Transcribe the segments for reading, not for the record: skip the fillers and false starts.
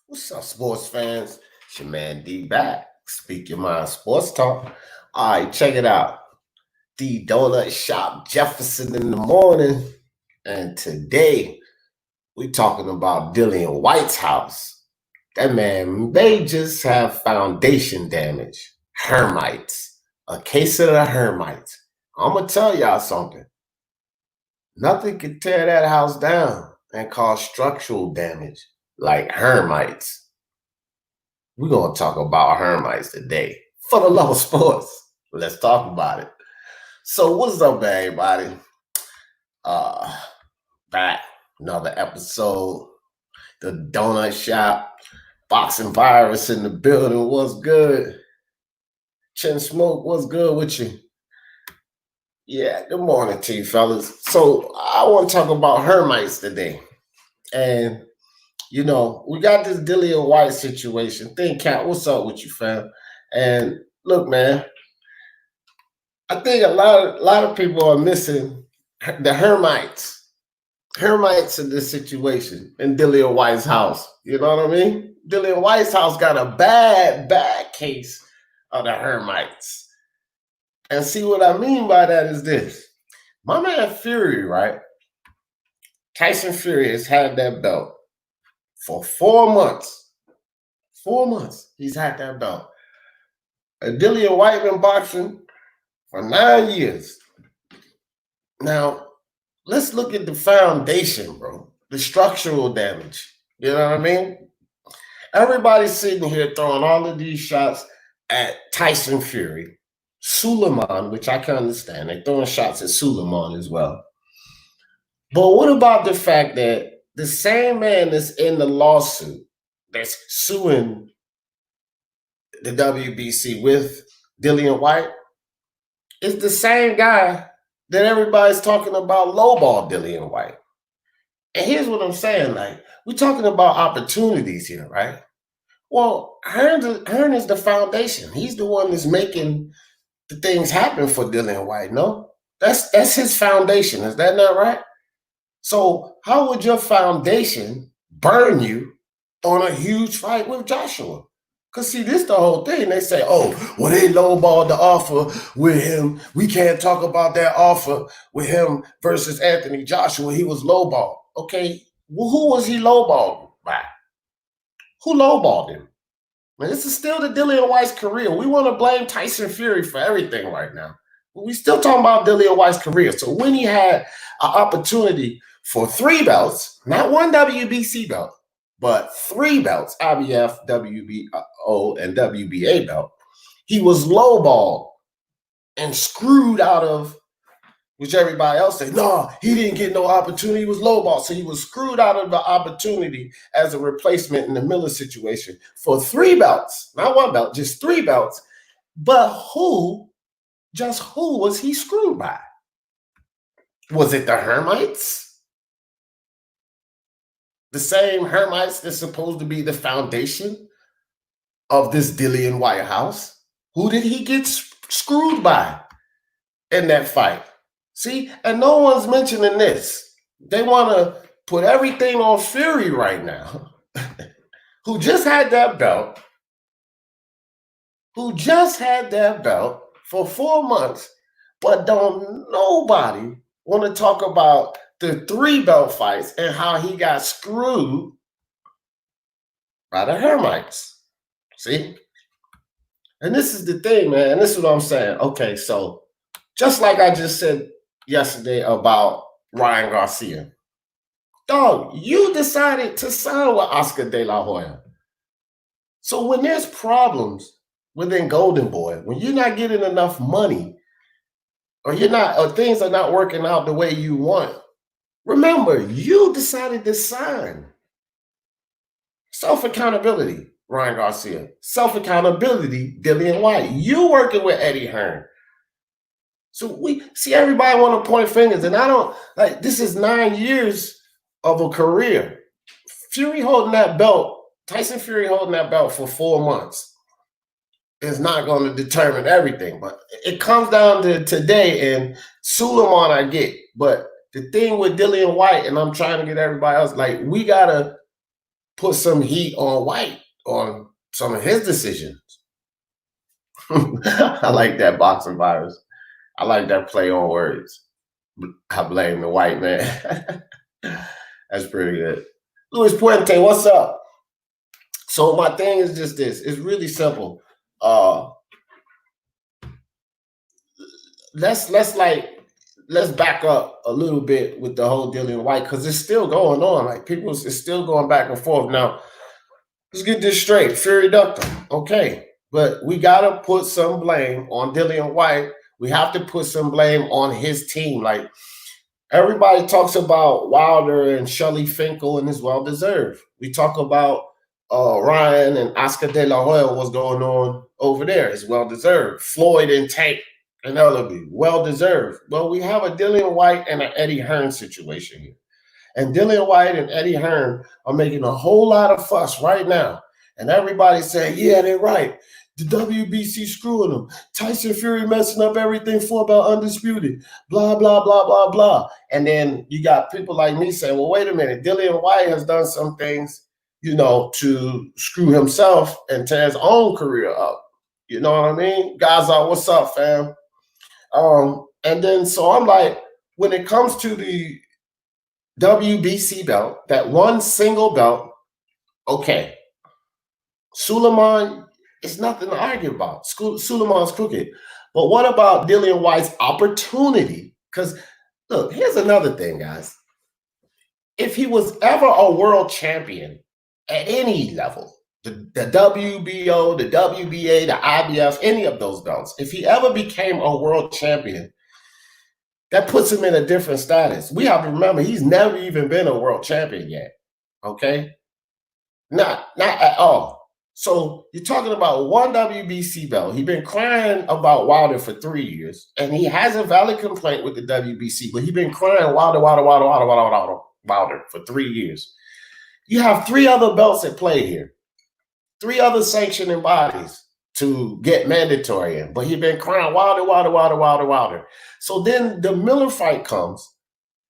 What's up, sports fans? It's your man D back. Speak your mind sports talk. All right, check it out. The Donut Shop Jefferson in the morning. And today we talking about Dillian White's house. That man may just have foundation damage. Hearmites. A case of the Hearmites. I'm going to tell y'all something. Nothing can tear that house down and cause structural damage like Hearmites. We're going to talk about Hearmites today. For the love of sports, let's talk about it. So what's up, everybody? Back, another episode. The Donut Shop, Boxing Virus in the building. What's good? Chin Smoke, what's good with you? Yeah, good morning to you, fellas. So I want to talk about Hearmites today. And you know, we got this Dillian White situation. Think Cat, what's up with you, fam? And look, man, I think a lot of people are missing the Hearmites. Hearmites in this situation in Dillian White's house. You know what I mean? Dillian White's house got a bad case of the Hearmites. And see what I mean by that is this. My man Fury, right? Tyson Fury has had that belt for 4 months. 4 months he's had that belt. Dillian White been boxing for 9 years. Now, let's look at the foundation, bro. The structural damage. You know what I mean? Everybody's sitting here throwing all of these shots at Tyson Fury. Suleiman, which I can understand. They're throwing shots at Suleiman as well. But what about the fact that the same man that's in the lawsuit that's suing the WBC with Dillian White is the same guy that everybody's talking about lowball Dillian White. And here's what I'm saying, like, we're talking about opportunities here, right? Well, Hearn is the foundation. He's the one that's making the things happen for Dillian White, no? That's his foundation. Is that not right? So how would your foundation burn you on a huge fight with Joshua? Because see, this the whole thing. They say, oh, well, they lowballed the offer with him. We can't talk about that offer with him versus Anthony Joshua. He was lowballed. Okay, well, who was he lowballed by? Who lowballed him? Man, this is still the Dillian White's career. We want to blame Tyson Fury for everything right now. But we still talking about Dillian White's career. So when he had an opportunity for 3 belts, not 1 WBC belt, but 3 belts, IBF, WBO, and WBA belt, he was lowballed and screwed out of, which everybody else said, no, he didn't get no opportunity. He was lowballed. So he was screwed out of the opportunity as a replacement in the Miller situation for 3 belts, not 1 belt, just 3 belts. But who was he screwed by? Was it the Hearmites? The same Hearmites that's supposed to be the foundation of this Dillian White house? Who did he get screwed by in that fight? See, and no one's mentioning this. They want to put everything on Fury right now, who just had that belt, for 4 months, but don't nobody want to talk about the 3 belt fights and how he got screwed by the Hearmites. See? And this is the thing, man. And this is what I'm saying. Okay, so just like I just said yesterday about Ryan Garcia. Dog, you decided to sign with Oscar De La Hoya. So when there's problems within Golden Boy, when you're not getting enough money, or things are not working out the way you want, remember, you decided to sign. Self-accountability, Ryan Garcia. Self-accountability, Dillian White. You working with Eddie Hearn. So we see everybody want to point fingers, and I don't like this is 9 years of a career. Fury holding that belt, Tyson Fury holding that belt for 4 months is not going to determine everything. But it comes down to today, and Suleiman I get. But the thing with Dillian White, and I'm trying to get everybody else, like, we gotta put some heat on White on some of his decisions. I like that boxing virus. I like that play on words. I blame the white man. That's pretty good. Luis Puente, what's up? So my thing is just this. It's really simple. Let's back up a little bit with the whole Dillian White, because it's still going on. Like, people, it's still going back and forth. Now, let's get this straight. Fury ducked him. Okay. But we gotta put some blame on Dillian White. We have to put some blame on his team. Like, everybody talks about Wilder and Shelley Finkel, and it's well-deserved. We talk about Ryan and Oscar De La Hoya, what's going on over there. It's well-deserved. Floyd and Tank and Ellaby, well-deserved. Well, we have a Dillian White and an Eddie Hearn situation here. And Dillian White and Eddie Hearn are making a whole lot of fuss right now. And everybody's saying, yeah, they're right. The WBC screwing them. Tyson Fury messing up everything for about undisputed. Blah, blah, blah, blah, blah. And then you got people like me saying, well, wait a minute. Dillian White has done some things, you know, to screw himself and tear his own career up. You know what I mean? Gaza, what's up, fam? And then, so I'm like, when it comes to the WBC belt, that one single belt, okay. Suleiman, it's nothing to argue about. Suleiman's crooked. But what about Dillian White's opportunity? Because, look, here's another thing, guys. If he was ever a world champion at any level, the WBO, the WBA, the IBF, any of those belts, if he ever became a world champion, that puts him in a different status. We have to remember, he's never even been a world champion yet, okay? Not at all. So you're talking about one WBC belt. He's been crying about Wilder for 3 years, and he has a valid complaint with the WBC, but he's been crying Wilder for 3 years. You have 3 other belts at play here, 3 other sanctioning bodies to get mandatory in, but he's been crying Wilder. So then the Miller fight comes,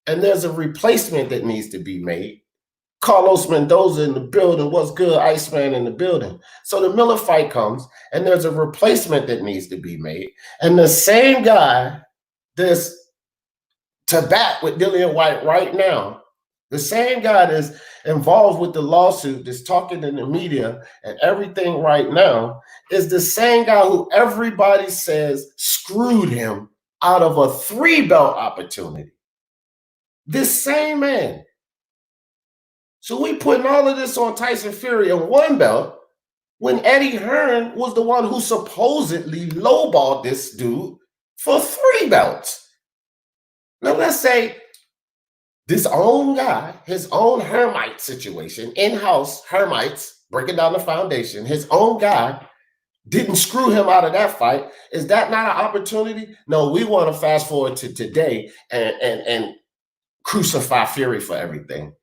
and there's a replacement that needs to be made. Carlos Mendoza in the building. What's good? Iceman in the building. So the Miller fight comes, and there's a replacement that needs to be made. And the same guy that's to bat with Dillian White right now, the same guy that's involved with the lawsuit, that's talking in the media and everything right now, is the same guy who everybody says screwed him out of a 3-belt opportunity. This same man. So we putting all of this on Tyson Fury in 1 belt when Eddie Hearn was the one who supposedly lowballed this dude for 3 belts. Now let's say this own guy, his own Hearmite situation, in-house Hearmites, breaking down the foundation, his own guy didn't screw him out of that fight. Is that not an opportunity? No, we want to fast forward to today and crucify Fury for everything.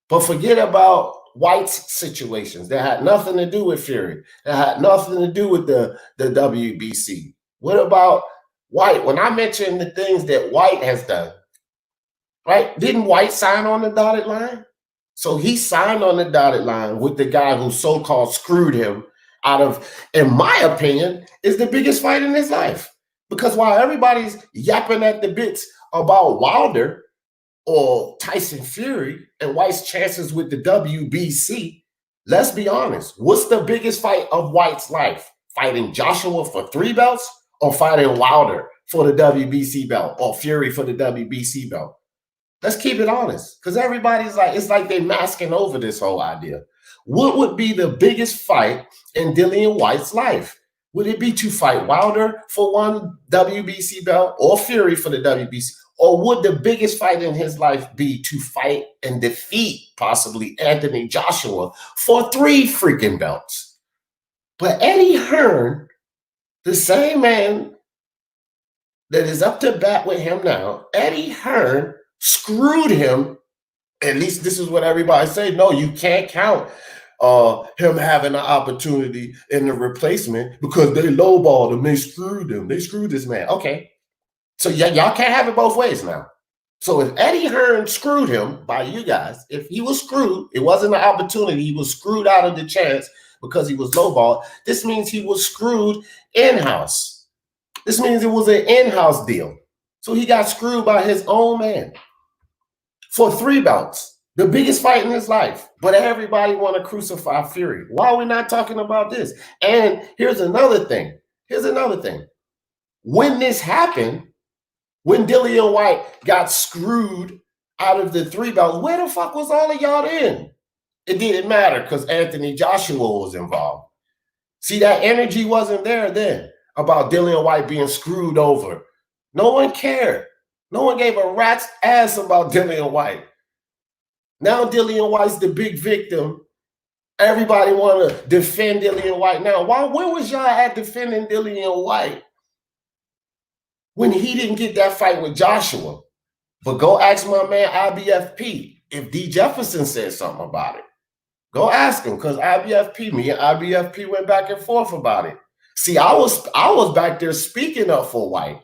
But forget about White's situations that had nothing to do with Fury, that had nothing to do with the WBC. What about White? When I mentioned the things that White has done, right? Didn't White sign on the dotted line? So he signed on the dotted line with the guy who so-called screwed him out of, in my opinion, is the biggest fight in his life. Because while everybody's yapping at the bits about Wilder or Tyson Fury and White's chances with the WBC, let's be honest. What's the biggest fight of White's life? Fighting Joshua for 3 belts or fighting Wilder for the WBC belt or Fury for the WBC belt? Let's keep it honest, because everybody's like, it's like they're masking over this whole idea. What would be the biggest fight in Dillian White's life? Would it be to fight Wilder for 1 WBC belt or Fury for the WBC? Or would the biggest fight in his life be to fight and defeat possibly Anthony Joshua for 3 freaking belts? But Eddie Hearn, the same man that is up to bat with him now, Eddie Hearn screwed him. At least this is what everybody say. No, you can't count him having an opportunity in the replacement because they lowballed him. They screwed him. They screwed this man. Okay. So y'all can't have it both ways now. So if Eddie Hearn screwed him by you guys, if he was screwed, it wasn't an opportunity, he was screwed out of the chance because he was lowballed. This means he was screwed in-house. This means it was an in-house deal. So he got screwed by his own man for 3 bouts, the biggest fight in his life. But everybody want to crucify Fury. Why are we not talking about this? And here's another thing. When this happened, when Dillian White got screwed out of the 3 belts, where the fuck was all of y'all then? It didn't matter because Anthony Joshua was involved. See, that energy wasn't there then about Dillian White being screwed over. No one cared. No one gave a rat's ass about Dillian White. Now Dillian White's the big victim. Everybody want to defend Dillian White now. Where was y'all at defending Dillian White when he didn't get that fight with Joshua? But go ask my man IBFP if D. Jefferson said something about it. Go ask him, because me and IBFP went back and forth about it. See, I was back there speaking up for White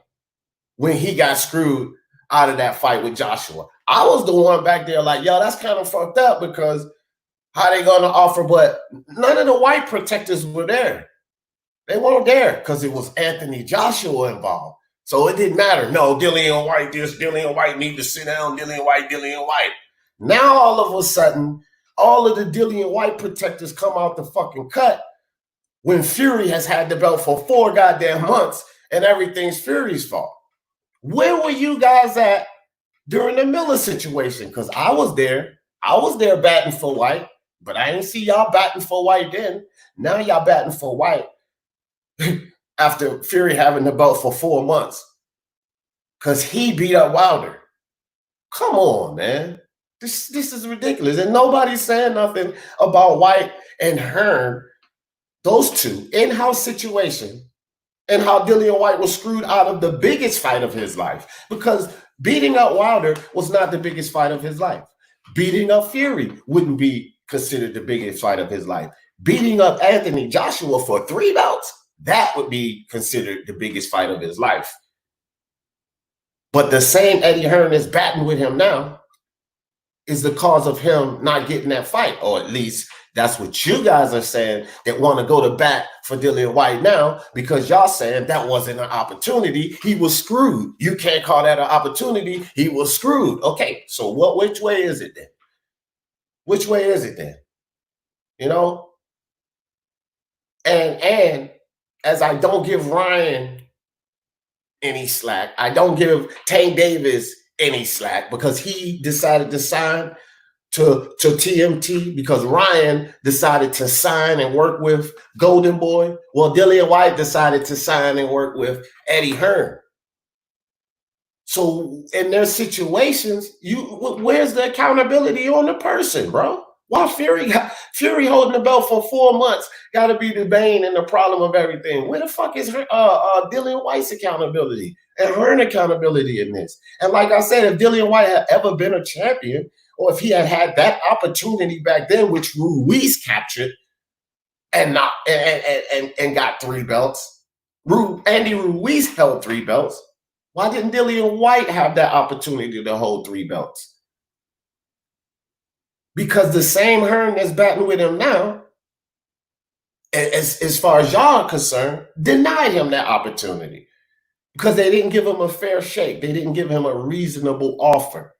when he got screwed out of that fight with Joshua. I was the one back there like, yo, that's kind of fucked up because how they going to offer? But none of the White protectors were there. They weren't there because it was Anthony Joshua involved. So it didn't matter. No, Dillian White this, Dillian White need to sit down, Dillian White. Now all of a sudden, all of the Dillian White protectors come out the fucking cut when Fury has had the belt for 4 goddamn months and everything's Fury's fault. Where were you guys at during the Miller situation? Because I was there batting for White, but I didn't see y'all batting for White then. Now y'all batting for White after Fury having the belt for 4 months because he beat up Wilder. Come on, man. This is ridiculous. And nobody's saying nothing about White and Hearn, those two, in-house situation, and how Dillian White was screwed out of the biggest fight of his life. Because beating up Wilder was not the biggest fight of his life. Beating up Fury wouldn't be considered the biggest fight of his life. Beating up Anthony Joshua for 3 bouts, that would be considered the biggest fight of his life. But the same Eddie Hearn is batting with him now is the cause of him not getting that fight, or at least that's what you guys are saying that want to go to bat for Dillian White now, because y'all saying that wasn't an opportunity. He was screwed. You can't call that an opportunity. He was screwed. Okay, so which way is it then? Which way is it then? You know? And as I don't give Ryan any slack, I don't give Tank Davis any slack because he decided to sign to TMT because Ryan decided to sign and work with Golden Boy. Well, Dillian White decided to sign and work with Eddie Hearn. So in their situations, where's the accountability on the person, bro? Why Fury holding the belt for 4 months got to be the bane and the problem of everything? Where the fuck is Dillian White's accountability and Hearn accountability in this? And like I said, if Dillian White had ever been a champion, or if he had had that opportunity back then, which Ruiz captured and got 3 belts, Andy Ruiz held 3 belts. Why didn't Dillian White have that opportunity to hold 3 belts? Because the same Hearn that's batting with him now, as far as y'all are concerned, denied him that opportunity because they didn't give him a fair shake. They didn't give him a reasonable offer.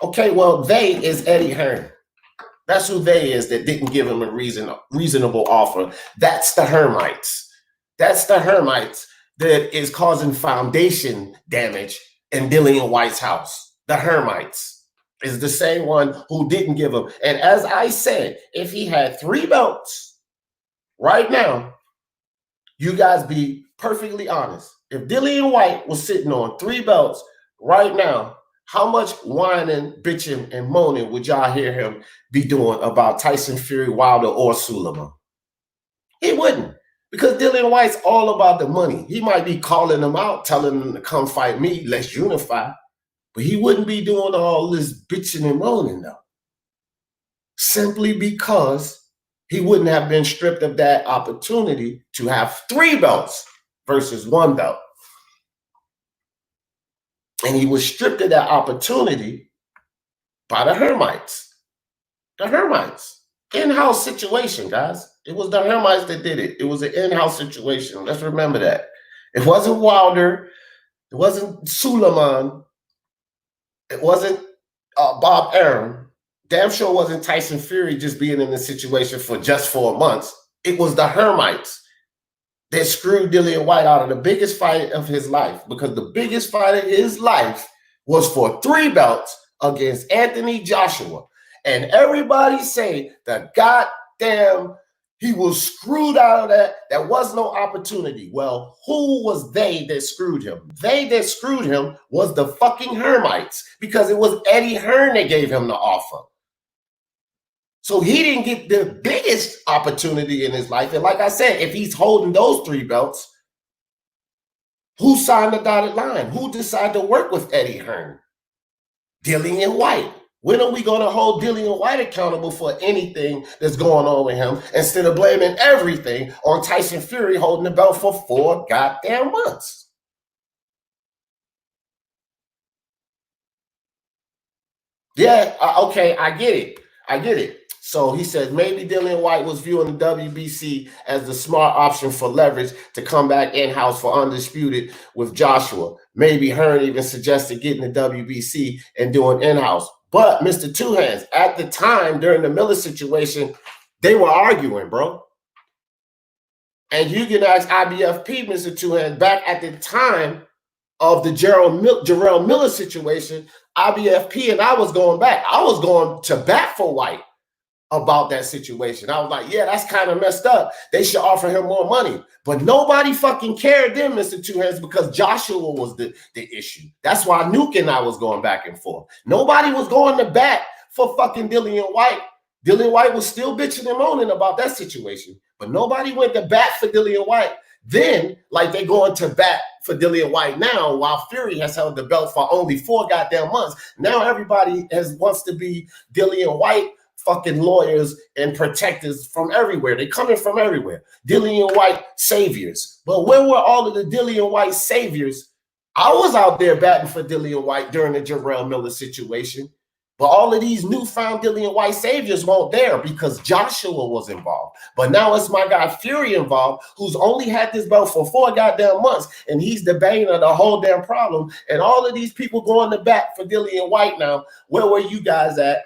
Okay, well, they is Eddie Hearn. That's who they is that didn't give him a reasonable offer. That's the Hearmites. That's the Hearmites that is causing foundation damage in Dillian White's house. The Hearmites is the same one who didn't give him. And as I said, if he had 3 belts right now, you guys be perfectly honest. If Dillian White was sitting on 3 belts right now, how much whining, bitching, and moaning would y'all hear him be doing about Tyson, Fury, Wilder, or Suleiman? He wouldn't, because Dillian White's all about the money. He might be calling them out, telling them to come fight me, let's unify, but he wouldn't be doing all this bitching and moaning, though, simply because he wouldn't have been stripped of that opportunity to have 3 belts versus 1 belt. And he was stripped of that opportunity by the Hearmites. The Hearmites. In-house situation, guys. It was the Hearmites that did it. It was an in-house situation. Let's remember that. It wasn't Wilder. It wasn't Suleiman. It wasn't Bob Arum. Damn sure wasn't Tyson Fury just being in the situation for just 4 months. It was the Hearmites that screwed Dillian White out of the biggest fight of his life, because the biggest fight of his life was for 3 belts against Anthony Joshua. And everybody say the goddamn he was screwed out of that. There was no opportunity. Well, who was they that screwed him? They that screwed him was the fucking Hearmites, because it was Eddie Hearn that gave him the offer. So he didn't get the biggest opportunity in his life. And like I said, if he's holding those 3 belts, who signed the dotted line? Who decided to work with Eddie Hearn? Dillian White. When are we going to hold Dillian White accountable for anything that's going on with him, instead of blaming everything on Tyson Fury holding the belt for 4 goddamn months? Yeah, okay, I get it. I get it. So he says maybe Dillian White was viewing the WBC as the smart option for leverage to come back in-house for Undisputed with Joshua. Maybe Hearn even suggested getting the WBC and doing in-house. But Mr. Two Hands, at the time during the Miller situation, they were arguing, bro. And you can ask IBFP, Mr. Two Hands, back at the time of the Jarrell Miller situation, IBFP and I was going back. I was going to bat for White about that situation. I was like, yeah, that's kind of messed up. They should offer him more money. But nobody fucking cared then, Mr. Two Hands, because Joshua was the issue. That's why Nuke and I was going back and forth. Nobody was going to bat for fucking Dillian White. Dillian White was still bitching and moaning about that situation. But nobody went to bat for Dillian White. Then, like they going to bat for Dillian White now, while Fury has held the belt for only 4 goddamn months. Now everybody wants to be Dillian White fucking lawyers and protectors from everywhere. They coming from everywhere. Dillian White saviors. But where were all of the Dillian White saviors? I was out there batting for Dillian White during the Jarrell Miller situation. But all of these newfound Dillian White saviors weren't there because Joshua was involved. But now it's my guy Fury involved, who's only had this belt for 4 goddamn months, and he's the bane of the whole damn problem. And all of these people going to bat for Dillian White now. Where were you guys at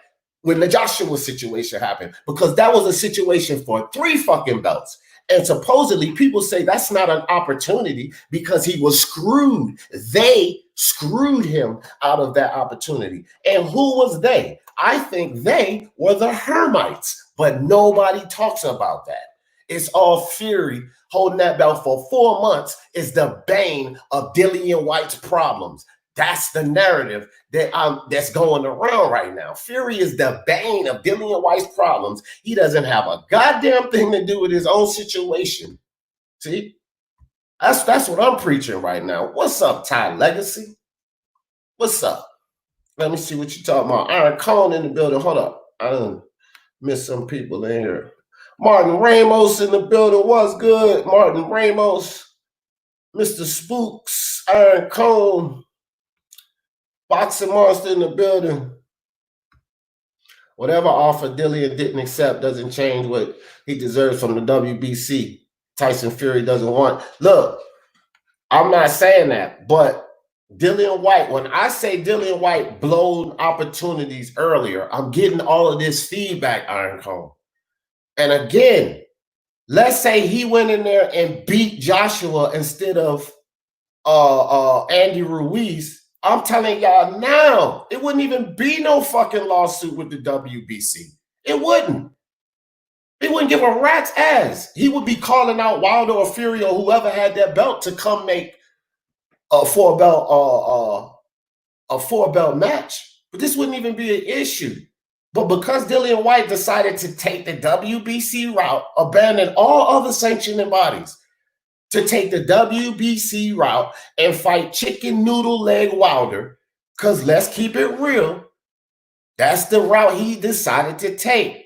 when the Joshua situation happened? Because that was a situation for 3 fucking belts. And supposedly people say that's not an opportunity because he was screwed. They screwed him out of that opportunity. And who was they? I think they were the Hearmites, but nobody talks about that. It's all Fury holding that belt for 4 months is the bane of Dillian White's problems. That's the narrative that's going around right now. Fury is the bane of Dillian White's problems. He doesn't have a goddamn thing to do with his own situation. See? That's what I'm preaching right now. What's up, Ty Legacy? What's up? Let me see what you're talking about. Aaron Cohn in the building. Hold up. I done missed some people in here. Martin Ramos in the building. What's good? Martin Ramos. Mr. Spooks. Aaron Cohn. Boxing Monster in the building. Whatever offer Dillian didn't accept doesn't change what he deserves from the WBC. Tyson Fury doesn't want. Look, I'm not saying that, but Dillian White, when I say Dillian White blown opportunities earlier, I'm getting all of this feedback, Iron Cone. And again, let's say he went in there and beat Joshua instead of Andy Ruiz. I'm telling y'all now, it wouldn't even be no fucking lawsuit with the WBC. It wouldn't. He wouldn't give a rat's ass. He would be calling out Wilder or Fury or whoever had that belt to come make a 4-belt match. But this wouldn't even be an issue. But because Dillian White decided to take the WBC route, abandon all other sanctioning bodies, to take the WBC route and fight chicken noodle leg Wilder, because let's keep it real, that's the route he decided to take.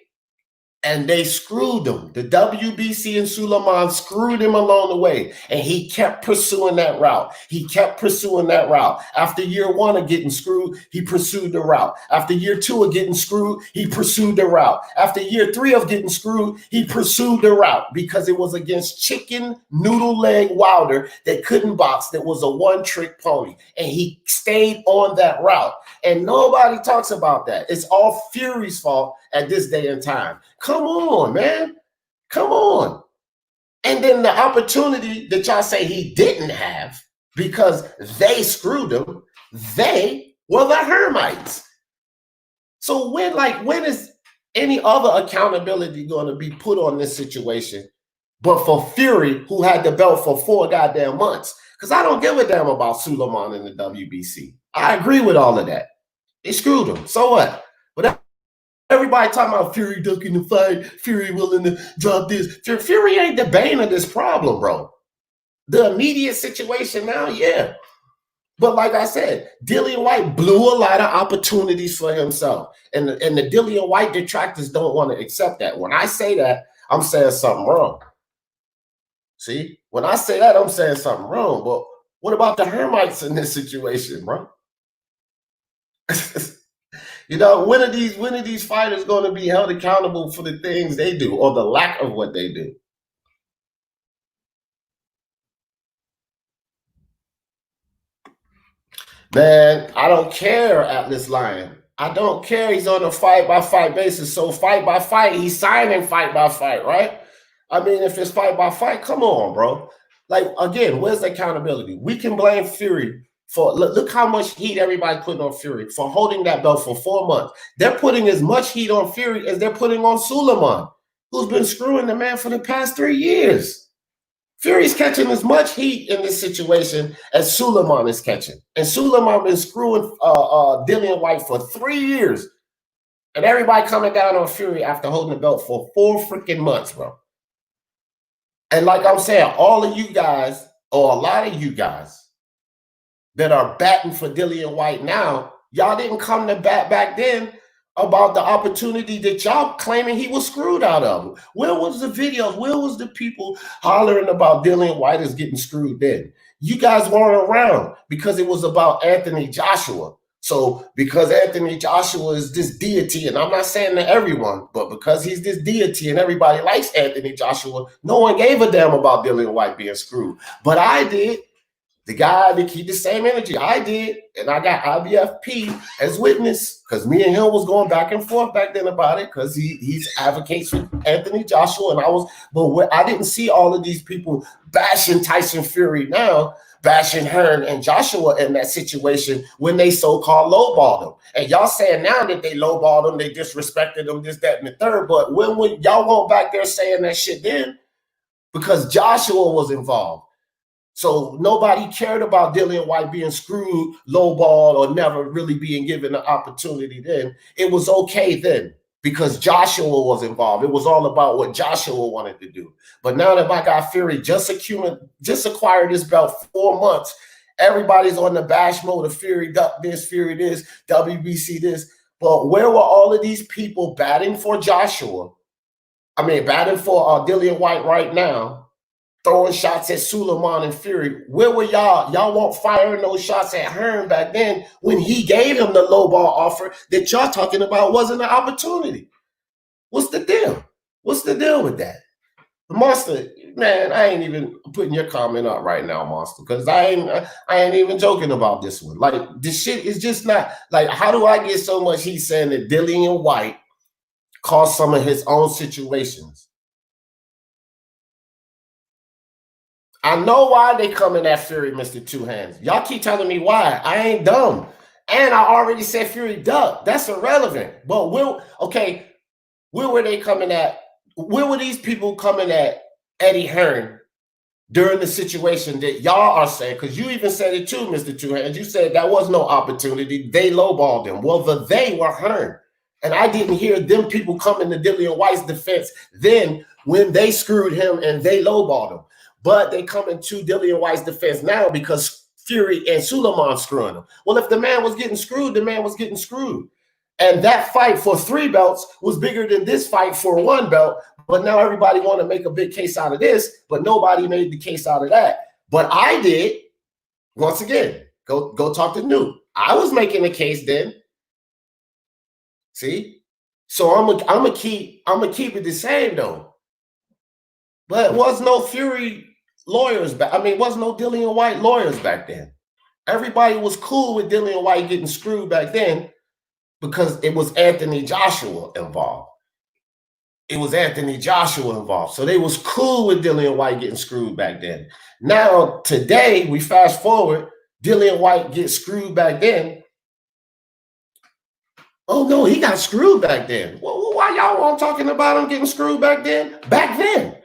And they screwed him. The WBC and Suleiman screwed him along the way. And he kept pursuing that route. He kept pursuing that route. After year 1 of getting screwed, he pursued the route. After year 2 of getting screwed, he pursued the route. After year 3 of getting screwed, he pursued the route because it was against Chicken Noodle Leg Wilder that couldn't box, that was a one-trick pony. And he stayed on that route. And nobody talks about that. It's all Fury's fault at this day and time. Come on, man. Come on. And then the opportunity that y'all say he didn't have because they screwed him, they were the Hearmites. So when is any other accountability going to be put on this situation but for Fury, who had the belt for 4 goddamn months? Because I don't give a damn about Suleiman in the WBC. I agree with all of that. They screwed him. So what? But everybody talking about Fury ducking the fight, Fury willing to drop this. Fury ain't the bane of this problem, bro. The immediate situation now, yeah. But like I said, Dillian White blew a lot of opportunities for himself. And the Dillian White detractors don't want to accept that. When I say that, I'm saying something wrong. See? When I say that, I'm saying something wrong. But what about the Hearmites in this situation, bro? You know, when are these fighters going to be held accountable for the things they do or the lack of what they do? Man, I don't care, Atlas Lion. I don't care. He's on a fight-by-fight basis. So fight-by-fight, he's signing fight-by-fight, right? I mean, if it's fight-by-fight, come on, bro. Like, again, where's the accountability? We can blame Fury for, look how much heat everybody putting on Fury for holding that belt for 4 months. They're putting as much heat on Fury as they're putting on Suleiman, who's been screwing the man for the past 3 years. Fury's catching as much heat in this situation as Suleiman is catching. And Suleiman been screwing Dillian White for 3 years. And everybody coming down on Fury after holding the belt for 4 freaking months, bro. And like I'm saying, all of you guys, or a lot of you guys that are batting for Dillian White now, y'all didn't come to bat back then about the opportunity that y'all claiming he was screwed out of. Where was the videos? Where was the people hollering about Dillian White is getting screwed then? You guys weren't around because it was about Anthony Joshua. So because Anthony Joshua is this deity, and I'm not saying to everyone, but because he's this deity and everybody likes Anthony Joshua, no one gave a damn about Dillian White being screwed. But I did. The guy that keep the same energy. I did. And I got IBFP as witness because me and him was going back and forth back then about it because he's advocates for Anthony Joshua. And I didn't see all of these people bashing Tyson Fury now, bashing Hearn and Joshua in that situation when they so-called lowballed him. And y'all saying now that they lowballed him, they disrespected him, this, that, and the third. But when y'all went back there saying that shit then? Because Joshua was involved. So nobody cared about Dillian White being screwed, lowballed, or never really being given an opportunity then. It was okay then because Joshua was involved. It was all about what Joshua wanted to do. But now that my guy Fury just acquired this belt 4 months, everybody's on the bash mode of Fury this, WBC this. But where were all of these people batting for Joshua? I mean, batting for Dillian White right now, throwing shots at Suleiman and Fury. Where were y'all? Y'all weren't firing those shots at Hearn back then when he gave him the low ball offer that y'all talking about wasn't an opportunity. What's the deal? What's the deal with that? Monster, man, I ain't even putting your comment up right now, Monster, because I ain't even joking about this one. Like, this shit is just not, like, how do I get so much heat saying that Dillian White caused some of his own situations? I know why they coming at Fury, Mr. Two Hands. Y'all keep telling me why. I ain't dumb. And I already said Fury ducked. That's irrelevant. But where were they coming at? Where were these people coming at Eddie Hearn during the situation that y'all are saying? Because you even said it too, Mr. Two Hands. You said that was no opportunity. They lowballed him. Well, they were Hearn. And I didn't hear them people coming to Dillian White's defense then when they screwed him and they lowballed him. But they coming to Dillian White's defense now because Fury and Suleiman screwing him. Well, if the man was getting screwed, the man was getting screwed. And that fight for 3 belts was bigger than this fight for 1 belt. But now everybody want to make a big case out of this, but nobody made the case out of that. But I did. Once again, go talk to New. I was making a case then. See? So I'm gonna keep it the same though. But it was no Fury lawyers back. I mean, was no Dillian White lawyers back then. Everybody was cool with Dillian White getting screwed back then because it was Anthony Joshua involved. It was Anthony Joshua involved. So they was cool with Dillian White getting screwed back then. Now, today, we fast forward, Dillian White gets screwed back then. Oh, no, he got screwed back then. Well, why y'all all talking about him getting screwed back then? Back then.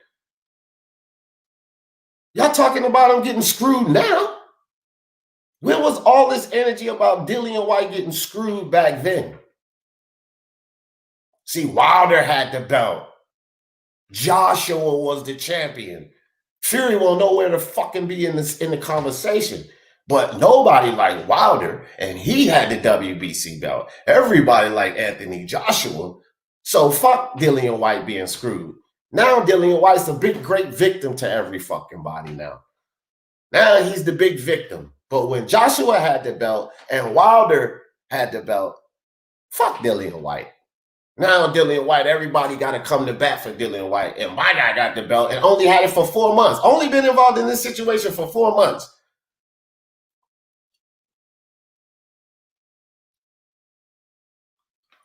Y'all talking about him getting screwed now? Where was all this energy about Dillian White getting screwed back then? See, Wilder had the belt. Joshua was the champion. Fury won't know where to fucking be in the conversation. But nobody liked Wilder, and he had the WBC belt. Everybody liked Anthony Joshua. So fuck Dillian White being screwed. Now Dillian White's a big, great victim to every fucking body now. Now he's the big victim. But when Joshua had the belt and Wilder had the belt, fuck Dillian White. Now Dillian White, everybody got to come to bat for Dillian White. And my guy got the belt and only had it for 4 months. Only been involved in this situation for 4 months.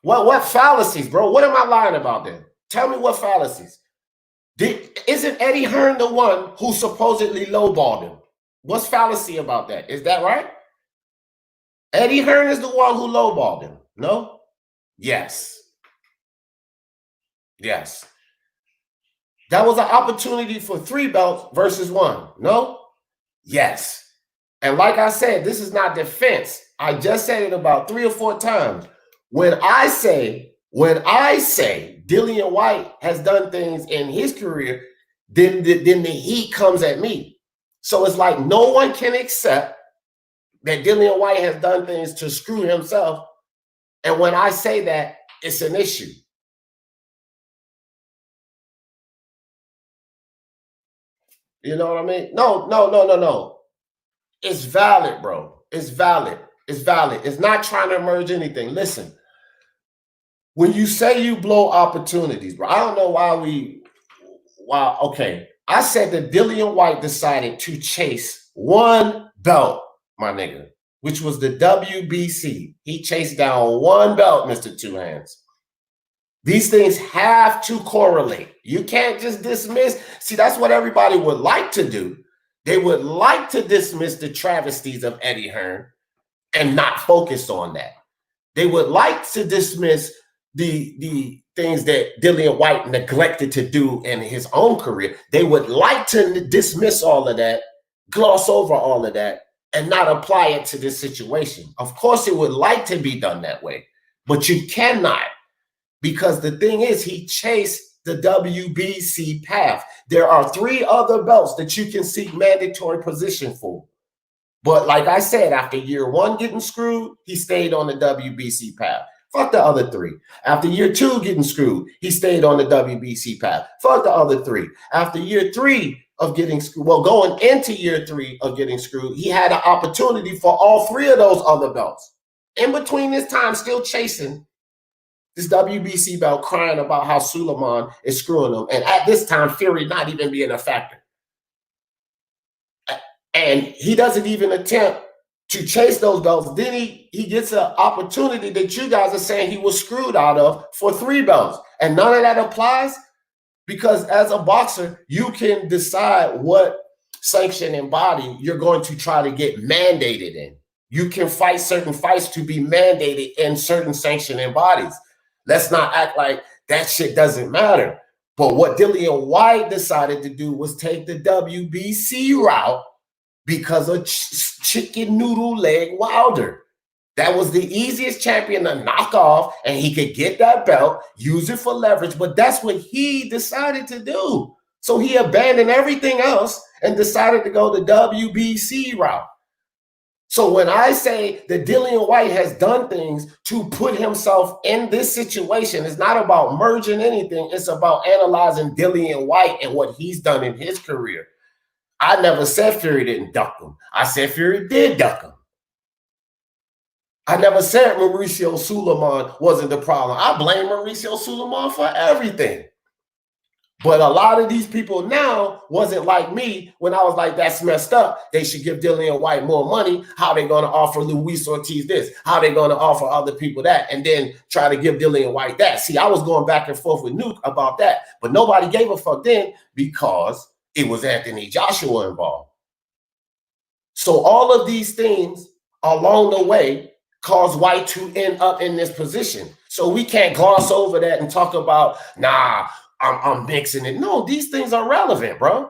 What fallacies, bro? What am I lying about then? Tell me what fallacies. Isn't Eddie Hearn the one who supposedly lowballed him? What's fallacy about that? Is that right? Eddie Hearn is the one who lowballed him. No? Yes. Yes. That was an opportunity for 3 belts versus 1. No? Yes. And like I said, this is not defense. I just said it about 3 or 4 times. When I say Dillian White has done things in his career, then the heat comes at me. So it's like no one can accept that Dillian White has done things to screw himself. And when I say that, it's an issue. You know what I mean? No. It's valid, bro. It's valid. It's valid. It's not trying to merge anything. Listen, when you say you blow opportunities, bro, I don't know why. Okay. I said that Dillian White decided to chase 1 belt, my nigga, which was the WBC. He chased down 1 belt, Mr. Two Hands. These things have to correlate. You can't just dismiss. See, that's what everybody would like to do. They would like to dismiss the travesties of Eddie Hearn and not focus on that. They would like to dismiss the things that Dillian White neglected to do in his own career. They would like to dismiss all of that, gloss over all of that, and not apply it to this situation. Of course, it would like to be done that way, but you cannot, because the thing is, he chased the WBC path. There are 3 other belts that you can seek mandatory position for. But like I said, after year 1 getting screwed, he stayed on the WBC path. Fuck the other 3. After year 2 getting screwed, he stayed on the WBC path. Fuck the other 3. After year 3 of getting screwed, well, going into year 3 of getting screwed, he had an opportunity for all 3 of those other belts. In between this time, still chasing this WBC belt, crying about how Suleiman is screwing him. And at this time, Fury not even being a factor. And he doesn't even attempt to chase those belts. Then he gets an opportunity that you guys are saying he was screwed out of for 3 belts. And none of that applies because as a boxer, you can decide what sanction and body you're going to try to get mandated in. You can fight certain fights to be mandated in certain sanctioning bodies. Let's not act like that shit doesn't matter. But what Dillian White decided to do was take the WBC route because of chicken noodle leg Wilder. That was the easiest champion to knock off, and he could get that belt, use it for leverage, but that's what he decided to do. So he abandoned everything else and decided to go the WBC route. So when I say that Dillian White has done things to put himself in this situation, it's not about merging anything. It's about analyzing Dillian White and what he's done in his career. I never said Fury didn't duck him. I said Fury did duck him. I never said Mauricio Sulaiman wasn't the problem. I blame Mauricio Sulaiman for everything. But a lot of these people now wasn't like me when I was like, that's messed up. They should give Dillian White more money. How they going to offer Luis Ortiz this? How they going to offer other people that? And then try to give Dillian White that. See, I was going back and forth with Nuke about that. But nobody gave a fuck then because it was Anthony Joshua involved. So all of these things along the way caused White to end up in this position. So we can't gloss over that and talk about, nah, I'm mixing it. No, these things are relevant, bro.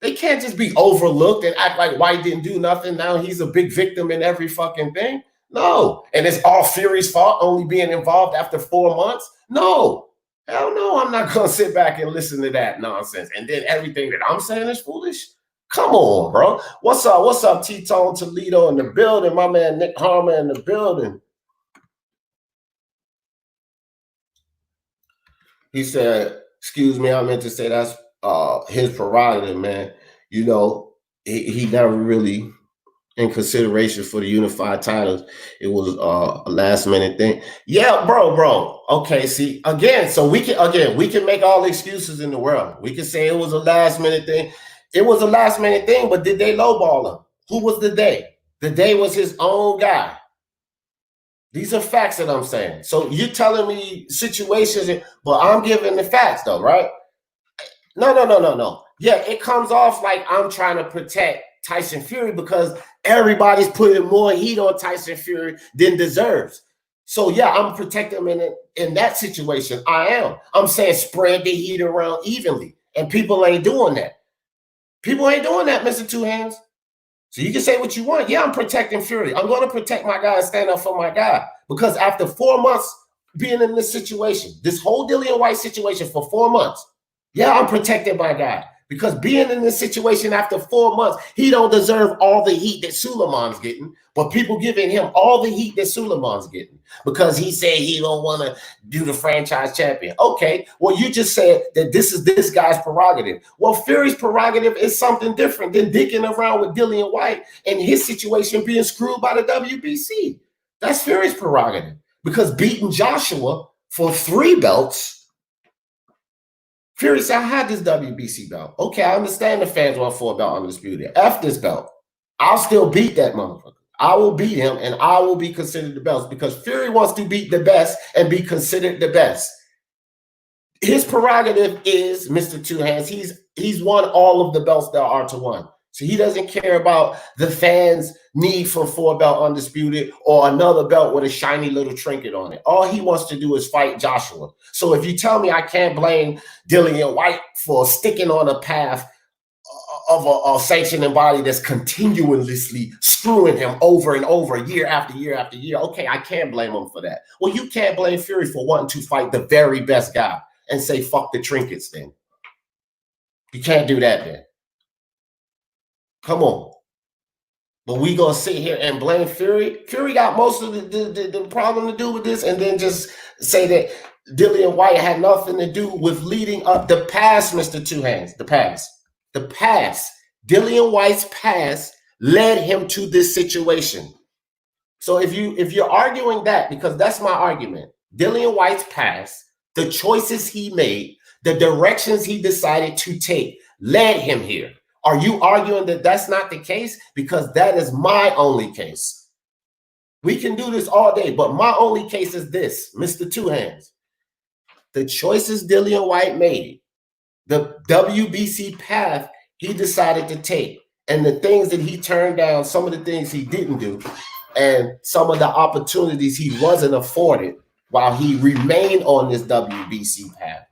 They can't just be overlooked and act like White didn't do nothing. Now he's a big victim in every fucking thing. No. And it's all Fury's fault only being involved after 4 months? No. Hell no, I'm not going to sit back and listen to that nonsense. And then everything that I'm saying is foolish? Come on, bro. What's up? What's up, T-Tone Toledo in the building? My man Nick Harmer in the building. He said, excuse me, I meant to say that's his prerogative, man. You know, he never really in consideration for the unified titles. It was a last minute thing. Yeah, bro. Okay, see, again, so we can make all the excuses in the world. We can say it was a last minute thing. It was a last minute thing, but did they lowball him? Who was the day? The day was his own guy. These are facts that I'm saying. So you're telling me situations, but I'm giving the facts though, right? No. Yeah, it comes off like I'm trying to protect Tyson Fury because everybody's putting more heat on Tyson Fury than deserves. So yeah, I'm protecting him in that situation. I am. I'm saying spread the heat around evenly, and people ain't doing that. People ain't doing that, Mr. Two Hands. So you can say what you want. Yeah, I'm protecting Fury. I'm going to protect my guy and stand up for my guy. Because after 4 months being in this situation, this whole Dillian White situation for 4 months, yeah, I'm protecting my guy. Because being in this situation after 4 months, he don't deserve all the heat that Sulaiman's getting, but people giving him all the heat that Sulaiman's getting because he said he don't want to do the franchise champion. Okay, well, you just said that this is this guy's prerogative. Well, Fury's prerogative is something different than dicking around with Dillian White and his situation being screwed by the WBC. That's Fury's prerogative because beating Joshua for 3 belts, Fury said, I had this WBC belt. Okay, I understand the fans want 4 belt undisputed. F this belt. I'll still beat that motherfucker. I will beat him, and I will be considered the best because Fury wants to beat the best and be considered the best. His prerogative is, Mr. Two Hands, he's won all of the belts there are to win. So he doesn't care about the fans' need for 4 belt undisputed or another belt with a shiny little trinket on it. All he wants to do is fight Joshua. So if you tell me I can't blame Dillian White for sticking on a path of a sanctioning body that's continuously screwing him over and over, year after year after year, okay, I can't blame him for that. Well, you can't blame Fury for wanting to fight the very best guy and say, fuck the trinkets then. You can't do that then. Come on. But we gonna sit here and blame Fury. Fury got most of the problem to do with this, and then just say that Dillian White had nothing to do with leading up the past, Mr. Two Hands. The past. Dillian White's past led him to this situation. So if you're arguing that, because that's my argument, Dillian White's past, the choices he made, the directions he decided to take led him here. Are you arguing that that's not the case? Because that is my only case. We can do this all day, but my only case is this, Mr. Two Hands. The choices Dillian White made, the WBC path he decided to take, and the things that he turned down, some of the things he didn't do, and some of the opportunities he wasn't afforded while he remained on this WBC path,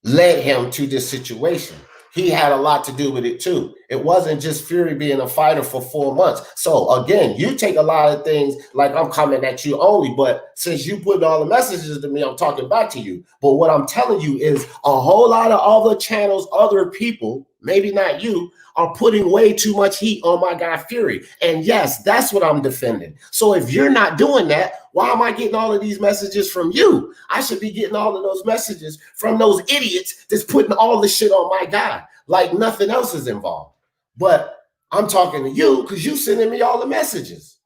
led him to this situation. He had a lot to do with it too. It wasn't just Fury being a fighter for 4 months. So again, you take a lot of things like I'm coming at you only, but since you put all the messages to me, I'm talking back to you. But what I'm telling you is a whole lot of other channels, other people, maybe not you, are putting way too much heat on my guy Fury. And yes, that's what I'm defending. So if you're not doing that, why am I getting all of these messages from you? I should be getting all of those messages from those idiots that's putting all this shit on my guy, like nothing else is involved. But I'm talking to you because you sending me all the messages.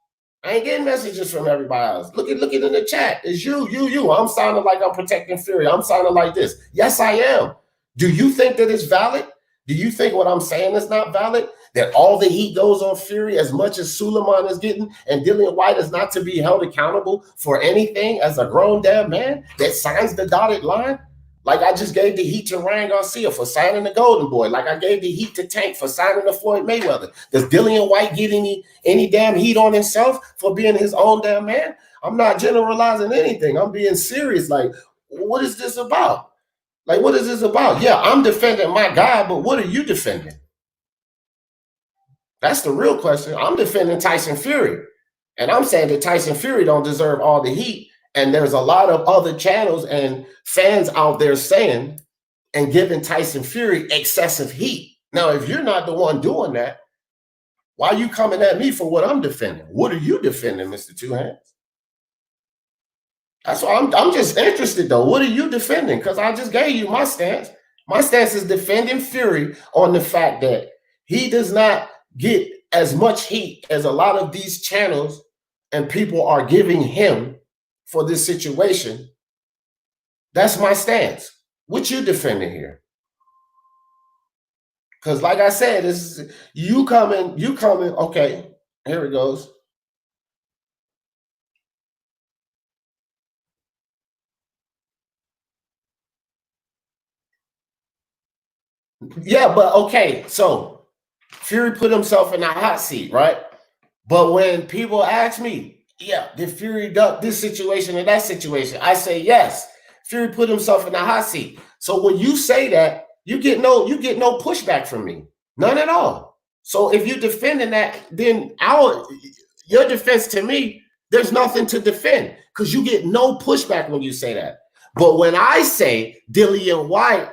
I ain't getting messages from everybody else. Look at in the chat. It's you. I'm sounding like I'm protecting Fury. I'm sounding like this. Yes, I am. Do you think that it's valid? Do you think what I'm saying is not valid? That all the heat goes on Fury as much as Suleiman is getting, and Dillian White is not to be held accountable for anything as a grown damn man that signs the dotted line? Like I just gave the heat to Ryan Garcia for signing the Golden Boy. Like I gave the heat to Tank for signing the Floyd Mayweather. Does Dillian White get any damn heat on himself for being his own damn man? I'm not generalizing anything. I'm being serious. Like, what is this about? Like, what is this about? Yeah, I'm defending my guy, but what are you defending? That's the real question. I'm defending Tyson Fury. And I'm saying that Tyson Fury don't deserve all the heat. And there's a lot of other channels and fans out there saying and giving Tyson Fury excessive heat. Now, if you're not the one doing that, why are you coming at me for what I'm defending? What are you defending, Mr. Two Hands? That's why I'm just interested, though. What are you defending? Because I just gave you my stance. My stance is defending Fury on the fact that he does not get as much heat as a lot of these channels and people are giving him for this situation. That's my stance. What you defending here? Because like I said, this is you coming. Okay, here it goes. Yeah, but okay, so Fury put himself in a hot seat, right? But when people ask me, yeah, did Fury duck this situation and that situation? I say yes. Fury put himself in a hot seat. So when you say that, you get no pushback from me. None at all. So if you're defending that, then your defense to me, there's nothing to defend because you get no pushback when you say that. But when I say Dillian White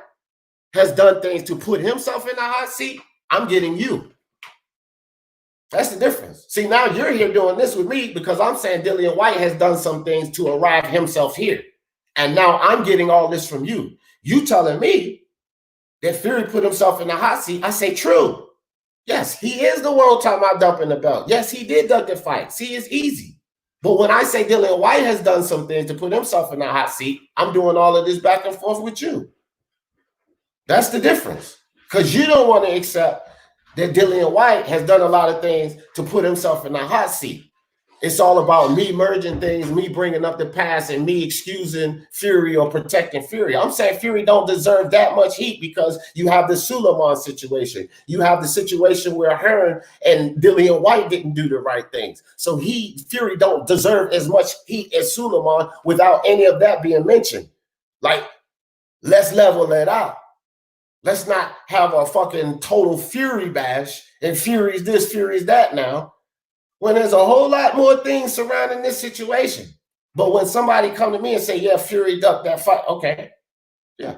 has done things to put himself in a hot seat, I'm getting you. That's the difference. See, now you're here doing this with me because I'm saying Dillian White has done some things to arrive himself here. And now I'm getting all this from you. You telling me that Fury put himself in the hot seat. I say true. Yes, he is the one talking about dumping the belt. Yes, he did duck the fight. See, it's easy. But when I say Dillian White has done some things to put himself in the hot seat, I'm doing all of this back and forth with you. That's the difference. Because you don't want to accept that Dillian White has done a lot of things to put himself in the hot seat. It's all about me merging things, me bringing up the past, and me excusing Fury or protecting Fury. I'm saying Fury don't deserve that much heat because you have the Suleiman situation. You have the situation where Hearn and Dillian White didn't do the right things. So Fury don't deserve as much heat as Suleiman without any of that being mentioned. Like, let's level that out. Let's not have a fucking total Fury bash and Fury's this, Fury's that now, when there's a whole lot more things surrounding this situation. But when somebody come to me and say, yeah, Fury ducked that fight, okay, yeah.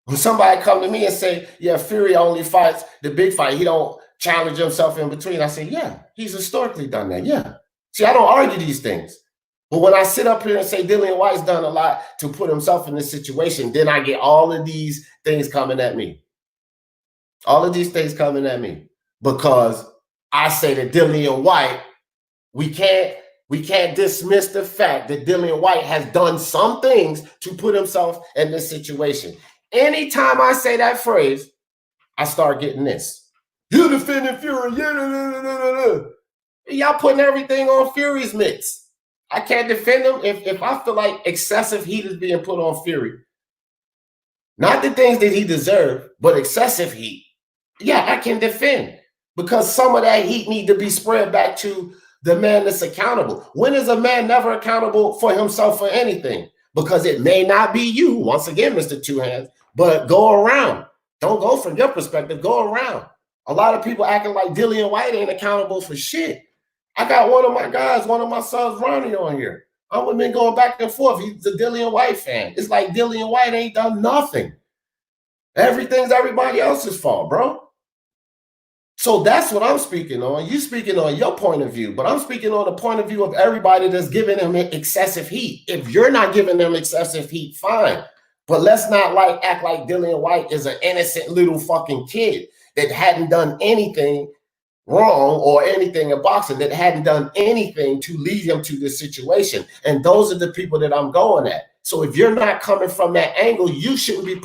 When somebody come to me and say, yeah, Fury only fights the big fight, he don't challenge himself in between, I say, yeah, he's historically done that, yeah. See, I don't argue these things. But when I sit up here and say Dillian White's done a lot to put himself in this situation, then I get all of these things coming at me. All of these things coming at me because I say that Dillian White, we can't dismiss the fact that Dillian White has done some things to put himself in this situation. Anytime I say that phrase, I start getting this. You're defending Fury. Y'all putting everything on Fury's mix. I can't defend him if I feel like excessive heat is being put on Fury. Not the things that he deserved, but excessive heat. Yeah, I can defend because some of that heat need to be spread back to the man that's accountable. When is a man never accountable for himself for anything? Because it may not be you, once again, Mr. Two Hands, but go around. Don't go from your perspective, go around. A lot of people acting like Dillian White ain't accountable for shit. I got one of my guys, one of my sons, Ronnie, on here. I've been going back and forth. He's a Dillian White fan. It's like Dillian White ain't done nothing. Everything's everybody else's fault, bro. So that's what I'm speaking on. You speaking on your point of view, but I'm speaking on the point of view of everybody that's giving them excessive heat. If you're not giving them excessive heat, fine. But let's not act like Dillian White is an innocent little fucking kid that hadn't done anything wrong or anything in boxing, that hadn't done anything to lead him to this situation. And those are the people that I'm going at. So if you're not coming from that angle, you shouldn't be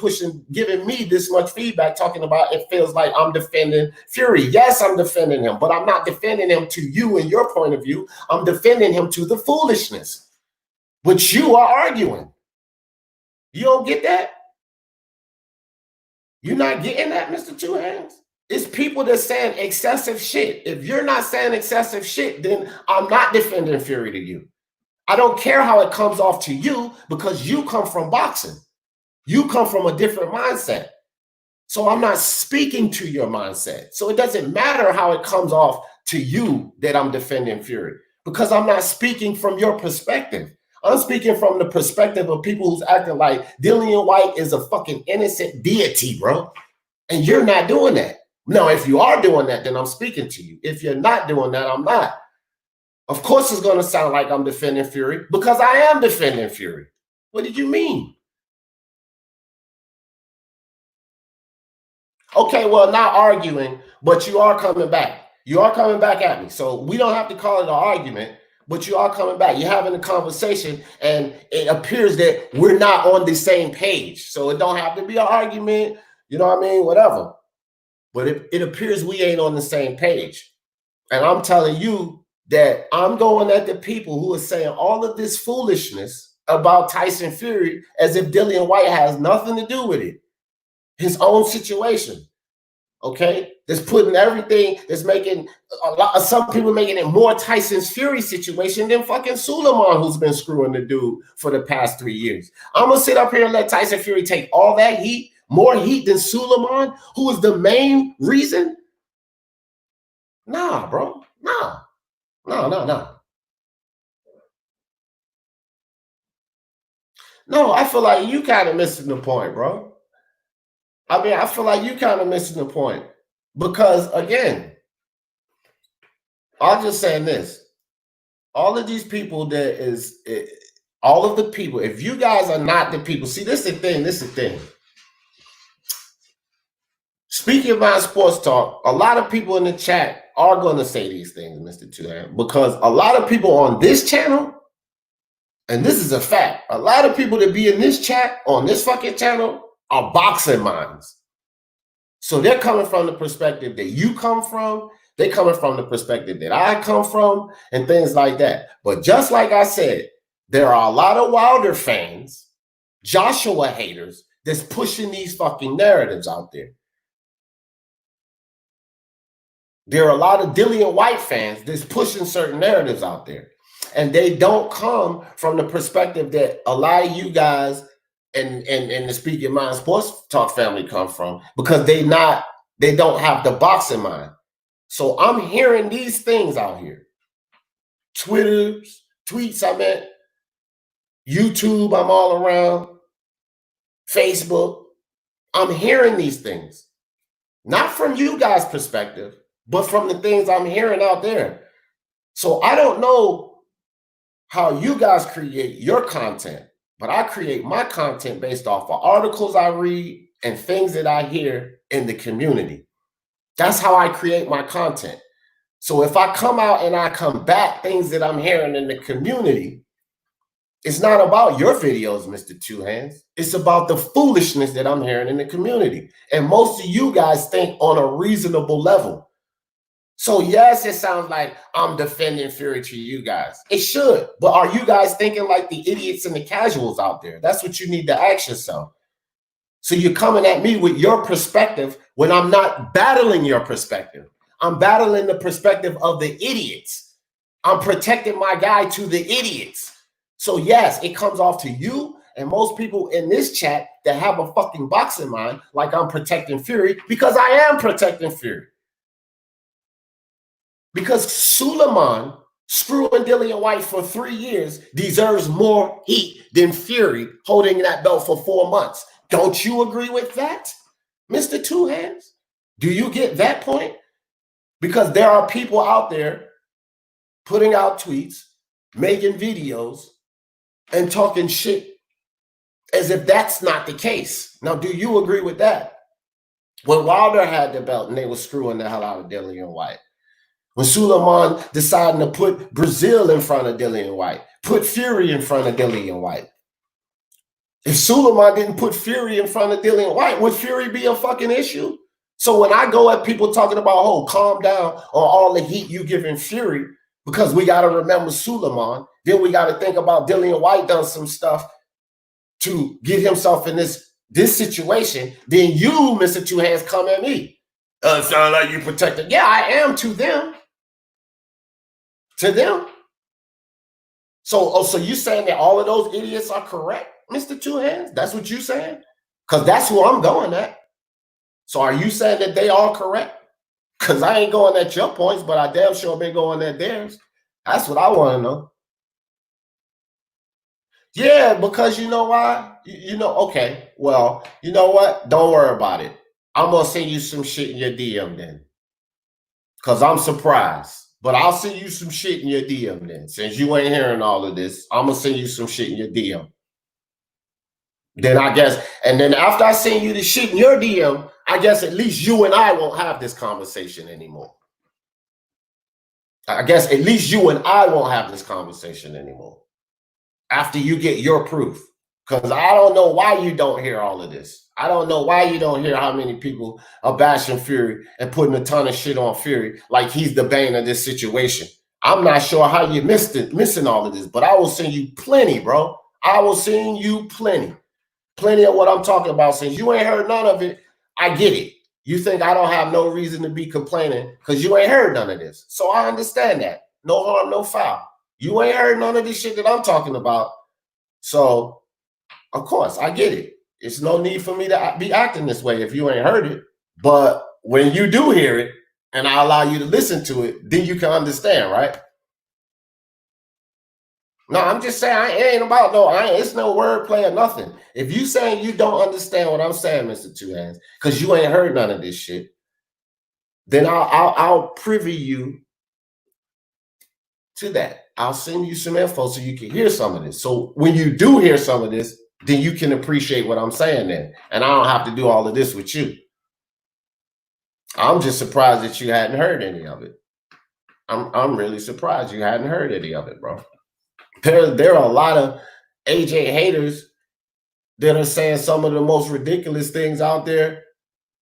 giving me this much feedback talking about it feels like I'm defending Fury. Yes, I'm defending him, but I'm not defending him to you and your point of view. I'm defending him to the foolishness, which you are arguing. You don't get that? You're not getting that, Mr. Two Hands? It's people that saying excessive shit. If you're not saying excessive shit, then I'm not defending Fury to you. I don't care how it comes off to you because you come from boxing. You come from a different mindset. So I'm not speaking to your mindset. So it doesn't matter how it comes off to you that I'm defending Fury because I'm not speaking from your perspective. I'm speaking from the perspective of people who's acting like Dillian White is a fucking innocent deity, bro. And you're not doing that. Now, if you are doing that, then I'm speaking to you. If you're not doing that, I'm not. Of course, it's going to sound like I'm defending Fury because I am defending Fury. What did you mean? Okay, well, not arguing, but you are coming back. You are coming back at me. So we don't have to call it an argument, but you are coming back. You're having a conversation, and it appears that we're not on the same page. So it don't have to be an argument. You know what I mean? Whatever. But it appears we ain't on the same page. And I'm telling you that I'm going at the people who are saying all of this foolishness about Tyson Fury as if Dillian White has nothing to do with it. His own situation. Okay? That's putting everything, that's making some people making it more Tyson's Fury situation than fucking Suleiman, who's been screwing the dude for the past 3 years. I'm going to sit up here and let Tyson Fury take all that heat, more heat than Suleiman, who is the main reason? Nah, bro. Nah. No. No, I feel like you kind of missing the point, bro. I mean, I feel like you kind of missing the point. Because, again, I'm just saying this. All of these people all of the people, if you guys are not the people, see, this is the thing. Speaking about sports talk, a lot of people in the chat are going to say these things, Mr. Two-Hand, because a lot of people on this channel, and this is a fact, a lot of people that be in this chat, on this fucking channel, are boxing minds. So they're coming from the perspective that you come from. They're coming from the perspective that I come from and things like that. But just like I said, there are a lot of Wilder fans, Joshua haters, that's pushing these fucking narratives out there. There are a lot of Dillian White fans that's pushing certain narratives out there. And they don't come from the perspective that a lot of you guys and the Speak Your Mind Sports Talk family come from, because they don't have the boxing mind. So I'm hearing these things out here. Tweets, I meant, YouTube, I'm all around, Facebook. I'm hearing these things. Not from you guys' perspective, but from the things I'm hearing out there. So I don't know how you guys create your content, but I create my content based off of articles I read and things that I hear in the community. That's how I create my content. So if I come out and I combat things that I'm hearing in the community, it's not about your videos, Mr. Two Hands. It's about the foolishness that I'm hearing in the community. And most of you guys think on a reasonable level. So yes, it sounds like I'm defending Fury to you guys. It should. But are you guys thinking like the idiots and the casuals out there? That's what you need to ask yourself. So you're coming at me with your perspective when I'm not battling your perspective. I'm battling the perspective of the idiots. I'm protecting my guy to the idiots. So yes, it comes off to you and most people in this chat that have a fucking boxing mind like I'm protecting Fury, because I am protecting Fury. Because Suleiman screwing Dillian White for 3 years deserves more heat than Fury holding that belt for 4 months. Don't you agree with that? Mr. Two Hands? Do you get that point? Because there are people out there putting out tweets, making videos, and talking shit as if that's not the case. Now, do you agree with that? When Wilder had the belt and they were screwing the hell out of Dillian White, when Suleiman decided to put Brazil in front of Dillian White, put Fury in front of Dillian White. If Suleiman didn't put Fury in front of Dillian White, would Fury be a fucking issue? So when I go at people talking about, oh, calm down on all the heat you giving Fury, because we got to remember Suleiman, then we got to think about Dillian White done some stuff to get himself in this situation, then you, Mr. Two Hands, come at me. Sound like you protected. Yeah, I am to them. To them. So you saying that all of those idiots are correct, Mr. Two Hands? That's what you saying? Because that's who I'm going at. So are you saying that they are correct? Because I ain't going at your points, but I damn sure been going at theirs. That's what I want to know. Yeah, because you know why? You know, okay, well, you know what? Don't worry about it. I'm going to send you some shit in your DM then. Because I'm surprised. But I'll send you some shit in your DM then. Since you ain't hearing all of this, I'm going to send you some shit in your DM. Then I guess, and then after I send you the shit in your DM, I guess at least you and I won't have this conversation anymore. I guess at least you and I won't have this conversation anymore. After you get your proof. Because I don't know why you don't hear all of this. I don't know why you don't hear how many people are bashing Fury and putting a ton of shit on Fury like he's the bane of this situation. I'm not sure how you missing all of this, but I will send you plenty, bro. I will send you plenty. Plenty of what I'm talking about. Since you ain't heard none of it, I get it. You think I don't have no reason to be complaining because you ain't heard none of this. So I understand that. No harm, no foul. You ain't heard none of this shit that I'm talking about. So, of course, I get it. It's no need for me to be acting this way if you ain't heard it. But when you do hear it, and I allow you to listen to it, then you can understand, right? No, I'm just saying, it ain't about it's no wordplay or nothing. If you saying you don't understand what I'm saying, Mr. Two Hands, because you ain't heard none of this shit, then I'll privy you to that. I'll send you some info so you can hear some of this. So when you do hear some of this, then you can appreciate what I'm saying then. And I don't have to do all of this with you. I'm just surprised that you hadn't heard any of it. I'm really surprised you hadn't heard any of it, bro. There are a lot of AJ haters that are saying some of the most ridiculous things out there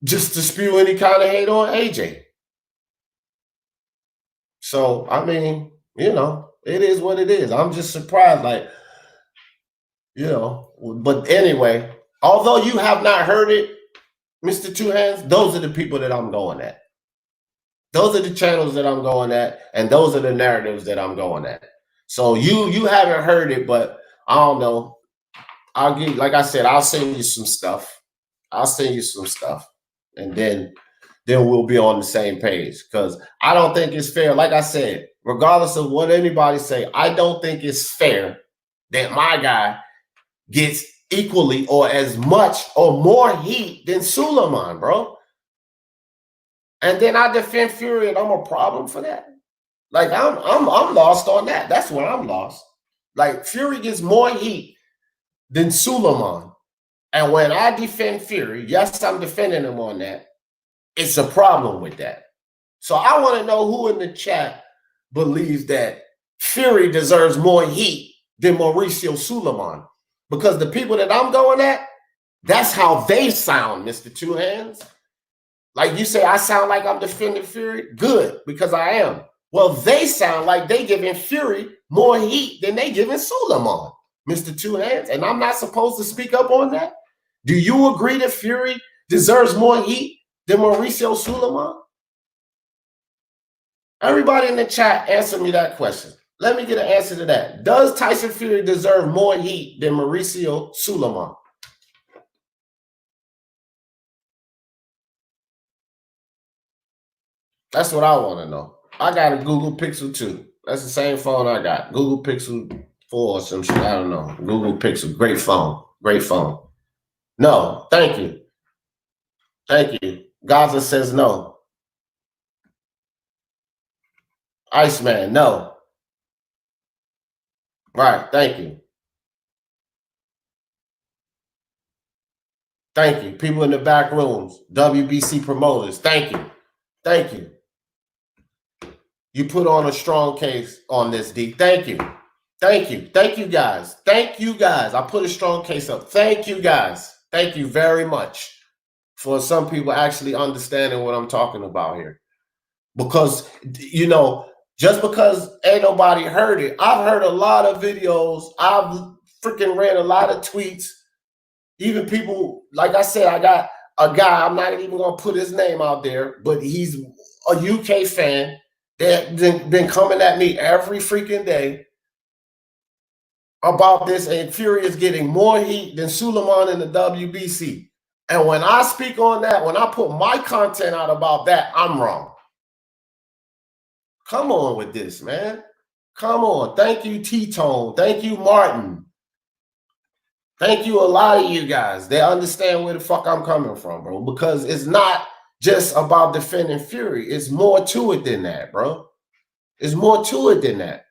just to spew any kind of hate on AJ. So, I mean, you know, it is what it is. I'm just surprised, like, you know, but anyway, although you have not heard it, Mr. Two Hands, those are the people that I'm going at. Those are the channels that I'm going at, and those are the narratives that I'm going at. So you haven't heard it, but I don't know. I'll give, like I said, I'll send you some stuff. I'll send you some stuff, and then we'll be on the same page. Because I don't think it's fair. Like I said, regardless of what anybody say, I don't think it's fair that my guy gets equally or as much or more heat than Suleiman, bro. And then I defend Fury, and I'm a problem for that. Like I'm lost on that. That's where I'm lost. Like Fury gets more heat than Suleiman. And when I defend Fury, yes, I'm defending him on that. It's a problem with that. So I want to know who in the chat believes that Fury deserves more heat than Mauricio Suleiman. Because the people that I'm going at, that's how they sound, Mr. Two Hands. Like you say, I sound like I'm defending Fury. Good, because I am. Well, they sound like they giving Fury more heat than they giving Suleiman, Mr. Two Hands. And I'm not supposed to speak up on that? Do you agree that Fury deserves more heat than Mauricio Suleiman? Everybody in the chat, answer me that question. Let me get an answer to that. Does Tyson Fury deserve more heat than Mauricio Suleiman? That's what I want to know. I got a Google Pixel 2. That's the same phone I got. Google Pixel 4 or some shit. I don't know. Google Pixel. Great phone. Great phone. No, thank you. Thank you. Gaza says no. Iceman, no. Right. Thank you. Thank you. People in the back rooms, WBC promoters. Thank you. Thank you. You put on a strong case on this, D. Thank you. Thank you. Thank you, guys. Thank you, guys. I put a strong case up. Thank you, guys. Thank you very much for some people actually understanding what I'm talking about here. Because, you know, just because ain't nobody heard it, I've heard a lot of videos. I've freaking read a lot of tweets. Even people, like I said, I got a guy, I'm not even going to put his name out there, but he's a UK fan that been coming at me every freaking day about this, and Fury is getting more heat than Suleiman in the WBC. And when I speak on that, when I put my content out about that, I'm wrong. Come on with this, man. Come on. Thank you, T-Tone. Thank you, Martin. Thank you, a lot of you guys. They understand where the fuck I'm coming from, bro. Because it's not just about defending Fury. It's more to it than that, bro. It's more to it than that.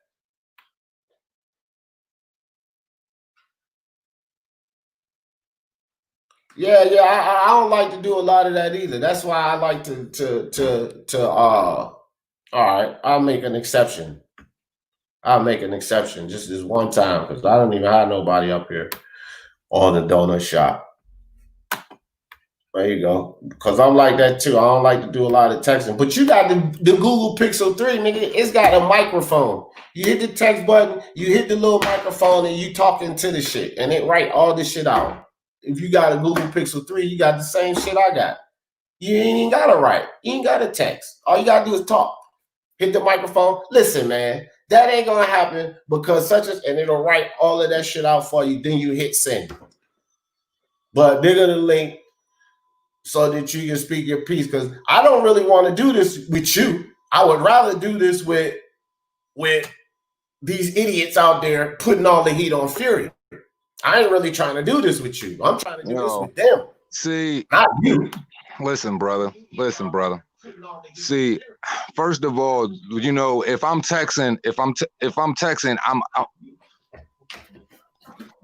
Yeah, I don't like to do a lot of that either. That's why I like all right, I'll make an exception. I'll make an exception just this one time because I don't even have nobody up here on the donut shop. There you go. Because I'm like that too. I don't like to do a lot of texting. But you got the Google Pixel 3, nigga. It's got a microphone. You hit the text button, you hit the little microphone, and you talking to the shit. And it write all this shit out. If you got a Google Pixel 3, you got the same shit I got. You ain't even gotta write. You ain't gotta text. All you gotta do is talk. Hit the microphone. Listen, man, that ain't gonna happen because and it'll write all of that shit out for you. Then you hit send. But they're gonna link so that you can speak your piece. Because I don't really want to do this with you. I would rather do this with these idiots out there putting all the heat on Fury. I ain't really trying to do this with you. I'm trying to do this with them. See, not you. Listen, brother. Listen, brother. See, first of all, you know, if I'm texting,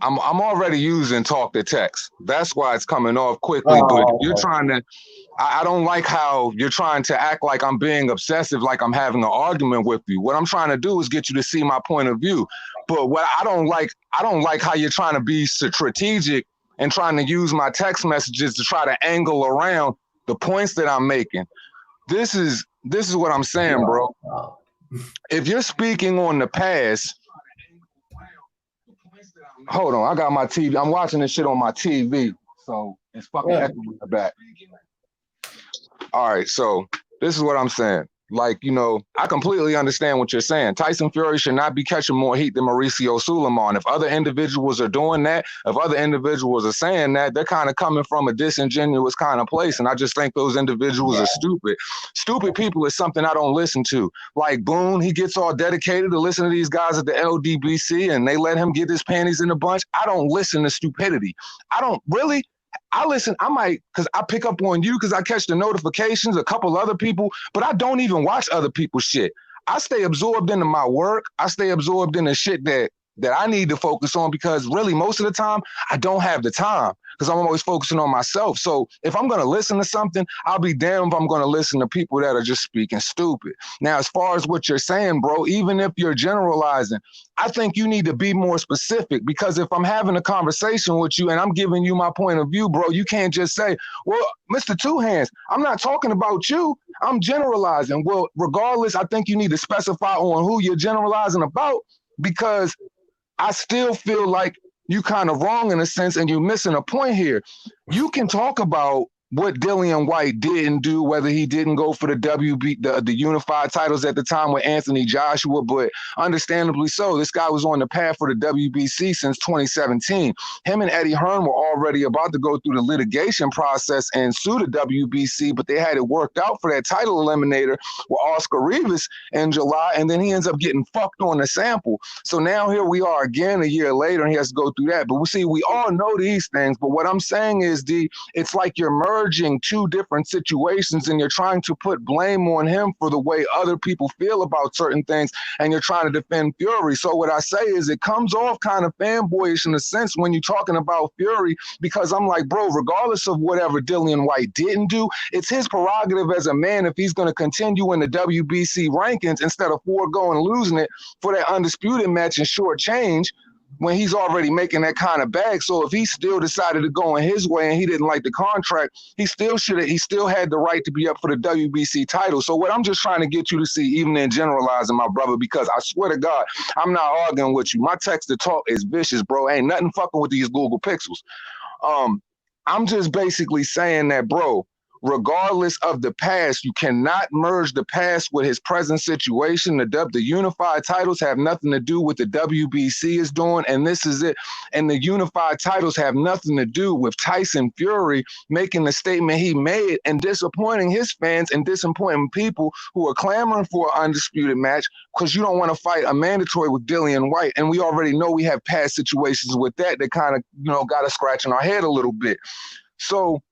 I'm already using talk to text. That's why it's coming off quickly. But you're trying to. I don't like how you're trying to act like I'm being obsessive, like I'm having an argument with you. What I'm trying to do is get you to see my point of view. But what I don't like how you're trying to be strategic and trying to use my text messages to try to angle around the points that I'm making. This is what I'm saying, bro. If you're speaking on the past, hold on, I got my TV. I'm watching this shit on my TV, so it's fucking echoing in the back. All right, so this is what I'm saying. Like, you know, I completely understand what you're saying. Tyson Fury should not be catching more heat than Mauricio Suleiman. If other individuals are doing that, if other individuals are saying that, they're kind of coming from a disingenuous kind of place. And I just think those individuals are stupid. Stupid people is something I don't listen to. Like Boone, he gets all dedicated to listen to these guys at the LDBC and they let him get his panties in a bunch. I don't listen to stupidity. I don't really. I listen, I might, because I pick up on you because I catch the notifications, a couple other people, but I don't even watch other people's shit. I stay absorbed into my work. I stay absorbed in the shit that I need to focus on because really most of the time, I don't have the time because I'm always focusing on myself. So if I'm going to listen to something, I'll be damned if I'm going to listen to people that are just speaking stupid. Now, as far as what you're saying, bro, even if you're generalizing, I think you need to be more specific because if I'm having a conversation with you and I'm giving you my point of view, bro, you can't just say, well, Mr. Two Hands, I'm not talking about you. I'm generalizing. Well, regardless, I think you need to specify on who you're generalizing about because I still feel like you kind of wrong in a sense and you're missing a point here. You can talk about what Dillian White didn't do, whether he didn't go for the unified titles at the time with Anthony Joshua, but understandably so. This guy was on the path for the WBC since 2017. Him and Eddie Hearn were already about to go through the litigation process and sue the WBC, but they had it worked out for that title eliminator with Oscar Rivas in July, and then he ends up getting fucked on the sample. So now here we are again a year later, and he has to go through that. But we all know these things, but what I'm saying is, D, it's like you're merging merging two different situations, and you're trying to put blame on him for the way other people feel about certain things, and you're trying to defend Fury. So what I say is it comes off kind of fanboyish in a sense when you're talking about Fury, because I'm like, bro, regardless of whatever Dillian White didn't do, it's his prerogative as a man if he's going to continue in the WBC rankings instead of foregoing losing it for that undisputed match and short change when he's already making that kind of bag. So if he still decided to go in his way and he didn't like the contract, he still had the right to be up for the WBC title. So what I'm just trying to get you to see, even in generalizing, my brother, because I swear to God, I'm not arguing with you. My text to talk is vicious, bro. Ain't nothing fucking with these Google Pixels. I'm just basically saying that, bro, regardless of the past, you cannot merge the past with his present situation. The unified titles have nothing to do with the WBC is doing, and this is it. And the unified titles have nothing to do with Tyson Fury making the statement he made and disappointing his fans and disappointing people who are clamoring for an undisputed match because you don't want to fight a mandatory with Dillian White. And we already know we have past situations with that kind of, got us scratching our head a little bit. So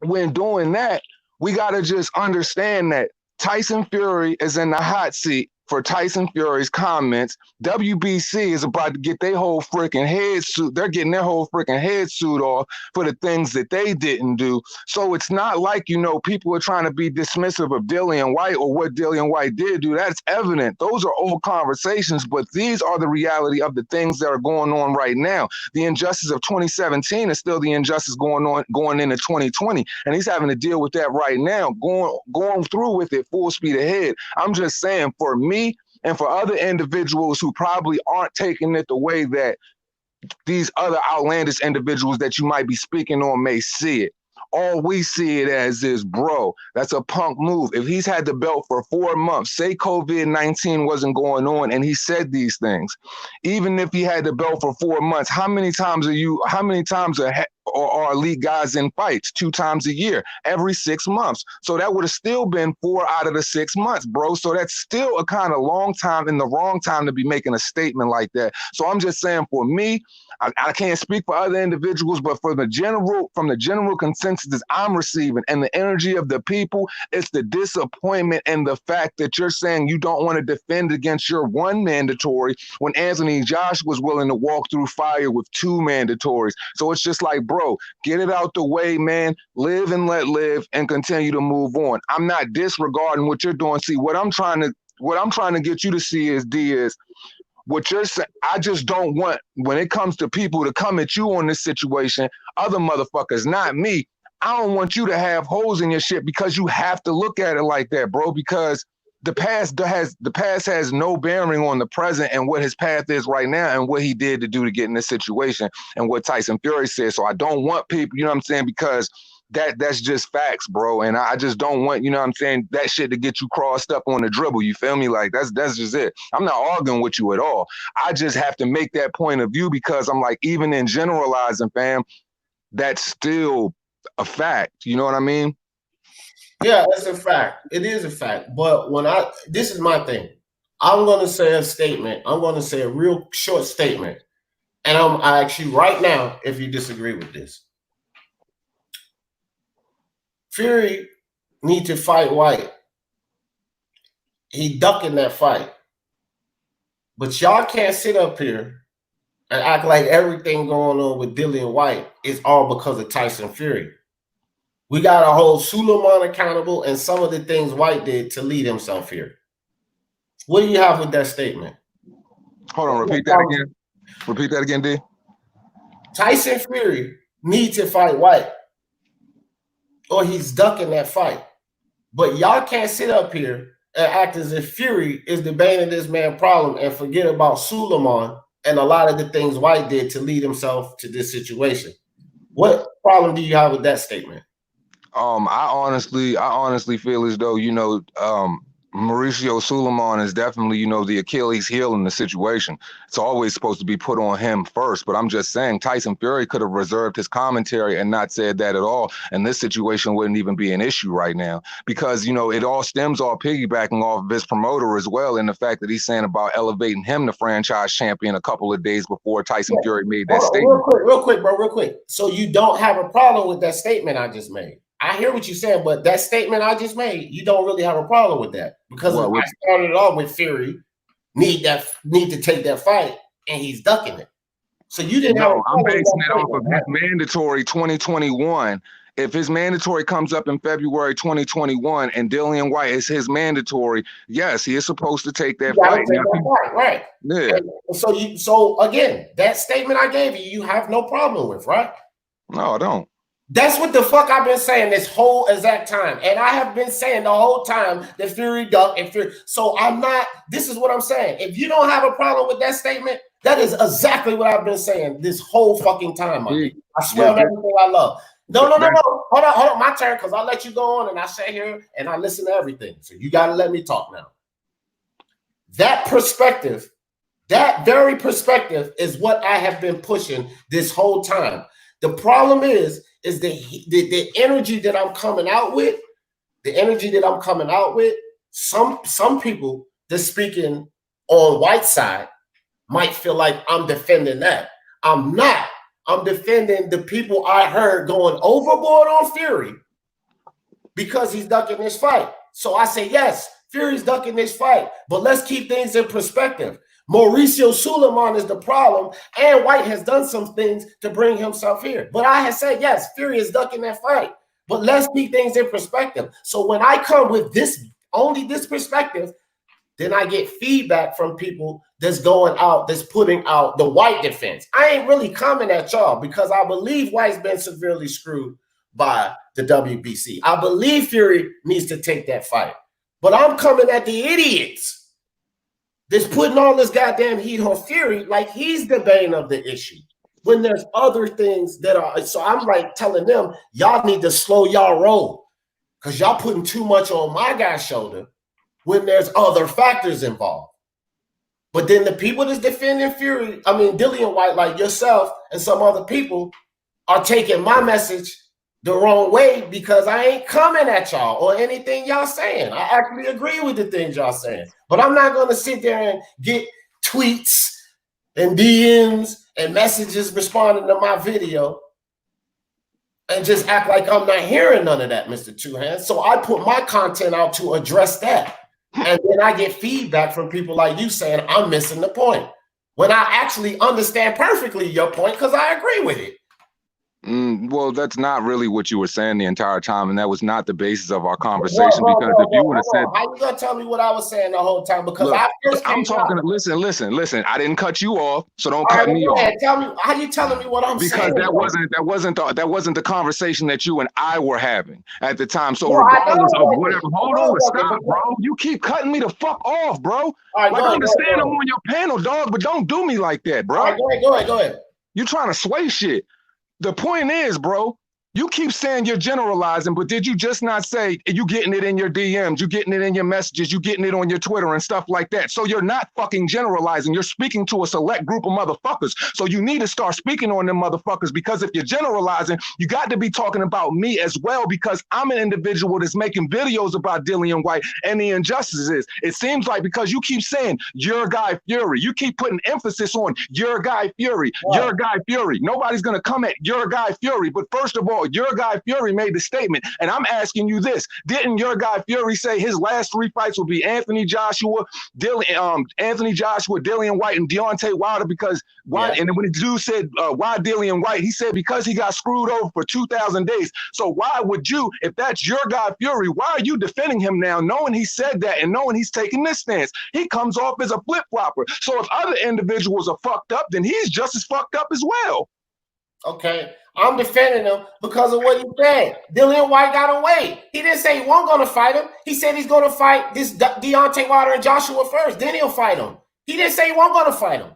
when doing that, we got to just understand that Tyson Fury is in the hot seat for Tyson Fury's comments. WBC is about to get their whole freaking head suit. They're getting their whole freaking head suit off for the things that they didn't do. So it's not like, people are trying to be dismissive of Dillian White or what Dillian White did do. That's evident. Those are old conversations, but these are the reality of the things that are going on right now. The injustice of 2017 is still the injustice going into 2020. And he's having to deal with that right now, going through with it full speed ahead. I'm just saying, for me, and for other individuals who probably aren't taking it the way that these other outlandish individuals that you might be speaking on may see it. All we see it as is, bro, that's a punk move. If he's had the belt for 4 months, say COVID-19 wasn't going on and he said these things, even if he had the belt for 4 months, how many times are elite guys in fights? 2 times a year, every 6 months. So that would have still been 4 out of the 6 months, bro. So that's still a kind of long time and the wrong time to be making a statement like that. So I'm just saying, for me, I can't speak for other individuals, but from the general consensus that I'm receiving and the energy of the people, it's the disappointment and the fact that you're saying you don't want to defend against your one mandatory when Anthony Josh was willing to walk through fire with 2 mandatories. So it's just like, bro, get it out the way, man. Live and let live and continue to move on. I'm not disregarding what you're doing. See, what I'm trying to get you to see is what you're saying. I just don't want, when it comes to people to come at you on this situation, other motherfuckers, not me. I don't want you to have holes in your shit because you have to look at it like that, bro, because the past has no bearing on the present and what his path is right now and what he did to do to get in this situation and what Tyson Fury said. So I don't want people, you know what I'm saying, because that's just facts, bro. And I just don't want, you know what I'm saying, that shit to get you crossed up on the dribble. You feel me? Like that's just it. I'm not arguing with you at all. I just have to make that point of view because I'm like, even in generalizing, fam, that's still a fact. You know what I mean? Yeah, that's a fact. It is a fact. But this is my thing. I'm going to say a statement. I'm going to say a real short statement. And I ask you right now if you disagree with this. Fury need to fight White. He ducking that fight. But y'all can't sit up here and act like everything going on with Dillian White is all because of Tyson Fury. We got to hold Suleiman accountable and some of the things White did to lead himself here. What do you have with that statement? Hold on, repeat that again. Repeat that again, D. Tyson Fury needs to fight White, or he's ducking that fight. But y'all can't sit up here and act as if Fury is the bane of this man's problem and forget about Suleiman and a lot of the things White did to lead himself to this situation. What problem do you have with that statement? I honestly feel as though, Mauricio Suleiman is definitely, the Achilles heel in the situation. It's always supposed to be put on him first, but I'm just saying Tyson Fury could have reserved his commentary and not said that at all, and this situation wouldn't even be an issue right now because, it all stems off piggybacking off of his promoter as well, and the fact that he's saying about elevating him to franchise champion a couple of days before Tyson Fury made that statement. Real quick, bro. So you don't have a problem with that statement I just made? I hear what you're saying, but that statement I just made, you don't really have a problem with that because I started it off with Fury need to take that fight, and he's ducking it. So you didn't have a problem. I'm basing it off of his mandatory 2021. If his mandatory comes up in February 2021 and Dillian White is his mandatory, yes, he is supposed to take that fight. Right. Yeah. And so again, that statement I gave you have no problem with, right? No, I don't. That's what the fuck I've been saying this whole exact time. And I have been saying the whole time that Fury ducked and Fury. So this is what I'm saying. If you don't have a problem with that statement, that is exactly what I've been saying this whole fucking time. I swear on everything I love. No. Hold on. My turn, because I'll let you go on and I sit here and I listen to everything. So you got to let me talk now. That perspective, that very perspective is what I have been pushing this whole time. The problem is the energy that I'm coming out with, some people that's speaking on White side might feel like I'm defending that. I'm not. I'm defending the people I heard going overboard on Fury because he's ducking this fight. So I say, yes, Fury's ducking this fight, but let's keep things in perspective. Mauricio Suleiman is the problem, and White has done some things to bring himself here. But I had said, yes, Fury is ducking that fight, but let's keep things in perspective. So when I come with only this perspective, then I get feedback from people that's going out, that's putting out the White defense. I ain't really coming at y'all because I believe White's been severely screwed by the WBC. I believe Fury needs to take that fight. But I'm coming at the idiots that's putting all this goddamn heat on Fury like he's the bane of the issue. When there's other things that are, so I'm like telling them, y'all need to slow y'all roll because y'all putting too much on my guy's shoulder when there's other factors involved. But then the people that's defending Fury, I mean, Dillian White, like yourself and some other people, are taking my message the wrong way because I ain't coming at y'all or anything y'all saying. I actually agree with the things y'all saying. But I'm not going to sit there and get tweets and DMs and messages responding to my video and just act like I'm not hearing none of that, Mr. Two Hands. So I put my content out to address that. And then I get feedback from people like you saying I'm missing the point when I actually understand perfectly your point because I agree with it. Well, that's not really what you were saying the entire time, and that was not the basis of our conversation. Because if you would have said, how you gonna tell me what I was saying the whole time? Because look, I'm talking. Listen. I didn't cut you off, so don't cut me off. Tell me how you telling me what I'm saying? Because that wasn't the conversation that you and I were having at the time. So regardless of whatever, hold on, stop, bro. You keep cutting me the fuck off, bro. Like I understand I'm on your panel, dog, but don't do me like that, bro. All right, go ahead. You trying to sway shit. The point is, bro, you keep saying you're generalizing, but did you just not say you getting it in your DMs, you getting it in your messages, you getting it on your Twitter and stuff like that? So you're not fucking generalizing. You're speaking to a select group of motherfuckers. So you need to start speaking on them motherfuckers because if you're generalizing, you got to be talking about me as well because I'm an individual that's making videos about Dillian White and the injustices. It seems like because you keep saying your guy Fury, you keep putting emphasis on your guy Fury, your guy Fury. Nobody's going to come at your guy Fury. But first of all, your guy Fury made the statement, and I'm asking you this: didn't your guy Fury say his last 3 fights will be Anthony Joshua, Dillian White, and Deontay Wilder? Because why? Yeah. And then when the dude said why Dillian White, he said because he got screwed over for 2,000 days. So why would you, if that's your guy Fury, why are you defending him now, knowing he said that and knowing he's taking this stance? He comes off as a flip flopper. So if other individuals are fucked up, then he's just as fucked up as well. Okay. I'm defending him because of what he said. Dillian White got away. He didn't say he wasn't going to fight him. He said he's going to fight this Deontay Wilder and Joshua first. Then he'll fight him. He didn't say he wasn't going to fight him.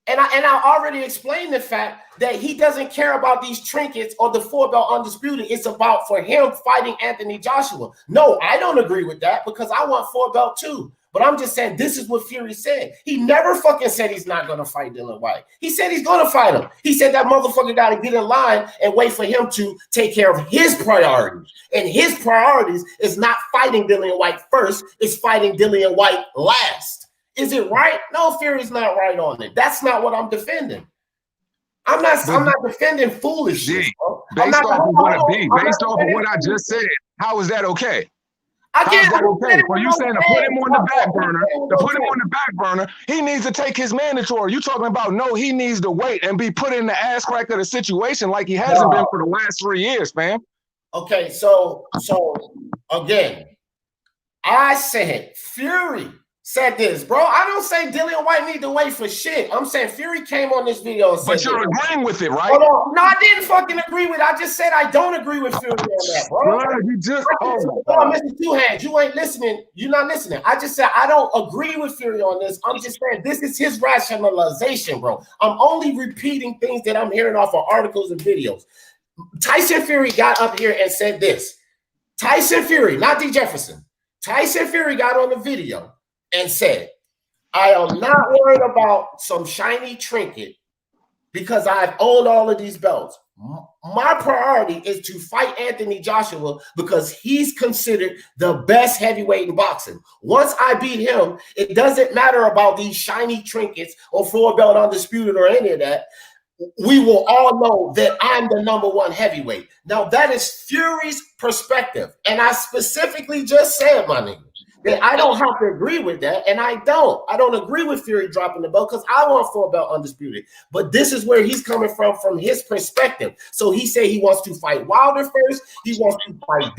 And I already explained the fact that he doesn't care about these trinkets or the 4-belt undisputed. It's about for him fighting Anthony Joshua. No, I don't agree with that because I want 4-belt too. But I'm just saying this is what Fury said. He never fucking said he's not going to fight Dillian White. He said he's going to fight him. He said that motherfucker got to get in line and wait for him to take care of his priorities. And his priorities is not fighting Dillian White first. It's fighting Dillian White last. Is it right? No, Fury's not right on it. That's not what I'm defending. I'm not defending foolishness, bro. Based off of what I just said, how is that okay? How is that okay? For you saying to put him on the back burner, he needs to take his mandatory. You talking about no, he needs to wait and be put in the ass crack of the situation like he hasn't been for the last 3 years, fam. Okay, so again, I said Fury said this, bro. I don't say Dillian White need to wait for shit. I'm saying Fury came on this video and said, but you're agreeing with it, right? Hold on. No, I didn't fucking agree with it. I just said I don't agree with Fury on that, bro. You just Mr. Two Hands, you ain't listening. You're not listening. I just said I don't agree with Fury on this. I'm just saying this is his rationalization, bro. I'm only repeating things that I'm hearing off of articles and videos. Tyson Fury got up here and said this. Tyson Fury, not D. Jefferson. Tyson Fury got on the video and said, I am not worried about some shiny trinket because I've owned all of these belts. My priority is to fight Anthony Joshua because he's considered the best heavyweight in boxing. Once I beat him, it doesn't matter about these shiny trinkets or 4-belt undisputed or any of that. We will all know that I'm the #1 heavyweight. Now, that is Fury's perspective. And I specifically just said, my nigga, that I don't have to agree with that. And I don't agree with Fury dropping the belt because I want 4-belt undisputed. But this is where he's coming from his perspective. So he said he wants to fight Wilder first. He wants to fight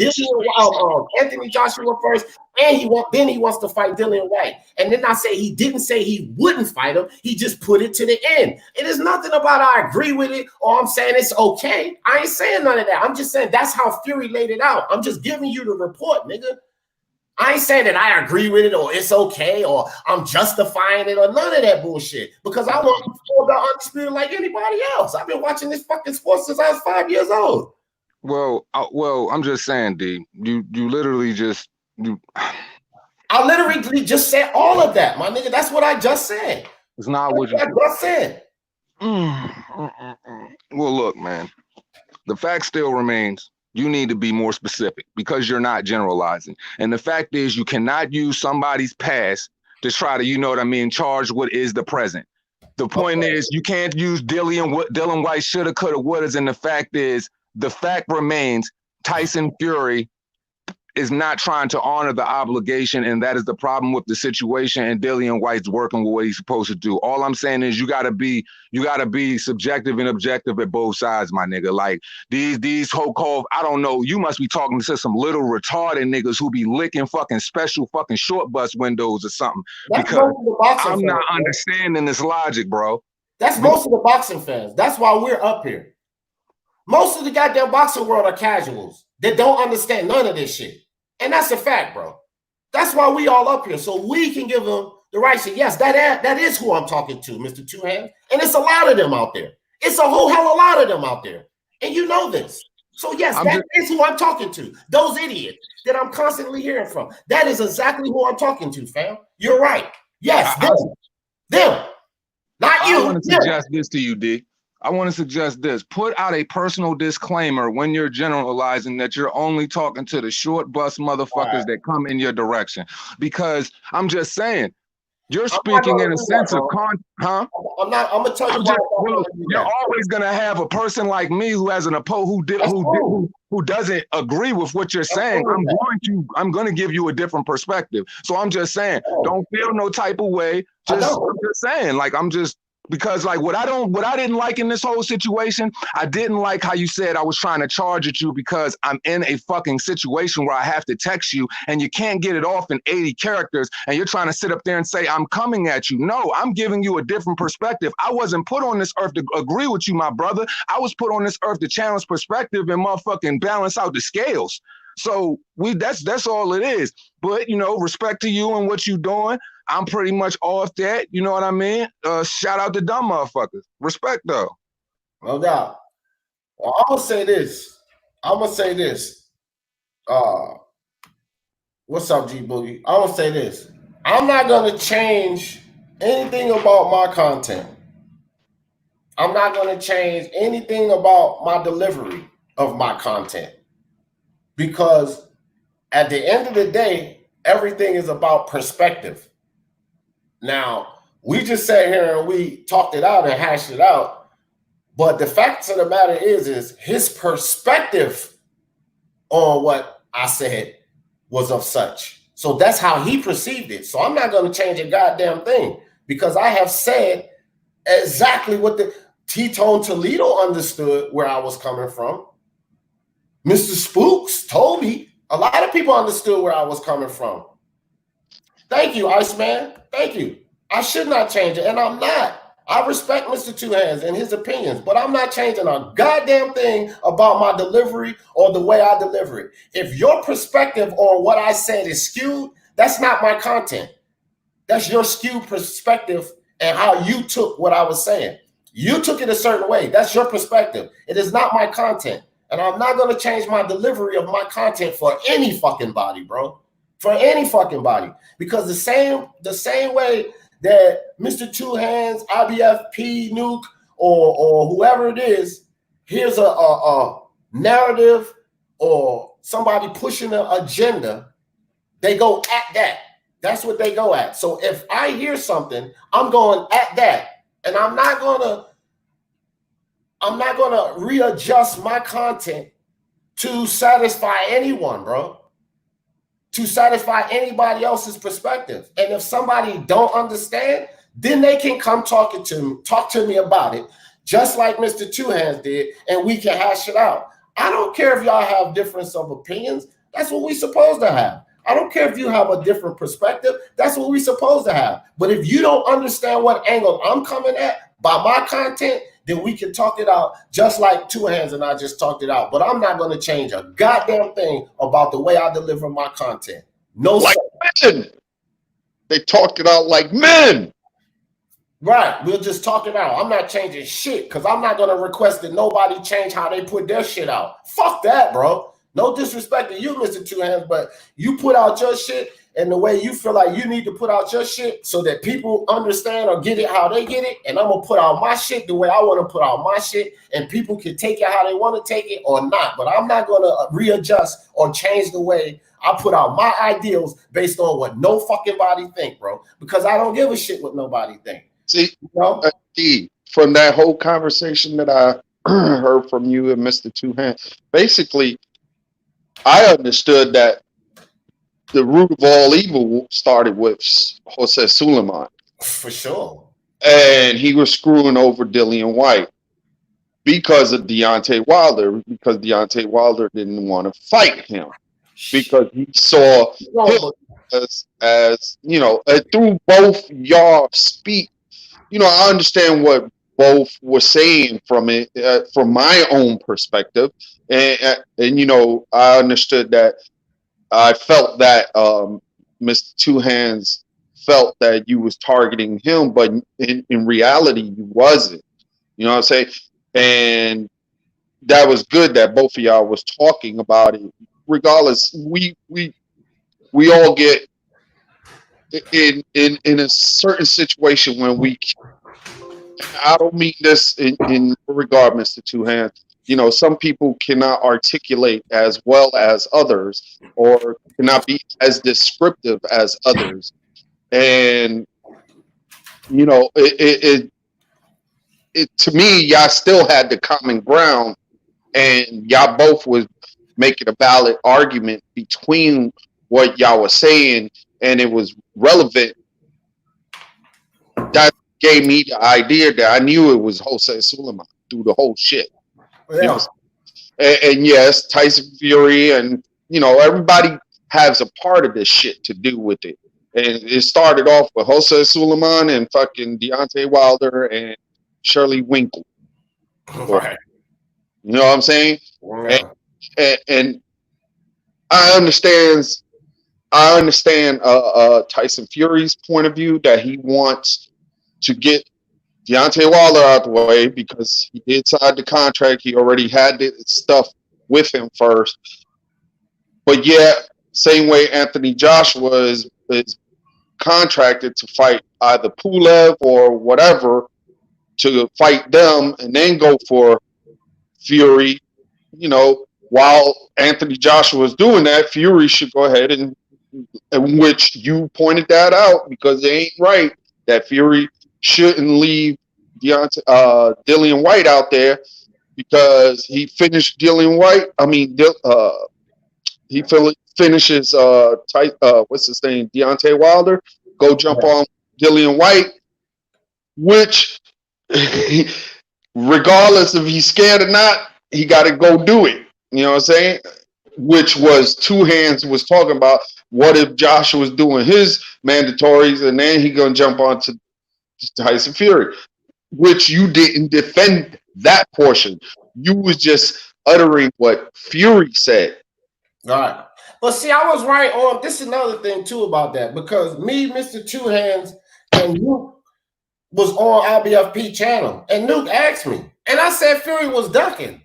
Anthony Joshua first. And he wants to fight Dillian White. And then I say he didn't say he wouldn't fight him. He just put it to the end. It is nothing about I agree with it or I'm saying it's okay. I ain't saying none of that. I'm just saying that's how Fury laid it out. I'm just giving you the report, nigga. I ain't saying that I agree with it or it's okay or I'm justifying it or none of that bullshit because I want to feel about undisputed like anybody else. I've been watching this fucking sports since I was 5 years old. Well, I'm just saying, D. You literally just I literally just said all of that, my nigga. That's what I just said. It's not what I just said. Well, look, man. The fact still remains. You need to be more specific because you're not generalizing. And the fact is you cannot use somebody's past to try to, you know what I mean, charge what is the present. The point is you can't use Dillian White shoulda, coulda, wouldas. And the fact remains Tyson Fury is not trying to honor the obligation, and that is the problem with the situation. And Dillian White's working with what he's supposed to do. All I'm saying is you gotta be subjective and objective at both sides, my nigga. Like these whole call, I don't know. You must be talking to some little retarded niggas who be licking fucking special fucking short bus windows or something. That's because I'm not understanding this logic, bro. That's most of the boxing fans. That's why we're up here. Most of the goddamn boxing world are casuals that don't understand none of this shit. And that's a fact, bro. That's why we all up here. So we can give them the right shit. Yes, that is who I'm talking to, Mr. Two Hands. And it's a lot of them out there. It's a whole hell of a lot of them out there. And you know this. So yes, that is who I'm talking to. Those idiots that I'm constantly hearing from. That is exactly who I'm talking to, fam. You're right. Yes, them. Not you. I want to suggest this to you, D. I want to suggest this. Put out a personal disclaimer when you're generalizing that you're only talking to the short bus motherfuckers that come in your direction. Because I'm just saying, you're speaking in a sense of I'm gonna tell you you're always gonna have a person like me who has an who doesn't agree with what you're saying. I'm gonna give you a different perspective. So I'm just saying, don't feel no type of way. I'm just saying, like because like what I didn't like in this whole situation, I didn't like how you said I was trying to charge at you because I'm in a fucking situation where I have to text you and you can't get it off in 80 characters and you're trying to sit up there and say I'm coming at you. No, I'm giving you a different perspective. I wasn't put on this earth to agree with you, my brother. I was put on this earth to challenge perspective and motherfucking balance out the scales. So that's all it is. But you know, respect to you and what you doing. I'm pretty much off that. You know what I mean? Shout out to dumb motherfuckers. Respect though. No doubt. Well, I'm gonna say this. What's up, G Boogie? I'm gonna say this. I'm not gonna change anything about my content. I'm not gonna change anything about my delivery of my content. Because at the end of the day, everything is about perspective. Now, we just sat here and we talked it out and hashed it out. But the fact of the matter is his perspective on what I said was of such. So that's how he perceived it. So I'm not going to change a goddamn thing because I have said exactly what the T-Tone Toledo understood where I was coming from. Mr. Spooks told me. A lot of people understood where I was coming from. Thank you, Iceman. Thank you. I should not change it, and I'm not. I respect Mr. Two Hands and his opinions, but I'm not changing a goddamn thing about my delivery or the way I deliver it. If your perspective on what I said is skewed, that's not my content. That's your skewed perspective and how you took what I was saying. You took it a certain way. That's your perspective. It is not my content. And I'm not going to change my delivery of my content for any fucking body, bro. For any fucking body. Because the same way that Mr. Two Hands, IBF, P, Nuke, or whoever it is, here's a narrative or somebody pushing an agenda, they go at that. That's what they go at. So if I hear something, I'm going at that. And I'm not gonna readjust my content to satisfy anyone, bro. To satisfy anybody else's perspective. And if somebody don't understand, then they can come talk to me about it, just like Mr. Two Hands did, and we can hash it out. I don't care if y'all have difference of opinions. That's what we're supposed to have. I don't care if you have a different perspective. That's what we're supposed to have. But if you don't understand what angle I'm coming at by my content, then we can talk it out just like Two Hands and I just talked it out. But I'm not going to change a goddamn thing about the way I deliver my content. No, like men. They talked it out like men. Right. We'll just talk it out. I'm not changing shit because I'm not going to request that nobody change how they put their shit out. Fuck that, bro. No disrespect to you, Mr. Two Hands, but you put out your shit and the way you feel like you need to put out your shit so that people understand or get it how they get it. And I'm going to put out my shit the way I want to put out my shit, and people can take it how they want to take it or not. But I'm not going to readjust or change the way I put out my ideals based on what no fucking body think, bro, because I don't give a shit what nobody think. See, you know? From that whole conversation that I heard from you and Mr. Two Hands, basically, I understood that the root of all evil started with Jose Suleiman. For sure. And he was screwing over Dillian White because of Deontay Wilder, because Deontay Wilder didn't want to fight him because he saw him as you know, through both y'all speak. You know, I understand what both were saying from it, from my own perspective. And you know, I understood that. I felt that Mr. Two Hands felt that you was targeting him, but in reality, you wasn't. You know what I'm saying? And that was good that both of y'all was talking about it. Regardless, we all get in a certain situation when we. I don't mean this in regard, Mr. Two Hands. You know, some people cannot articulate as well as others or cannot be as descriptive as others. And, you know, it to me, y'all still had the common ground and y'all both was making a valid argument between what y'all were saying, and it was relevant. That gave me the idea that I knew it was Jose Suleiman through the whole shit. Yeah. And yes, Tyson Fury and, you know, everybody has a part of this shit to do with it. And it started off with Jose Suleiman and fucking Deontay Wilder and Shirley Winkle. Right. You know what I'm saying? Yeah. And I understand Tyson Fury's point of view that he wants to get Deontay Wilder out the way because he did sign the contract. He already had the stuff with him first. But yeah, same way Anthony Joshua is contracted to fight either Pulev or whatever, to fight them and then go for Fury. You know, while Anthony Joshua is doing that, Fury should go ahead and which you pointed that out because it ain't right that Fury shouldn't leave Dillian White out there because he finished Dillian White. I mean, finishes what's his name, Deontay Wilder. Go jump on Dillian White, which regardless if he's scared or not, he got to go do it. You know what I'm saying? Which was Two Hands was talking about. What if Joshua was doing his mandatories and then he gonna jump on to Tyson Fury? Which you didn't defend that portion. You was just uttering what Fury said. All right. But see, I was right on. This is another thing too about that, because me, Mr. Two Hands, and Nuke was on IBFP channel, and Nuke asked me, and I said Fury was ducking.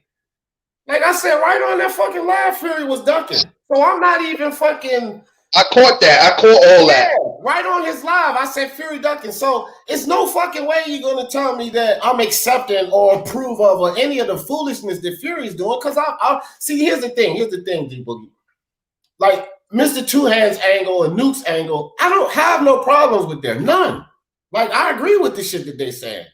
Like I said, right on that fucking live, Fury was ducking. So I'm not even fucking. I caught that. I caught all that. Right on his live, I said Fury ducking. So it's no fucking way you're gonna tell me that I'm accepting or approve of or any of the foolishness that Fury's doing. Because I see. Here's the thing, D Boogie. Like Mr. Two Hands angle and Nuke's angle, I don't have no problems with them. None. Like I agree with the shit that they're saying.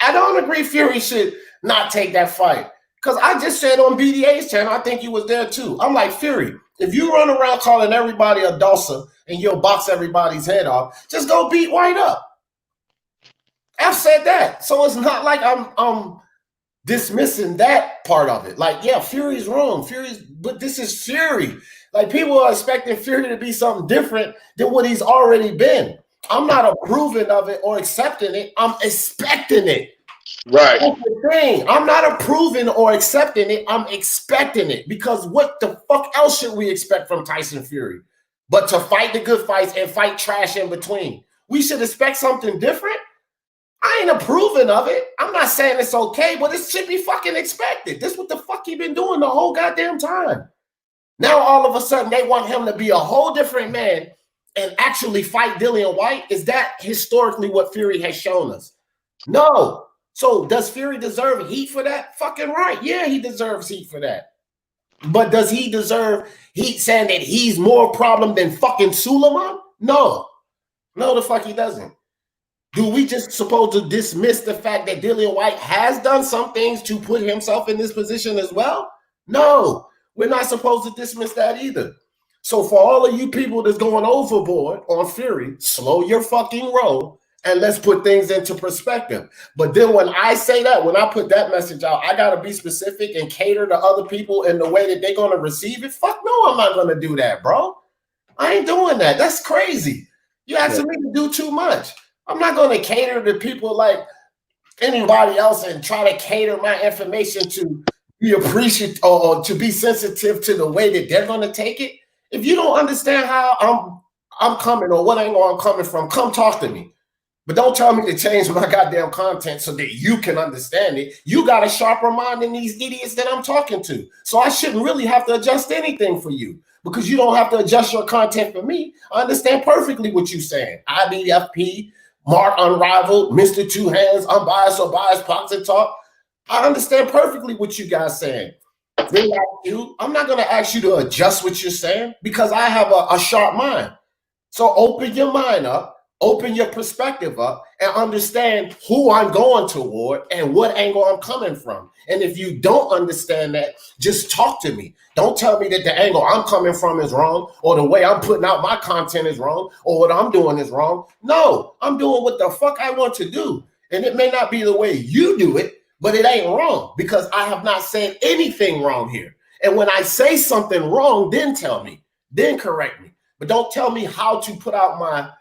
I don't agree Fury should not take that fight. Because I just said on BDA's channel, I think you was there too. I'm like, Fury, if you run around calling everybody a dulcer and you'll box everybody's head off, just go beat White up. I've said that. So it's not like I'm dismissing that part of it. Like, yeah, Fury's wrong. But this is Fury. Like, people are expecting Fury to be something different than what he's already been. I'm not approving of it or accepting it. I'm expecting it. Right. That's the thing. I'm not approving or accepting it. I'm expecting it. Because what the fuck else should we expect from Tyson Fury? But to fight the good fights and fight trash in between. We should expect something different? I ain't approving of it. I'm not saying it's okay, but it should be fucking expected. This is what the fuck he been doing the whole goddamn time. Now all of a sudden they want him to be a whole different man and actually fight Dillian White. Is that historically what Fury has shown us? No. So does Fury deserve heat for that? Fucking right. Yeah, he deserves heat for that. But does he deserve heat saying that he's more problem than fucking Suleiman? No. No, the fuck he doesn't. Do we just supposed to dismiss the fact that Dillian White has done some things to put himself in this position as well? No. We're not supposed to dismiss that either. So for all of you people that's going overboard on Fury, slow your fucking roll and let's put things into perspective. But then when I say that, when I put that message out, I got to be specific and cater to other people in the way that they're going to receive it. Fuck no, I'm not going to do that, bro. I ain't doing that. That's crazy. You're asking me to do too much. I'm not going to cater to people like anybody else and try to cater my information to be appreciative or to be sensitive to the way that they're going to take it. If you don't understand how I'm coming or what angle I'm coming from, come talk to me. But don't tell me to change my goddamn content so that you can understand it. You got a sharper mind than these idiots that I'm talking to. So I shouldn't really have to adjust anything for you because you don't have to adjust your content for me. I understand perfectly what you're saying. IBFP, Mark Unrivaled, Mr. Two Hands, Unbiased or Biased, Pox and Talk. I understand perfectly what you guys saying. I'm not going to ask you to adjust what you're saying because I have a sharp mind. So open your mind up, open your perspective up, and understand who I'm going toward and what angle I'm coming from. And if you don't understand that, just talk to me. Don't tell me that the angle I'm coming from is wrong or the way I'm putting out my content is wrong or what I'm doing is wrong. No, I'm doing what the fuck I want to do. And it may not be the way you do it, but it ain't wrong because I have not said anything wrong here. And when I say something wrong, then tell me, then correct me. But don't tell me how to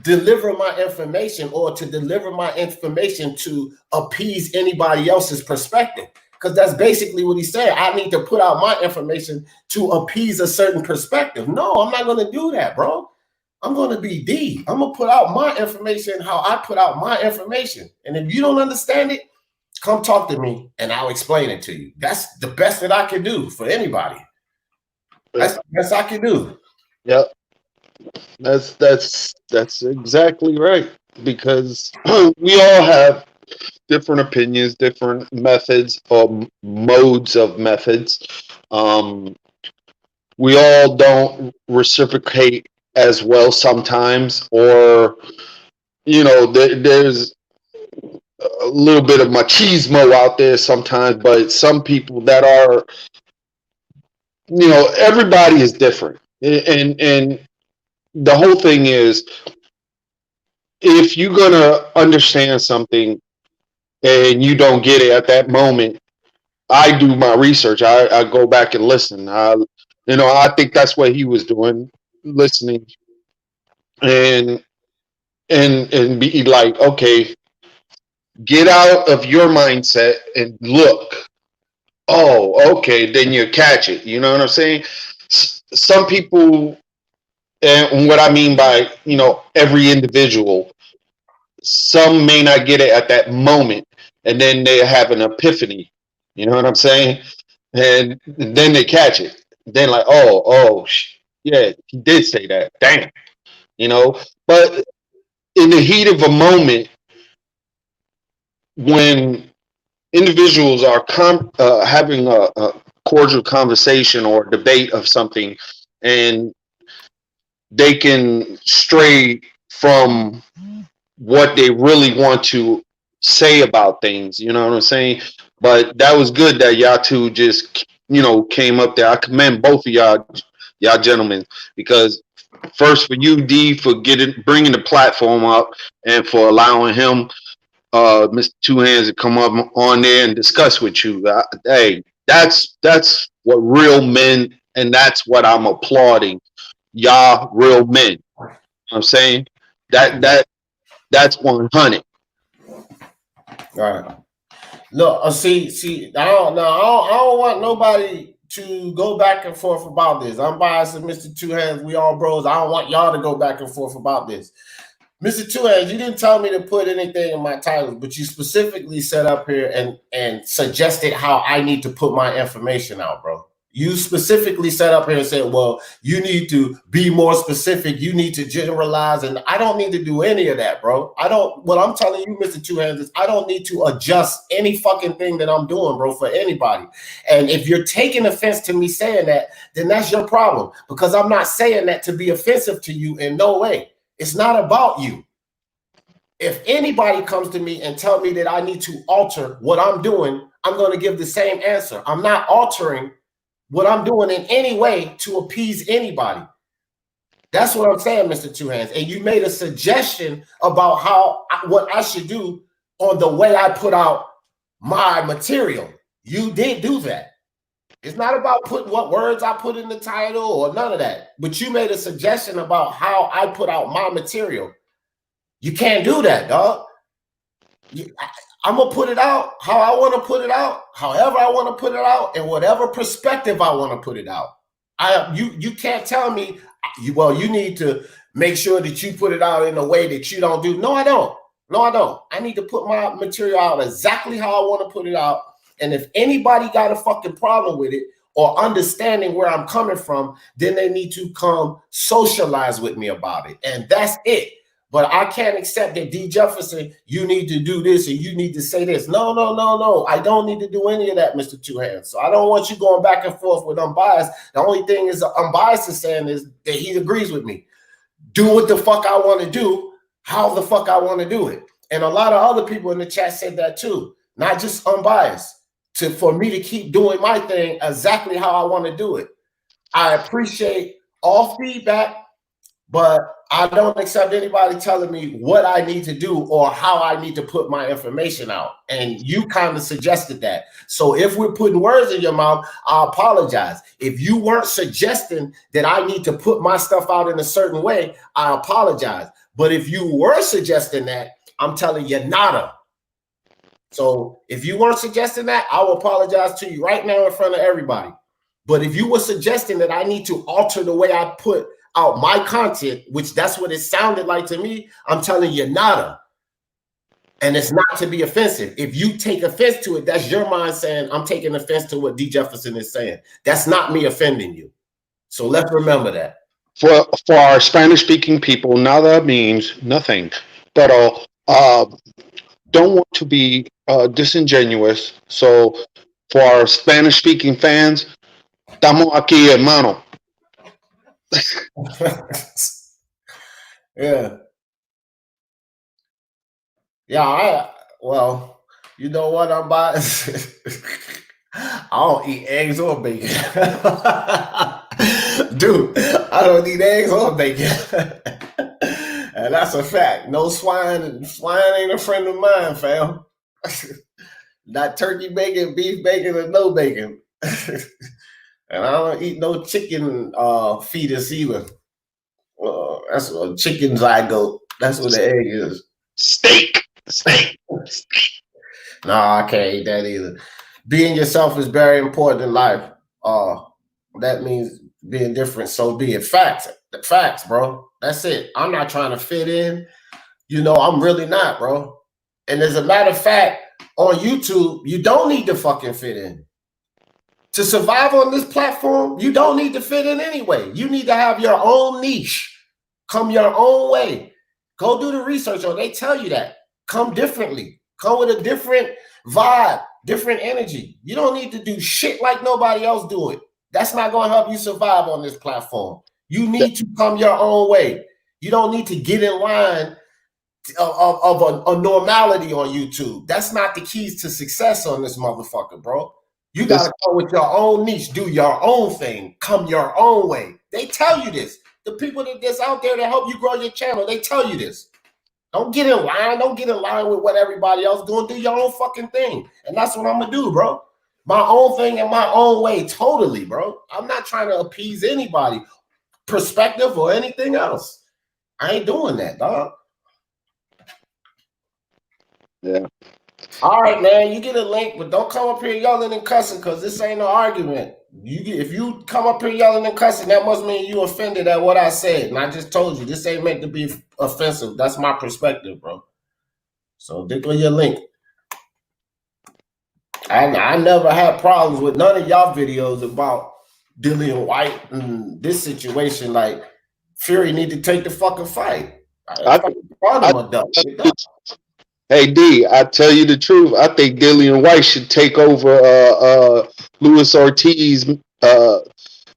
deliver my information or to deliver my information to appease anybody else's perspective. Because that's basically what he said. I need to put out my information to appease a certain perspective. No, I'm not going to do that, bro. I'm going to be D. I'm going to put out my information how I put out my information. And if you don't understand it, come talk to me and I'll explain it to you. That's the best that I can do for anybody. That's the best I can do. Yep. That's exactly right. Because we all have different opinions, different methods or modes of methods. We all don't reciprocate as well sometimes, or there's a little bit of machismo out there sometimes, but some people that are, everybody is different. And the whole thing is, if you're going to understand something and you don't get it at that moment, I do my research. I go back and listen. I think that's what he was doing, listening and and be like, okay, get out of your mindset and look. Oh, okay, then you catch it. You know what I'm saying? Some people, and what I mean by, every individual, some may not get it at that moment, and then they have an epiphany. You know what I'm saying? And then they catch it. Then like, yeah, he did say that. Damn. But in the heat of a moment, when individuals are having a cordial conversation or debate of something, and they can stray from what they really want to say about things. You know what I'm saying? But that was good that y'all two just came up there. I commend both of y'all gentlemen, because first for you, D, for bringing the platform up and for allowing him, Mr. Two Hands, to come up on there and discuss with you. Hey, that's what real men, and that's what I'm applauding. Y'all real men. You know what I'm saying? That's 100. Right. No, see, I don't want nobody to go back and forth about this. I'm biased to Mr. Two Hands. We all bros. I don't want y'all to go back and forth about this. Mr. Two Hands, you didn't tell me to put anything in my titles, but you specifically set up here and suggested how I need to put my information out, bro. You specifically set up here and said, well, you need to be more specific. You need to generalize. And I don't need to do any of that, bro. What I'm telling you, Mr. Two Hands, is I don't need to adjust any fucking thing that I'm doing, bro, for anybody. And if you're taking offense to me saying that, then that's your problem, because I'm not saying that to be offensive to you in no way. It's not about you. If anybody comes to me and tell me that I need to alter what I'm doing, I'm going to give the same answer. I'm not altering what I'm doing in any way to appease anybody. That's what I'm saying, Mr. Two Hands. And you made a suggestion about what I should do on the way I put out my material. You did do that. It's not about putting what words I put in the title or none of that. But you made a suggestion about how I put out my material. You can't do that, dog. I'm going to put it out how I want to put it out, however I want to put it out, and whatever perspective I want to put it out. You can't tell me, well, you need to make sure that you put it out in a way that you don't do. No, I don't. No, I don't. I need to put my material out exactly how I want to put it out. And if anybody got a fucking problem with it or understanding where I'm coming from, then they need to come socialize with me about it. And that's it. But I can't accept that, D. Jefferson, you need to do this and you need to say this. No. I don't need to do any of that, Mr. Two Hands. So I don't want you going back and forth with unbiased. The only thing is unbiased is saying is that he agrees with me. Do what the fuck I want to do, how the fuck I want to do it. And a lot of other people in the chat said that too. Not just unbiased. For me to keep doing my thing exactly how I want to do it. I appreciate all feedback, but I don't accept anybody telling me what I need to do or how I need to put my information out. And you kind of suggested that. So if we're putting words in your mouth, I apologize. If you weren't suggesting that I need to put my stuff out in a certain way, I apologize. But if you were suggesting that, I'm telling you nada. So if you weren't suggesting that, I will apologize to you right now in front of everybody. But if you were suggesting that I need to alter the way I put out my content, which that's what it sounded like to me, I'm telling you nada. And it's not to be offensive. If you take offense to it, that's your mind saying I'm taking offense to what D. Jefferson is saying. That's not me offending you. So let's remember that. For our Spanish-speaking people, nada means nothing. But don't want to be disingenuous. So for our Spanish-speaking fans, estamos aquí, hermano. Yeah. Well, you know what I'm about? I don't eat eggs or bacon. Dude, I don't eat eggs or bacon. And that's a fact. No swine. Swine ain't a friend of mine, fam. Not turkey bacon, beef bacon, or no bacon. And I don't eat no chicken fetus either. That's a chicken zygote. That's what the egg is. Steak. No, I can't eat that either. Being yourself is very important in life. That means being different. So be it. Facts, bro. That's it. I'm not trying to fit in. I'm really not, bro. And as a matter of fact, on YouTube, you don't need to fucking fit in. To survive on this platform, you don't need to fit in anyway. You need to have your own niche. Come your own way. Go do the research on. They tell you that. Come differently. Come with a different vibe, different energy. You don't need to do shit like nobody else do it. That's not going to help you survive on this platform. You need to come your own way. You don't need to get in line of a normality on YouTube. That's not the keys to success on this motherfucker, bro. You got to go with your own niche, do your own thing, come your own way. They tell you this. The people that's out there to help you grow your channel, they tell you this. Don't get in line. Don't get in line with what everybody else doing. Do your own fucking thing. And that's what I'm going to do, bro. My own thing in my own way, totally, bro. I'm not trying to appease anybody, perspective or anything else. I ain't doing that, dog. Yeah. All right, man. You get a link, but don't come up here yelling and cussing because this ain't no argument. If you come up here yelling and cussing, that must mean you offended at what I said. And I just told you, this ain't meant to be offensive. That's my perspective, bro. So dig on your link. I never had problems with none of y'all videos about Dillian White and this situation. Like, Fury need to take the fucking fight. Hey D, I tell you the truth. I think Dillian White should take over Luis Ortiz's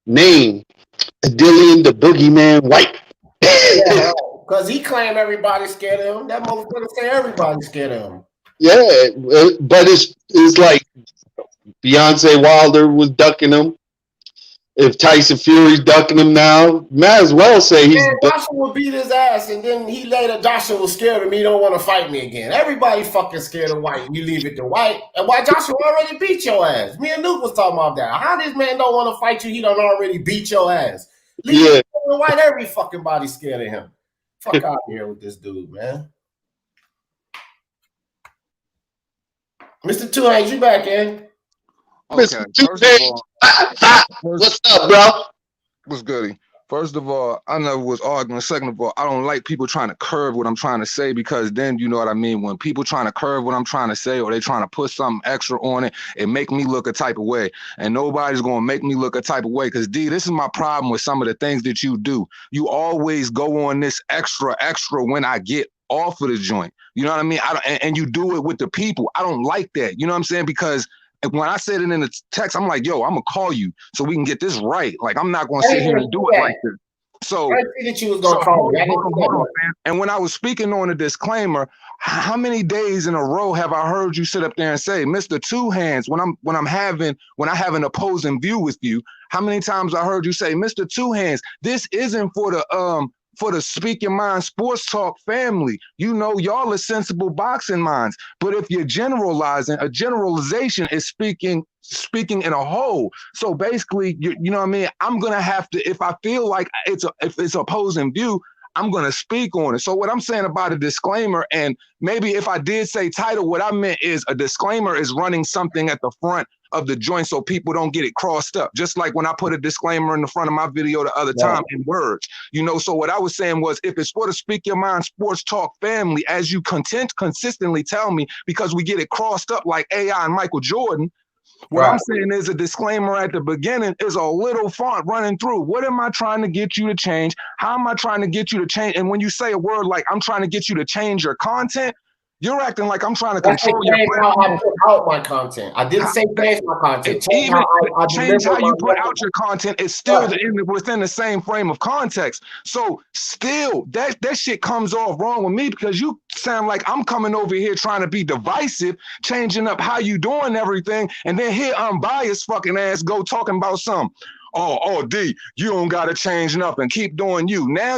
name, Dillian the Boogeyman White. Yeah, because he claimed everybody's scared of him. That motherfucker say everybody's scared of him. Yeah, but it's like Beyonce Wilder was ducking him. If Tyson Fury's ducking him now, might as well say he's. Man, Joshua will beat his ass, and then Joshua was scared of me. He don't want to fight me again. Everybody fucking scared of White. You leave it to White, and why Joshua already beat your ass? Me and Luke was talking about that. How this man don't want to fight you? He don't already beat your ass. Leave it to White. Every fucking body scared of him. Fuck out of here with this dude, man. Mr. Two Hands, you back in? Okay. What's up, bro? What's goody? First of all, I never was arguing. Second of all, I don't like people trying to curve what I'm trying to say because then you know what I mean. When people trying to curve what I'm trying to say or they trying to put something extra on it, it make me look a type of way. And nobody's going to make me look a type of way because, D, this is my problem with some of the things that you do. You always go on this extra when I get off of the joint. You know what I mean? And you do it with the people. I don't like that. You know what I'm saying? Because when I said it in the text, I'm like, yo, I'm going to call you so we can get this right. Like, I'm not going to sit here and do it like this. So, hold on, man. And when I was speaking on a disclaimer, how many days in a row have I heard you sit up there and say, Mr. Two Hands, when I have an opposing view with you, how many times I heard you say, Mr. Two Hands, this isn't for the Speak Your Mind Sports Talk family. You know, y'all are sensible boxing minds. But if you're generalizing, a generalization is speaking in a whole. So basically, you know what I mean? I'm going to have to, if I feel like if it's opposing view, I'm going to speak on it. So what I'm saying about a disclaimer, and maybe if I did say title, what I meant is a disclaimer is running something at the front of the joint so people don't get it crossed up. Just like when I put a disclaimer in the front of my video the other time in words, you know. So what I was saying was, if it's for the Speak Your Mind Sports Talk family, as you consistently tell me, because we get it crossed up like AI and Michael Jordan, what I'm saying is a disclaimer at the beginning is a little font running through. What am I trying to get you to change? How am I trying to get you to change? And when you say a word like I'm trying to get you to change your content, You're acting like I'm trying to That's control your how I put out my content. I didn't say change my content. Change How you put message. out your content is still within the same frame of context. So still, that shit comes off wrong with me because you sound like I'm coming over here trying to be divisive, changing up how you doing everything, and then here unbiased fucking ass go talking about something. Oh, D, you don't gotta change nothing. Keep doing you. Now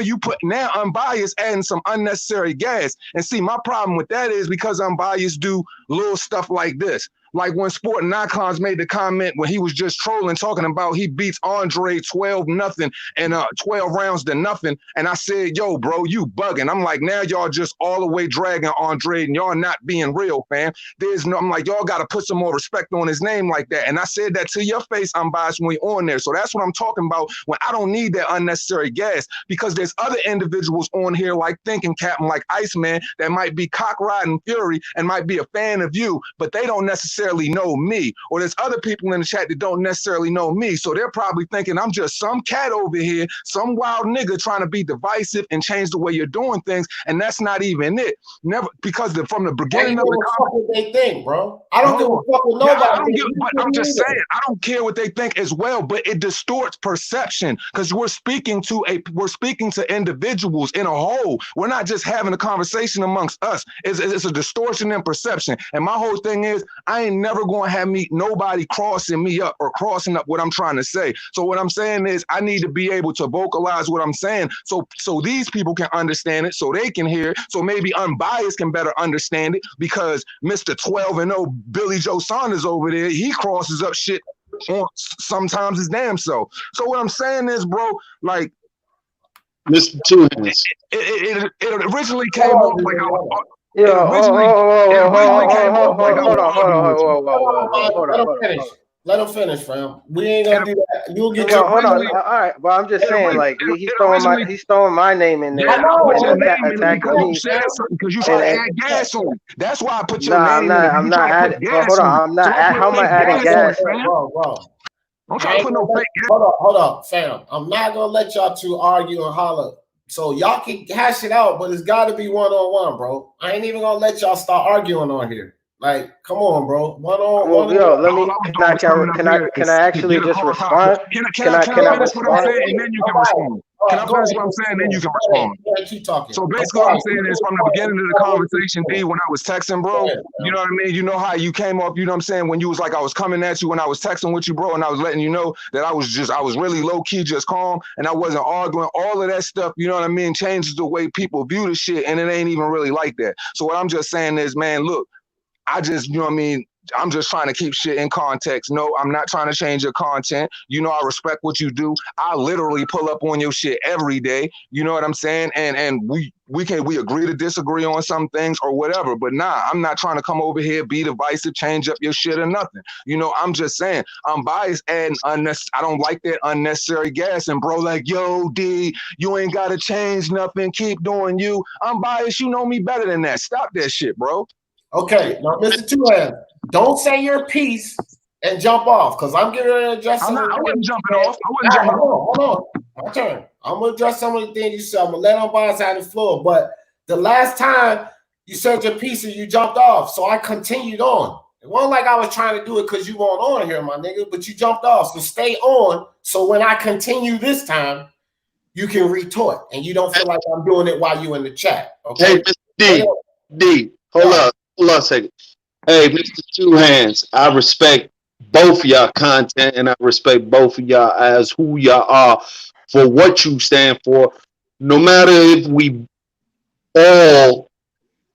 unbiased adding some unnecessary gas. And see, my problem with that is because unbiased do little stuff like this. Like when Sporting Icons made the comment when he was just trolling, talking about he beats Andre 12-0 and 12 rounds to nothing. And I said, yo, bro, you bugging. I'm like, now y'all just all the way dragging Andre and y'all not being real, fam. I'm like, y'all got to put some more respect on his name like that. And I said that to your face, unbiased, when we on there. So that's what I'm talking about when I don't need that unnecessary gas, because there's other individuals on here like Thinking Captain, like Iceman, that might be cock riding Fury and might be a fan of you, but they don't necessarily know me. Or there's other people in the chat that don't necessarily know me, so they're probably thinking I'm just some cat over here, some wild nigga trying to be divisive and change the way you're doing things, and that's not even it. Never, because from the beginning of the what they think, bro. I don't give a fuck with nobody. But I'm just saying, I don't care what they think as well, but it distorts perception because we're speaking to individuals in a whole. We're not just having a conversation amongst us. It's a distortion in perception. And my whole thing is, I ain't never going to have nobody crossing me up or crossing up what I'm trying to say. So what I'm saying is I need to be able to vocalize what I'm saying so these people can understand it, so they can hear it, so maybe unbiased can better understand it, because Mr. 12-0 Billy Joe Saunders over there, he crosses up shit on sometimes his damn self. So what I'm saying is, bro, like Mr. Two Hands. It originally came off like I was. Let him finish, fam. We ain't gonna do that. You'll get hold on. All right, but I'm just saying, like he's throwing my name in there. I know attacking me because you trying to add gas on it. That's why I put your name. I'm not adding. Hold on, I'm not. How am I adding gas? Bro. I'm trying to put no fake gas. Hold up, fam. I'm not gonna let y'all two argue and holler. So y'all can hash it out, but it's got to be one-on-one, bro. I ain't even gonna let y'all start arguing on here. Like, come on, bro. One-on-one. Yo, let me. Can I actually just respond? Can I finish what I'm saying and then you can respond? Can I finish what I'm saying? Then you can respond. Keep talking. So basically, what I'm saying is from the beginning of the conversation, D, when I was texting, bro, you know what I mean? You know how you came up, you know what I'm saying? When you was like, I was coming at you when I was texting with you, bro, and I was letting you know that I was really low key, just calm, and I wasn't arguing. All of that stuff, you know what I mean, changes the way people view the shit, and it ain't even really like that. So what I'm just saying is, man, look, I just, you know what I mean? I'm just trying to keep shit in context. No, I'm not trying to change your content. You know, I respect what you do. I literally pull up on your shit every day. You know what I'm saying? And we agree to disagree on some things or whatever. But nah, I'm not trying to come over here, be divisive, change up your shit or nothing. You know, I'm just saying, I'm biased and I don't like that unnecessary gas. And bro, like, yo, D, you ain't got to change nothing. Keep doing you. I'm biased. You know me better than that. Stop that shit, bro. Okay, now, Mr. Two Hands, don't say your piece and jump off, because I'm getting ready to address I wasn't jumping off. Hold on. My turn. I'm going to address some of the things you said. I'm going to let unbiased out the floor. But the last time you said your piece and you jumped off, so I continued on. It wasn't like I was trying to do it because you weren't on here, my nigga, but you jumped off. So stay on, so when I continue this time, you can retort, and you don't feel like I'm doing it while you in the chat. Okay? Hey, Mr. D, hold on a second. Hey, Mr. Two Hands, I respect both of y'all content, and I respect both of y'all as who y'all are for what you stand for. No matter if we all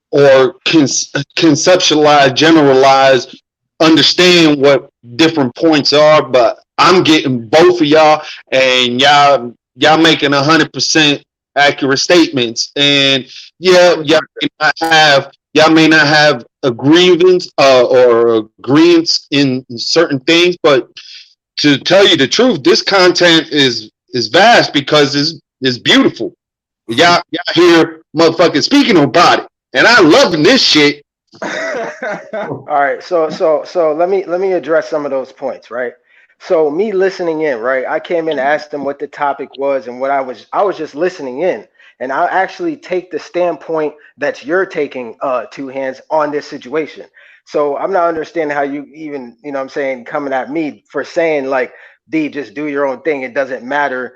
or conceptualize, generalize, understand what different points are, but I'm getting both of y'all, and y'all making 100% accurate statements. And yeah, y'all may not have agreements or agreements in certain things, but to tell you the truth, this content is vast because it's beautiful. Y'all hear motherfuckers speaking about it, and I loving this shit. All right, so let me address some of those points, right? So me listening in, right? I came in, asked them what the topic was, and what I was just listening in, and I actually take the standpoint that you're taking, two hands on this situation. So I'm not understanding how you even, you know, what I'm saying, coming at me for saying like, D, just do your own thing. It doesn't matter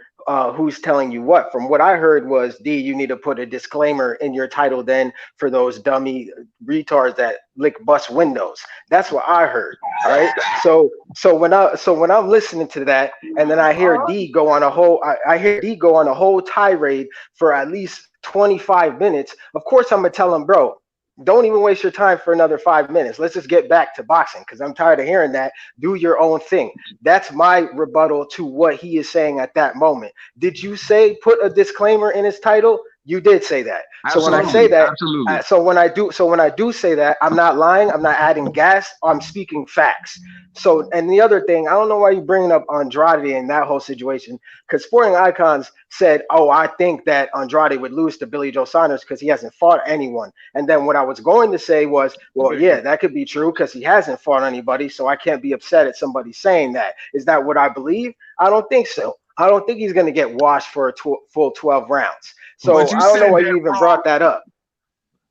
who's telling you what. From what I heard was, D, you need to put a disclaimer in your title then for those dummy retards that lick bus windows. That's what I heard. All right. So when I'm listening to that, and then I hear D go on a whole, I hear D go on a whole tirade for at least 25 minutes. Of course, I'm gonna tell him, bro, don't even waste your time for another 5 minutes. Let's just get back to boxing because I'm tired of hearing that. Do your own thing. That's my rebuttal to what he is saying at that moment. Did you say put a disclaimer in his title? You did say that. So when I say that, absolutely. so when I do say that, I'm not lying. I'm not adding gas. I'm speaking facts. So, and the other thing, I don't know why you bringing up Andrade and that whole situation, because Sporting Icons said, "Oh, I think that Andrade would lose to Billy Joe Saunders because he hasn't fought anyone." And then what I was going to say was, "Well, yeah, that could be true because he hasn't fought anybody, so I can't be upset at somebody saying that." Is that what I believe? I don't think so. I don't think he's going to get washed for a full 12 rounds. So I don't know why you even brought that up.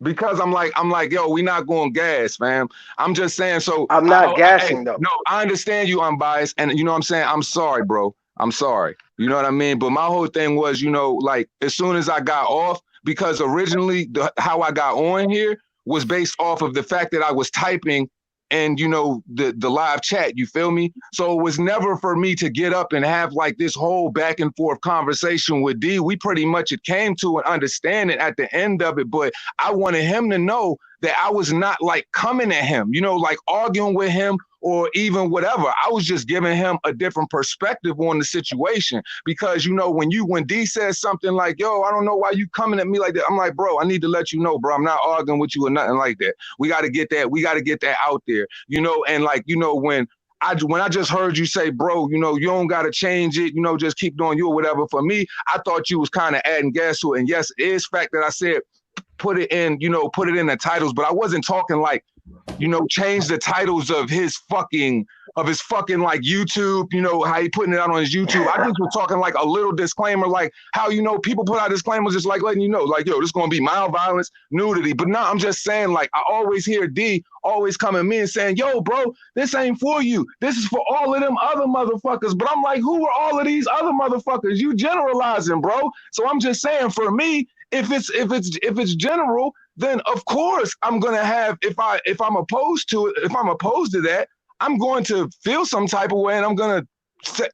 Because I'm like, yo, we not going gas, fam. I'm just saying. So I'm not gassing though. No, I understand you unbiased, and you know what I'm saying. I'm sorry, bro. I'm sorry. You know what I mean. But my whole thing was, you know, like as soon as I got off, because originally how I got on here was based off of the fact that I was typing and you know the live chat, you feel me? So it was never for me to get up and have like this whole back and forth conversation with D. We pretty much it came to an understanding at the end of it, but I wanted him to know that I was not like coming at him, you know, like arguing with him or even whatever. I was just giving him a different perspective on the situation because, you know, when D says something like, yo, I don't know why you coming at me like that. I'm like, bro, I need to let you know, bro, I'm not arguing with you or nothing like that. We got to get that out there, you know, and like, you know, when I just heard you say, bro, you know, you don't got to change it, you know, just keep doing you or whatever. For me, I thought you was kind of adding gas to it. And yes, it is fact that I said, put it in the titles, but I wasn't talking like, you know, change the titles of his fucking like YouTube, you know, how he putting it out on his YouTube. I just was talking like a little disclaimer, like how, you know, people put out disclaimers just like letting you know, like, yo, this is going to be mild violence, nudity. But no, I'm just saying, like, I always hear D always come at me and saying, yo, bro, this ain't for you. This is for all of them other motherfuckers. But I'm like, who are all of these other motherfuckers? You generalizing, bro. So I'm just saying, for me, if it's general, then of course I'm gonna have, if I'm opposed to it, if I'm opposed to that, I'm going to feel some type of way and I'm gonna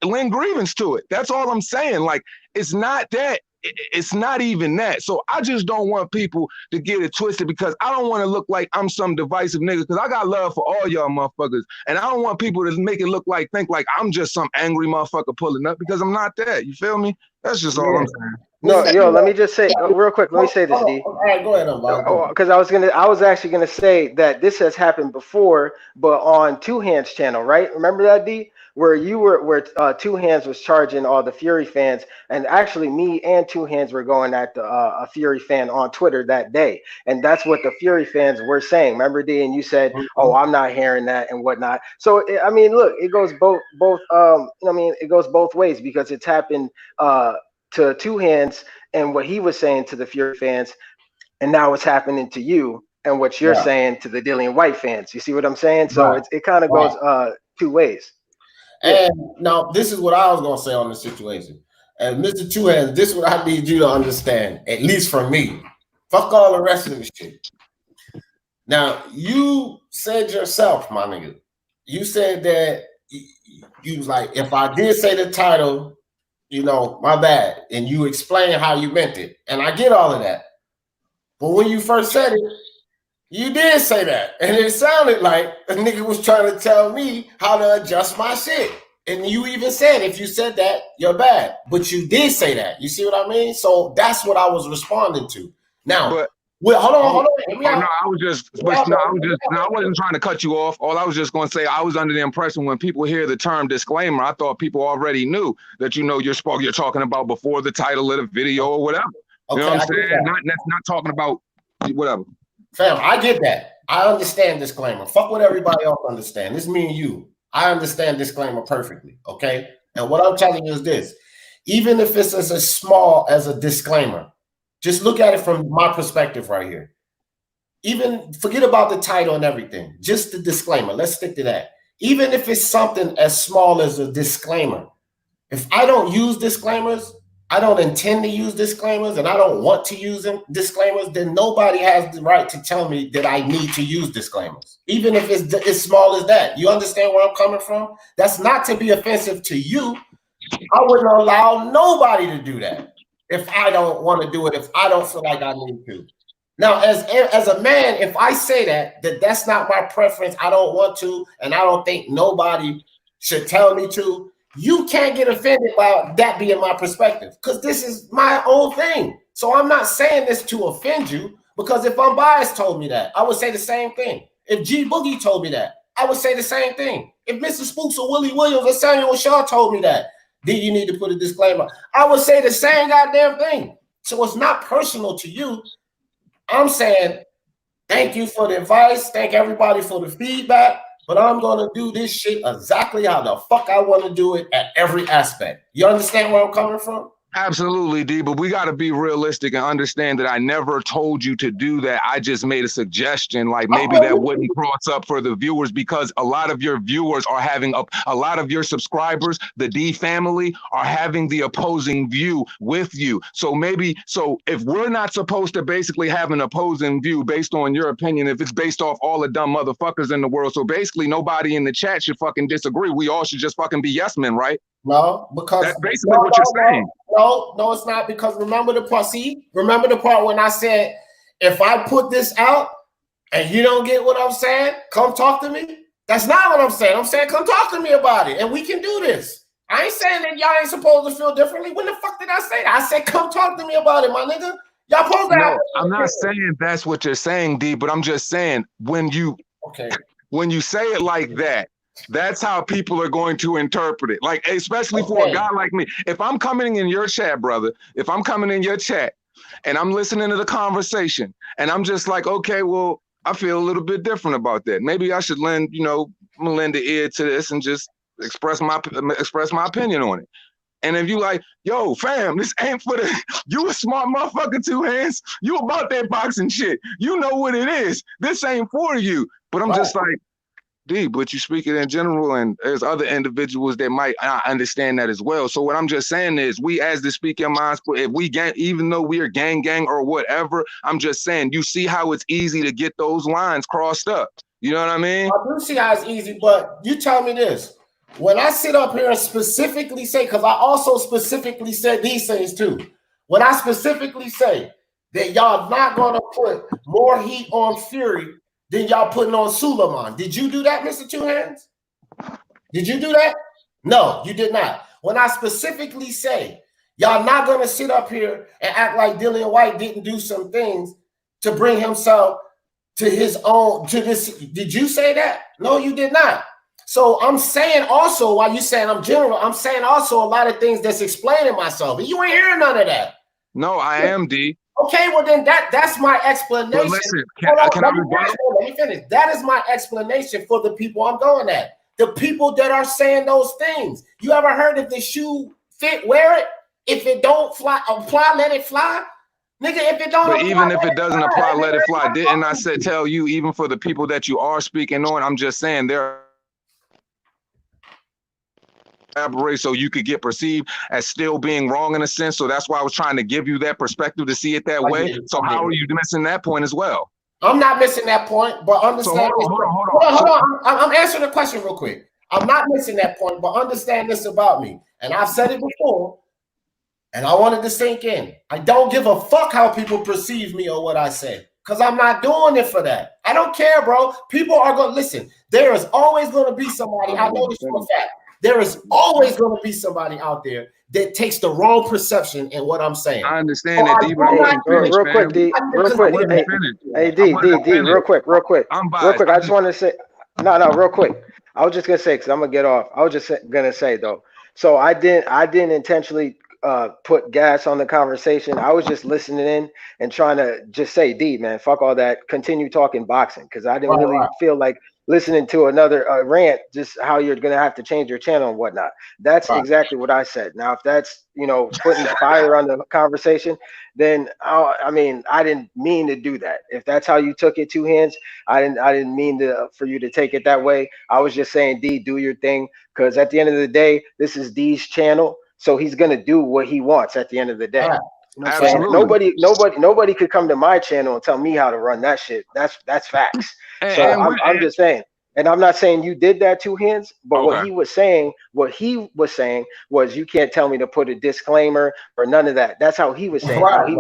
lend grievance to it. That's all I'm saying. Like, it's not that, it's not even that. So I just don't want people to get it twisted because I don't want to look like I'm some divisive nigga because I got love for all y'all motherfuckers. And I don't want people to make it think like I'm just some angry motherfucker pulling up because I'm not that. You feel me? That's just all I'm saying. No, yo, let me just say real quick. Let me say this, D. All right, go ahead, because I was actually gonna say that this has happened before, but on Two Hands channel, right? Remember that, D, where Two Hands was charging all the Fury fans, and actually me and Two Hands were going at a Fury fan on Twitter that day, and that's what the Fury fans were saying. Remember, D, and you said, "Oh, I'm not hearing that" and whatnot. So I mean, look, it goes both. I mean, it goes both ways because it's happened to Two Hands and what he was saying to the Fury fans, and now it's happening to you and what you're saying to the Dillian White fans. You see what I'm saying? So it kind of goes two ways. And now this is what I was gonna say on the situation. And Mr. Two Hands, this is what I need you to understand, at least from me. Fuck all the rest of this shit. Now, you said yourself, my nigga, you said that you was like, if I did say the title, you know, my bad. And you explain how you meant it. And I get all of that. But when you first said it, you did say that. And it sounded like a nigga was trying to tell me how to adjust my shit. And you even said, if you said that, you're bad. But you did say that. You see what I mean? So that's what I was responding to. Now, hold on. I wasn't trying to cut you off. All I was just going to say, I was under the impression when people hear the term disclaimer, I thought people already knew that, you know, you're talking about before the title of the video or whatever. Okay, you know what I'm saying? Not talking about whatever. Fam, I get that. I understand disclaimer. Fuck what everybody else understand. This is me and you. I understand disclaimer perfectly, okay? And what I'm telling you is this. Even if it's as small as a disclaimer, just look at it from my perspective right here. Even forget about the title and everything, just the disclaimer. Let's stick to that. Even if it's something as small as a disclaimer, if I don't use disclaimers, I don't intend to use disclaimers, and I don't want to use disclaimers, then nobody has the right to tell me that I need to use disclaimers, even if it's as small as that. You understand where I'm coming from? That's not to be offensive to you. I wouldn't allow nobody to do that if I don't want to do it, if I don't feel like I need to. Now, as a man, if I say that's not my preference, I don't want to, and I don't think nobody should tell me to, you can't get offended by that being my perspective, because this is my own thing. So I'm not saying this to offend you, because if Unbiased told me that, I would say the same thing. If G Boogie told me that, I would say the same thing. If Mr. Spooks or Willie Williams or Samuel Shaw told me that, then you need to put a disclaimer, I would say the same goddamn thing. So it's not personal to you. I'm saying thank you for the advice. Thank everybody for the feedback. But I'm going to do this shit exactly how the fuck I want to do it at every aspect. You understand where I'm coming from? Absolutely, D, but we got to be realistic and understand that I never told you to do that. I just made a suggestion, like maybe that wouldn't cross up for the viewers, because a lot of your viewers are having a lot of your subscribers, the D family, are having the opposing view with you. So if we're not supposed to basically have an opposing view based on your opinion, if it's based off all the dumb motherfuckers in the world, so basically nobody in the chat should fucking disagree. We all should just fucking be yes men, right? No, because that's basically what you're saying. No, it's not, because remember the part. See, remember the part when I said, if I put this out and you don't get what I'm saying, come talk to me. That's not what I'm saying. I'm saying come talk to me about it, and we can do this. I ain't saying that y'all ain't supposed to feel differently. When the fuck did I say that? I said come talk to me about it, my nigga. Y'all supposed to. No, I'm not saying that's what you're saying, D. But I'm just saying when you say it like that, that's how people are going to interpret it. Like, especially for a guy like me. If I'm coming in your chat, brother, if I'm coming in your chat and I'm listening to the conversation and I'm just like, okay, well, I feel a little bit different about that. Maybe I should lend the ear to this and just express my opinion on it. And if you like, yo, fam, this ain't for the, you a smart motherfucker, two hands. You about that boxing shit. You know what it is. This ain't for you. But I'm just like, D, but you speak it in general, and there's other individuals that might not understand that as well. So what I'm just saying is, we as the Speak Your Minds, if we gang, even though we are gang or whatever, I'm just saying, you see how it's easy to get those lines crossed up. You know what I mean? I do see how it's easy, but you tell me this. When I sit up here and specifically say, because I also specifically said these things too. When I specifically say that y'all not going to put more heat on Fury than y'all putting on Suleiman. Did you do that, Mr. Two Hands? Did you do that? No, you did not. When I specifically say y'all not going to sit up here and act like Dillian White didn't do some things to bring himself to his own, to this. Did you say that? No, you did not. So I'm saying also, while you saying I'm general, I'm saying also a lot of things that's explaining myself. And you ain't hearing none of that. No, I am, D. Okay, well then that's my explanation. But listen, let me finish. That is my explanation for the people I'm going at. The people that are saying those things. You ever heard if the shoe fit, wear it? If it don't fly, apply, let it fly. Nigga, if it don't but apply, even if it doesn't apply, let it fly. Didn't I tell you, even for the people that you are speaking on, I'm just saying there so you could get perceived as still being wrong in a sense. So that's why I was trying to give you that perspective to see it that way. So how are you missing that point as well? I'm not missing that point, but understand. So hold on. I'm answering the question real quick. I'm not missing that point, but understand this about me. And I've said it before, and I wanted to sink in. I don't give a fuck how people perceive me or what I say, because I'm not doing it for that. I don't care, bro. People are going to listen. There is always going to be somebody. I know this for a fact. There is always going to be somebody out there that takes the wrong perception in what I'm saying. I understand that, D. Real quick, D. Real quick. Hey, D. Real quick. I just want to say, no, real quick. I was just gonna say, because I'm gonna get off. I was just gonna say though. So I didn't intentionally put gas on the conversation. I was just listening in and trying to just say, D, man, fuck all that. Continue talking boxing, because I didn't really feel like listening to another rant, just how you're gonna have to change your channel and whatnot. That's Right. exactly what I said. Now, if that's putting fire on the conversation, then I mean, I didn't mean to do that. If that's how you took it, two hands, I didn't mean to for you to take it that way. I was just saying, D, do your thing, because at the end of the day, this is D's channel, so he's gonna do what he wants at the end of the day. You know what I'm saying? Absolutely. Nobody could come to my channel and tell me how to run that shit. That's facts. So I'm just saying, and I'm not saying you did that, two hands, but what he was saying was you can't tell me to put a disclaimer or none of that. That's how he was saying. Right, He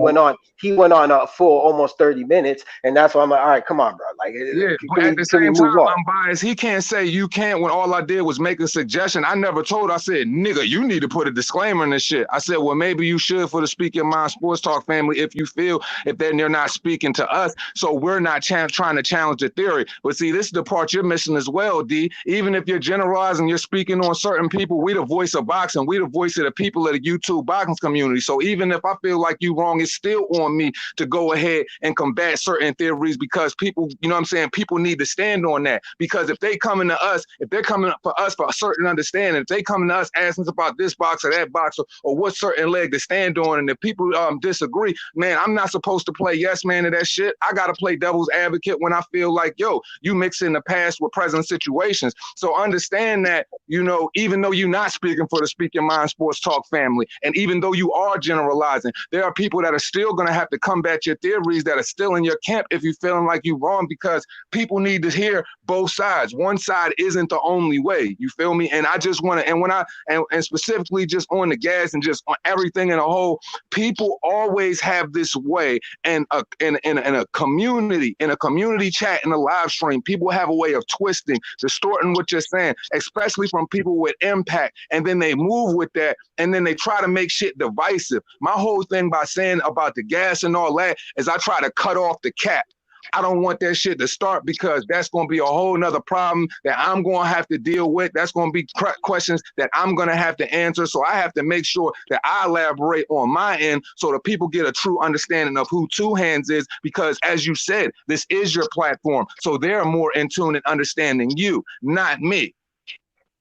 went on a full almost 30 minutes, and that's why I'm like, all right, come on, bro. Like, yeah, but at the same time, I'm biased. He can't say you can't when all I did was make a suggestion. I never told. I said, nigga, you need to put a disclaimer in this shit. I said, well, maybe you should for the Speak Your Mind Sports Talk family if you feel if then they're not speaking to us, so we're not trying to challenge the theory. But see, this is the part you're missing as well, D. Even if you're generalizing, you're speaking on certain people. We the voice of boxing. We the voice of the people of the YouTube boxing community. So even if I feel like you wrong, it's still on me to go ahead and combat certain theories because people, you know what I'm saying, people need to stand on that. Because if they coming to us, if they're coming for us for a certain understanding, if they coming to us asking us about this box or that box or what certain leg to stand on, and if people disagree, man, I'm not supposed to play yes man to that shit. I gotta play devil's advocate when I feel like, yo, you mixing the past with present situations. So understand that, you know, even though you're not speaking for the Speak Your Mind Sports Talk family, and even though you are generalizing, there are people that are still gonna have to combat your theories that are still in your camp if you're feeling like you're wrong, because people need to hear both sides. One side isn't the only way. You feel me? And I just want to, and when and specifically just on the gas and just on everything in a whole, people always have this way, and in a community chat in a live stream, people have a way of twisting, distorting what you're saying, especially from people with impact, and then they move with that, and then they try to make shit divisive. My whole thing by saying about the gas and all that is I try to cut off the cap. I don't want that shit to start, because that's going to be a whole nother problem that I'm going to have to deal with. That's going to be questions that I'm going to have to answer. So I have to make sure that I elaborate on my end so that people get a true understanding of who Two Hands is, because as you said, this is your platform. So they're more in tune and understanding you, not me.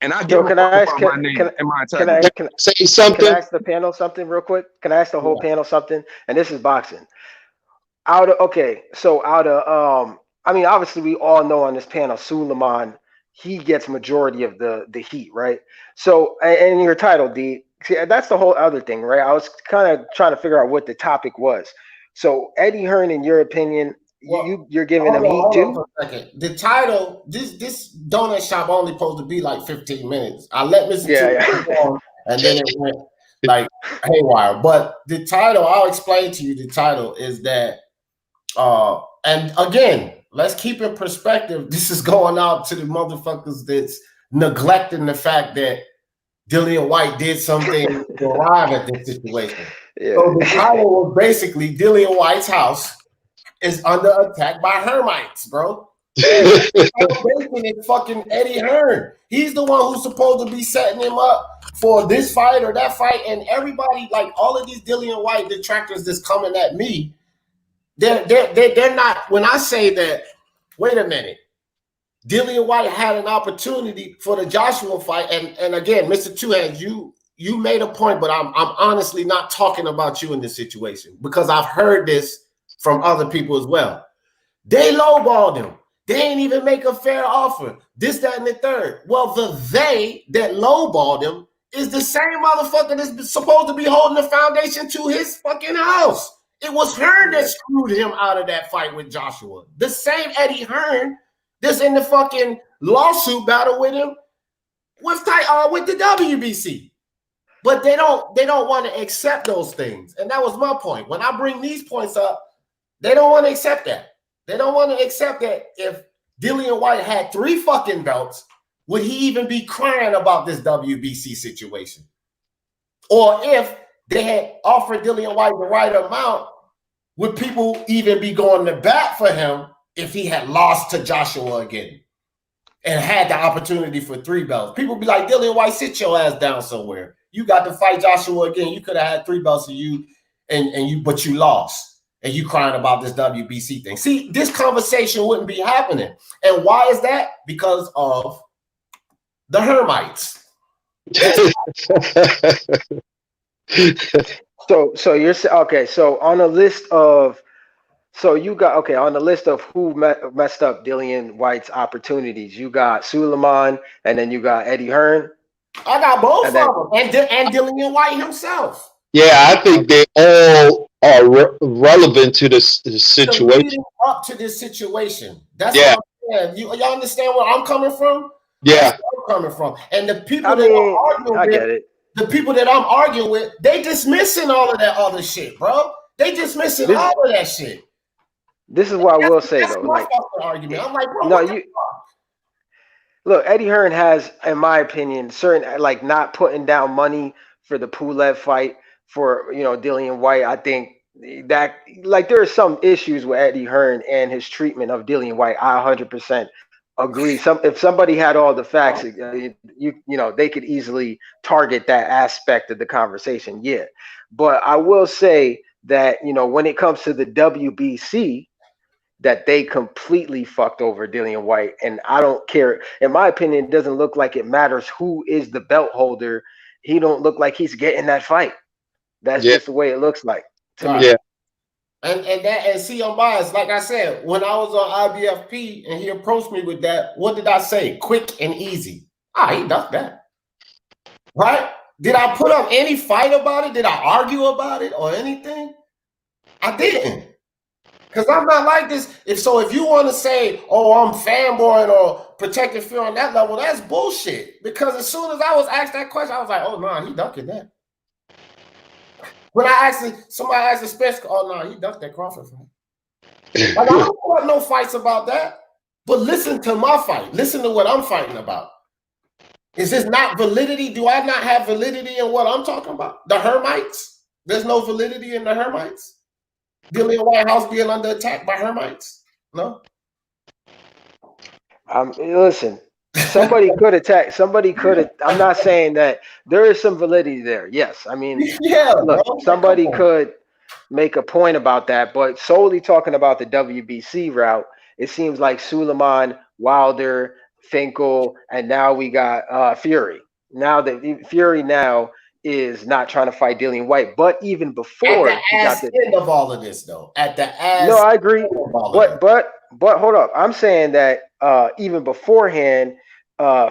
And I give a fuck about my name and my integrity. Can I say something? Can I ask the panel something real quick? Can I ask the whole panel something? And this is boxing. I mean, obviously we all know on this panel, Suleiman, he gets majority of the heat, right? So, and your title, D, see, that's the whole other thing, right? I was kind of trying to figure out what the topic was. So Eddie Hearn, in your opinion, you're giving him heat too? The title, this donut shop only supposed to be like 15 minutes. I let Mr. Two on, and then it went like haywire. But the title, I'll explain to you. The title is that, and again, let's keep in perspective. This is going out to the motherfuckers that's neglecting the fact that Dillian White did something to arrive at this situation. Yeah. So the title was basically Dillian White's house is under attack by Hearmites, bro. It's fucking Eddie Hearn. He's the one who's supposed to be setting him up for this fight or that fight, and everybody, like all of these Dillian White detractors that's coming at me, they're not. When I say that, wait a minute, Dillian White had an opportunity for the Joshua fight, and again, Mr. Two Hands, you made a point, but I'm honestly not talking about you in this situation, because I've heard this from other people as well. They lowballed him. They ain't even make a fair offer. This, that, and the third. Well, they that lowballed him is the same motherfucker that's supposed to be holding the foundation to his fucking house. It was Hearn that screwed him out of that fight with Joshua. The same Eddie Hearn that's in the fucking lawsuit battle with him with the WBC. But they don't want to accept those things. And that was my point. When I bring these points up, they don't want to accept that. They don't want to accept that if Dillian White had 3 fucking belts, would he even be crying about this WBC situation? Or if they had offered Dillian White the right amount, would people even be going to bat for him if he had lost to Joshua again and had the opportunity for 3 belts? People be like, Dillian White, sit your ass down somewhere. You got to fight Joshua again. You could have had 3 belts of you, but you lost. and you crying about this WBC thing. See, this conversation wouldn't be happening. And why is that? Because of the Hearmites. So you're okay. So on a list of, so you got on the list of who messed up Dillian White's opportunities. You got Suleiman, and then you got Eddie Hearn. I got both of them, and Dillian White himself. Yeah, I think they all are relevant to the situation. Up to this situation. That's what I'm saying. Y'all understand where I'm coming from? Yeah, where I'm coming from. And the people that I'm arguing with, the people that I'm arguing with, they dismissing all of that other shit, bro. They dismissing all of that shit. This is what I will say though. Like, argument. I'm like, bro, no, look, Eddie Hearn has, in my opinion, certain like not putting down money for the Pulev fight for Dillian White. I think that like there are some issues with Eddie Hearn and his treatment of Dillian White. I 100% agree. If somebody had all the facts, they could easily target that aspect of the conversation. Yeah, but I will say that when it comes to the WBC, that they completely fucked over Dillian White, and I don't care. In my opinion, it doesn't look like it matters who is the belt holder. He don't look like he's getting that fight. That's just the way it looks like to me. Yeah. And see, I'm biased. Like I said, when I was on IBFP and he approached me with that, what did I say? Quick and easy. He ducked that. Right? Did I put up any fight about it? Did I argue about it or anything? I didn't. Because I'm not like this. If you want to say, oh, I'm fanboying or protecting fear on that level, that's bullshit. Because as soon as I was asked that question, I was like, oh, no, he ducking that. When somebody asked the special, oh, no, he ducked that Crawford fight. Like, I don't want no fights about that. But listen to my fight. Listen to what I'm fighting about. Is this not validity? Do I not have validity in what I'm talking about? The Hearmites? There's no validity in the Hearmites? Dillian White House being under attack by Hearmites? No? Listen, somebody could attack. Somebody could. I'm not saying that there is some validity there. Yes. I mean, look, somebody could make a point about that, but solely talking about the WBC route, it seems like Suleiman, Wilder, Finkel, and now we got Fury. Now that Fury is not trying to fight Dillian White, but even before at the end of all of this, though, no, I agree, but hold up, I'm saying that even beforehand,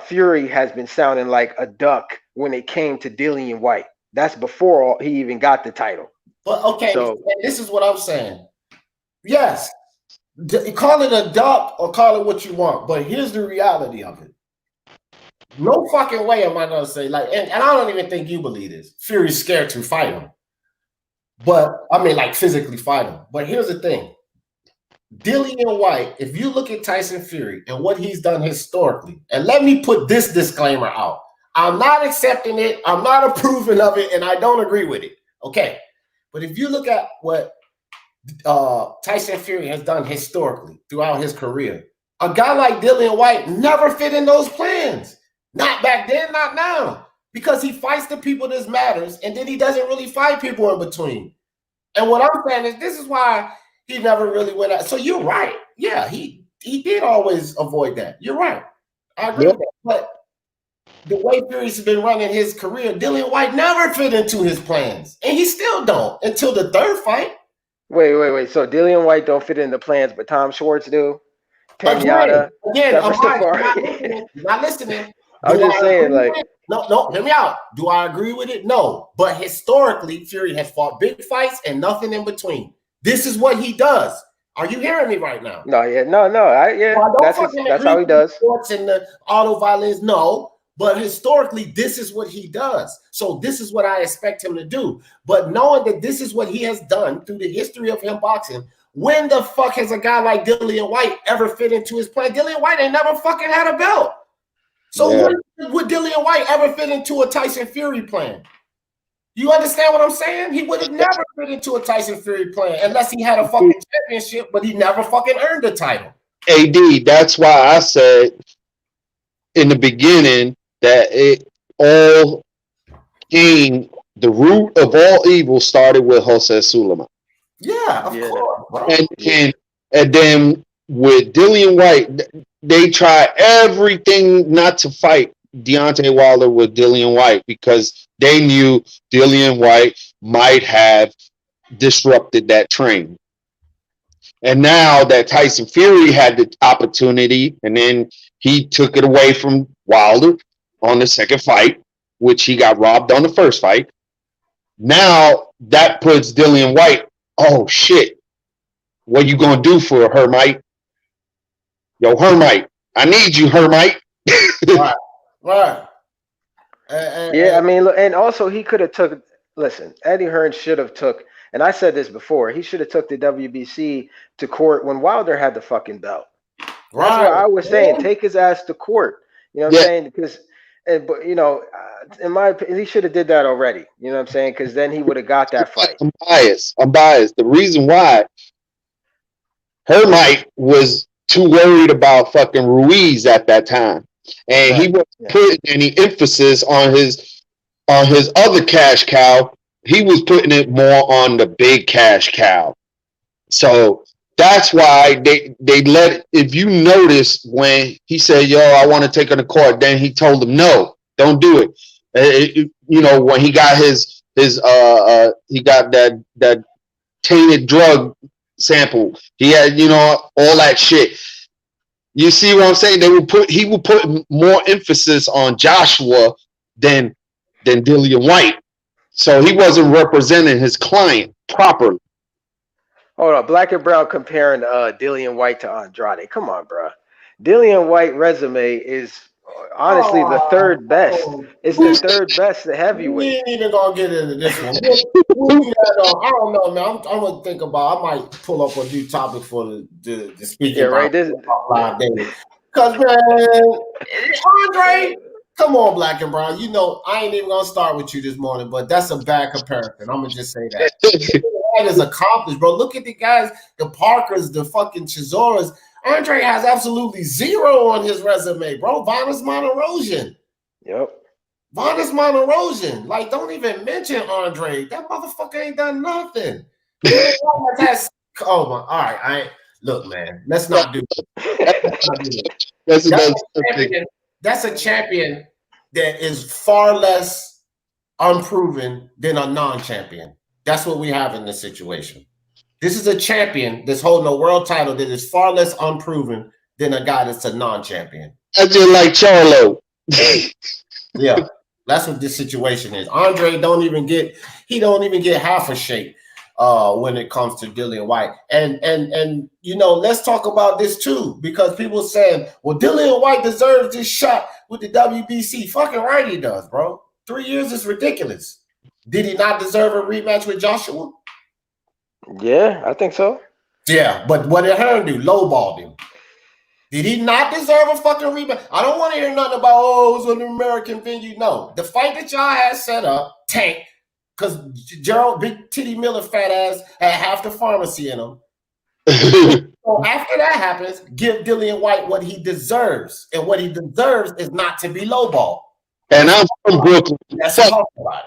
Fury has been sounding like a duck when it came to Dillian White. That's before he even got the title. But okay, so this is what I'm saying. Yes, call it a duck or call it what you want, but here's the reality of it. No fucking way am I gonna say and I don't even think you believe this. Fury's scared to fight him, but I mean physically fight him. But here's the thing: Dillian White. If you look at Tyson Fury and what he's done historically, and let me put this disclaimer out: I'm not accepting it, I'm not approving of it, and I don't agree with it. Okay, but if you look at what Tyson Fury has done historically throughout his career, a guy like Dillian White never fit in those plans. Not back then, not now. Because he fights the people that matters, and then he doesn't really fight people in between. And what I'm saying is this is why he never really went out. So you're right. Yeah, he did always avoid that. You're right. I agree with that. But the way Fury's been running his career, Dillian White never fit into his plans. And he still don't until the third fight. Wait. So Dillian White don't fit in the plans, but Tom Schwartz do? Again, not listening. I'm just saying, no, hear me out. Do I agree with it? No. But historically, Fury has fought big fights and nothing in between. This is what he does. Are you hearing me right now? No. That's how he does. Sports and the auto violence, no. But historically, this is what he does. So this is what I expect him to do. But knowing that this is what he has done through the history of him boxing, when the fuck has a guy like Dillian White ever fit into his plan? Dillian White ain't never fucking had a belt. So when would Dillian White ever fit into a Tyson Fury plan? You understand what I'm saying? He would have never fit into a Tyson Fury plan unless he had a fucking championship, but he never fucking earned a title. AD, that's why I said in the beginning that it all came, the root of all evil started with Jose Suleiman. Yeah, of course, bro. And then with Dillian White, they try everything not to fight Deontay Wilder with Dillian White because they knew Dillian White might have disrupted that train. And now that Tyson Fury had the opportunity, and then he took it away from Wilder on the second fight, which he got robbed on the first fight. Now that puts Dillian White, oh shit, what you gonna do for a Hearmite? Yo, Hearmite, I need you, Hearmite. Right. I mean, look, and also he could have took. Listen, Eddie Hearn should have took, and I said this before. He should have took the WBC to court when Wilder had the fucking belt. Right. That's what I was saying. Take his ass to court. You know what I'm saying? Because, but you know, in my opinion, he should have did that already. You know what I'm saying? Because then he would have got that fight. I'm biased. The reason why Hearmite was too worried about fucking Ruiz at that time, and he wasn't putting any emphasis on his other cash cow. He was putting it more on the big cash cow. So that's why they let. If you notice when he said, "Yo, I want to take her to court," then he told them, "No, don't do it." You know, when he got his he got that tainted drug sample. He had, you know, all that shit. You see what I'm saying? He would put more emphasis on Joshua than Dillian White. So he wasn't representing his client properly. Hold on, Black and Brown comparing Dillian White to Andrade. Come on, bro. Dillian White resume is honestly the third best. It's the third best heavyweight. We ain't even gonna get into this one. I don't know, man. I'm gonna think about. I might pull up a new topic for the speaking about live dating. Cause man, Andre, come on, Black and Brown. You know I ain't even gonna start with you this morning, but that's a bad comparison. I'm gonna just say that. That is accomplished, bro. Look at the guys, the Parkers, the fucking Chisoras. Andre has absolutely zero on his resume, bro. Vanes Monterosian. Yep. Vanes Monterosian. Like, don't even mention Andre. That motherfucker ain't done nothing. All right. Look, man. Let's not do that. That's a champion that is far less unproven than a non-champion. That's what we have in this situation. This is a champion that's holding a world title that is far less unproven than a guy that's a non-champion. I just like Charlo. Yeah, that's what this situation is. Andre don't even get half a shake when it comes to Dillian White. And you know, let's talk about this too, because people saying, well, Dillian White deserves this shot with the WBC. Fucking right he does, bro. 3 years is ridiculous. Did he not deserve a rematch with Joshua? Yeah, I think so. Yeah, but what did Hearn do? Lowballed him. Did he not deserve a fucking rematch? I don't want to hear nothing about, it was an American venue. No, the fight that y'all had set up tanked because Gerald Big Titty Miller fat ass had half the pharmacy in him. So after that happens, give Dillian White what he deserves, and what he deserves is not to be lowballed. And I'm from Brooklyn. Let's talk about it.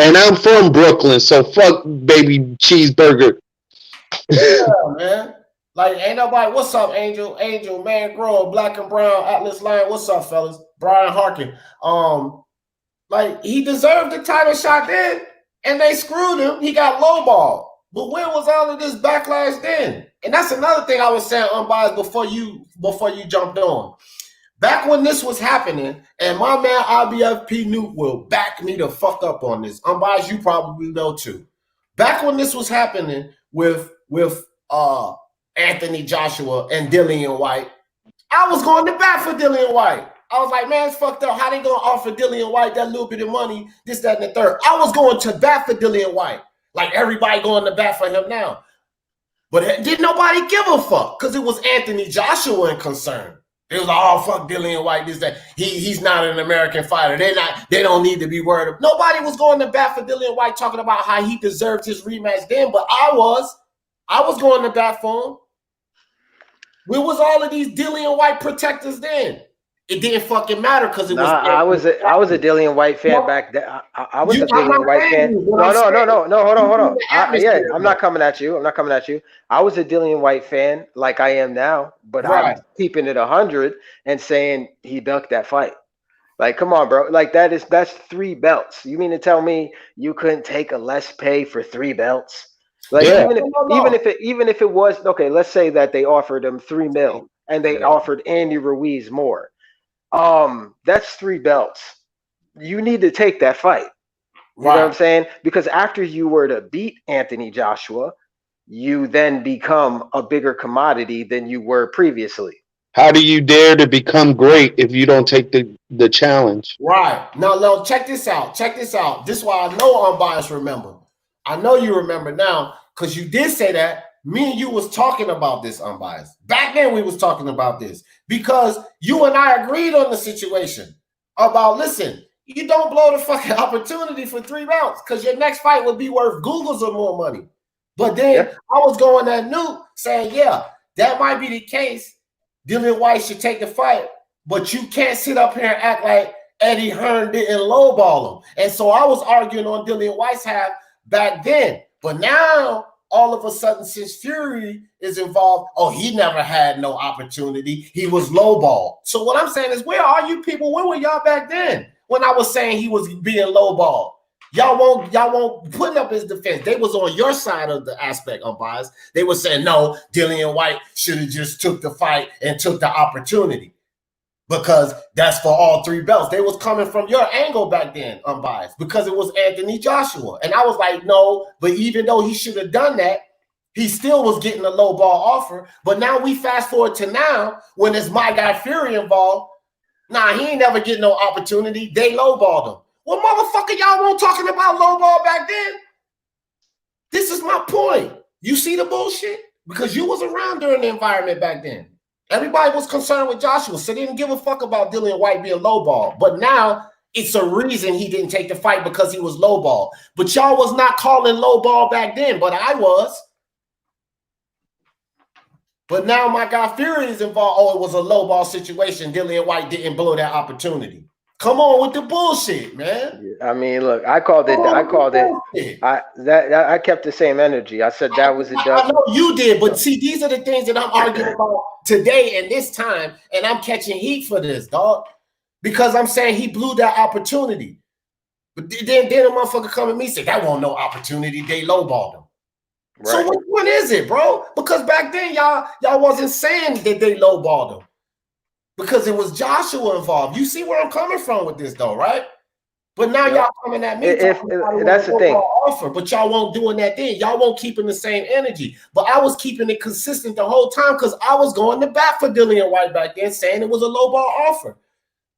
And I'm from Brooklyn, so fuck baby cheeseburger. Yeah, man. Like, ain't nobody. What's up, Angel, Man Grower, Black and Brown, Atlas Lion. What's up, fellas? Brian Harkin. Like, he deserved the title shot then, and they screwed him. He got lowballed. But where was all of this backlash then? And that's another thing I was saying, Unbiased, before you jumped on. Back when this was happening, and my man IBFP Nuke will back me the fuck up on this. Unbiased, you probably know too. Back when this was happening with Anthony Joshua and Dillian White, I was going to bat for Dillian White. I was like, man, it's fucked up. How they gonna offer Dillian White that little bit of money, this, that, and the third? I was going to bat for Dillian White. Like everybody going to bat for him now. But did nobody give a fuck? Because it was Anthony Joshua in concern. It was like, oh, fuck Dillian White, this, that. He's not an American fighter. They don't need to be worried. Nobody was going to bat for Dillian White talking about how he deserved his rematch then, but I was going to bat for him. Where was all of these Dillian White protectors then? it didn't fucking matter because it was. I was a Dillian White fan back then. I was a Dillian White fan. No. Hold on. I'm not coming at you. I was a Dillian White fan like I am now, but I'm keeping it 100 and saying he ducked that fight. Like, come on, bro. Like that's 3 belts. You mean to tell me you couldn't take a less pay for 3 belts? Like even if it was okay, let's say that they offered him $3 million and they offered Andy Ruiz more. That's 3 belts. You need to take that fight. You know what I'm saying? Because after you were to beat Anthony Joshua, you then become a bigger commodity than you were previously. How do you dare to become great if you don't take the challenge? Right. No, check this out. This is why I know unbiased remember. I know you remember now because you did say that. Me and you was talking about this unbiased. Back then we was talking about this because you and I agreed on the situation about, listen, you don't blow the fucking opportunity for 3 rounds because your next fight would be worth Googles or more money. But then I was going at Nuke saying, yeah, that might be the case. Dillian White should take the fight, but you can't sit up here and act like Eddie Hearn didn't lowball him. And so I was arguing on Dillian White's half back then. But now, all of a sudden, since Fury is involved, he never had no opportunity. He was lowballed. So what I'm saying is, where are you people? Where were y'all back then when I was saying he was being lowballed? Y'all won't put up his defense. They was on your side of the aspect, unbiased. They were saying, no, Dillian White should have just took the fight and took the opportunity because that's for all 3 belts. They was coming from your angle back then, unbiased, because it was Anthony Joshua. And I was like, no, but even though he should have done that, he still was getting a low ball offer. But now we fast forward to now when it's my guy Fury involved. Nah, he ain't never getting no opportunity. They lowballed him. Well, motherfucker, y'all weren't talking about lowball back then. This is my point. You see the bullshit? Because you was around during the environment back then. Everybody was concerned with Joshua, so they didn't give a fuck about Dillian White being lowball. But now it's a reason he didn't take the fight because he was lowball. But y'all was not calling lowball back then, but I was. But now my guy Fury is involved. It was a lowball situation. Dillian White didn't blow that opportunity. Come on with the bullshit, man. I mean, look, I called it. I kept the same energy. I said that was a dub. I know you did, but see, these are the things that I'm arguing about today and this time, and I'm catching heat for this, dog, because I'm saying he blew that opportunity. But then a motherfucker come at me and say that wasn't no opportunity. They lowballed him. Right. So which one is it, bro? Because back then y'all wasn't saying that they lowballed him. Because it was Joshua involved. You see where I'm coming from with this, though, right? But now y'all coming at me. That's the thing. Offer, but y'all won't doing that thing. Y'all won't keeping the same energy. But I was keeping it consistent the whole time because I was going to bat for Dillian White back then, saying it was a low ball offer.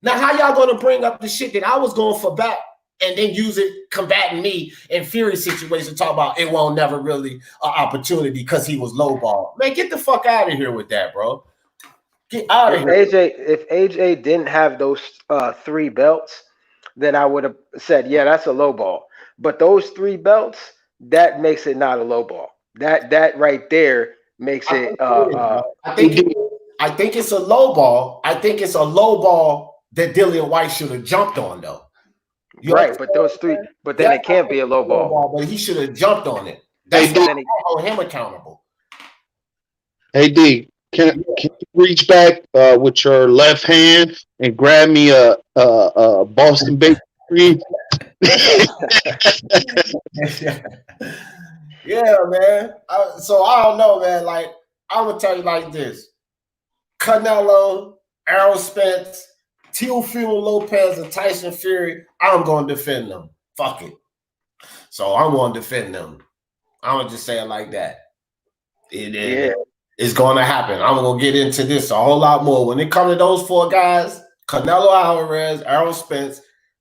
Now, how y'all going to bring up the shit that I was going for back and then use it combating me in Fury situation, talk about it won't never really an opportunity because he was low ball? Man, get the fuck out of here with that, bro. Get out of here. If AJ didn't have those 3 belts, then I would have said, yeah, that's a low ball. But those 3 belts, that makes it not a low ball. That right there makes it. I think it's a low ball. I think it's a low ball that Dillian White should have jumped on, though. Right, but those 3, but then it can't be a low ball. But he should have jumped on it. That's why I hold him accountable. Hey D, can you reach back with your left hand and grab me a Boston bacon cream? Yeah, man. So I don't know, man. Like, I'm gonna tell you like this: Canelo, Errol Spence, Teofimo Lopez, and Tyson Fury. I'm gonna defend them. Fuck it. So I'm gonna defend them. I'm gonna just say it like that. It's gonna happen. I'm gonna get into this a whole lot more when it comes to those 4 guys: Canelo Alvarez, Errol Spence,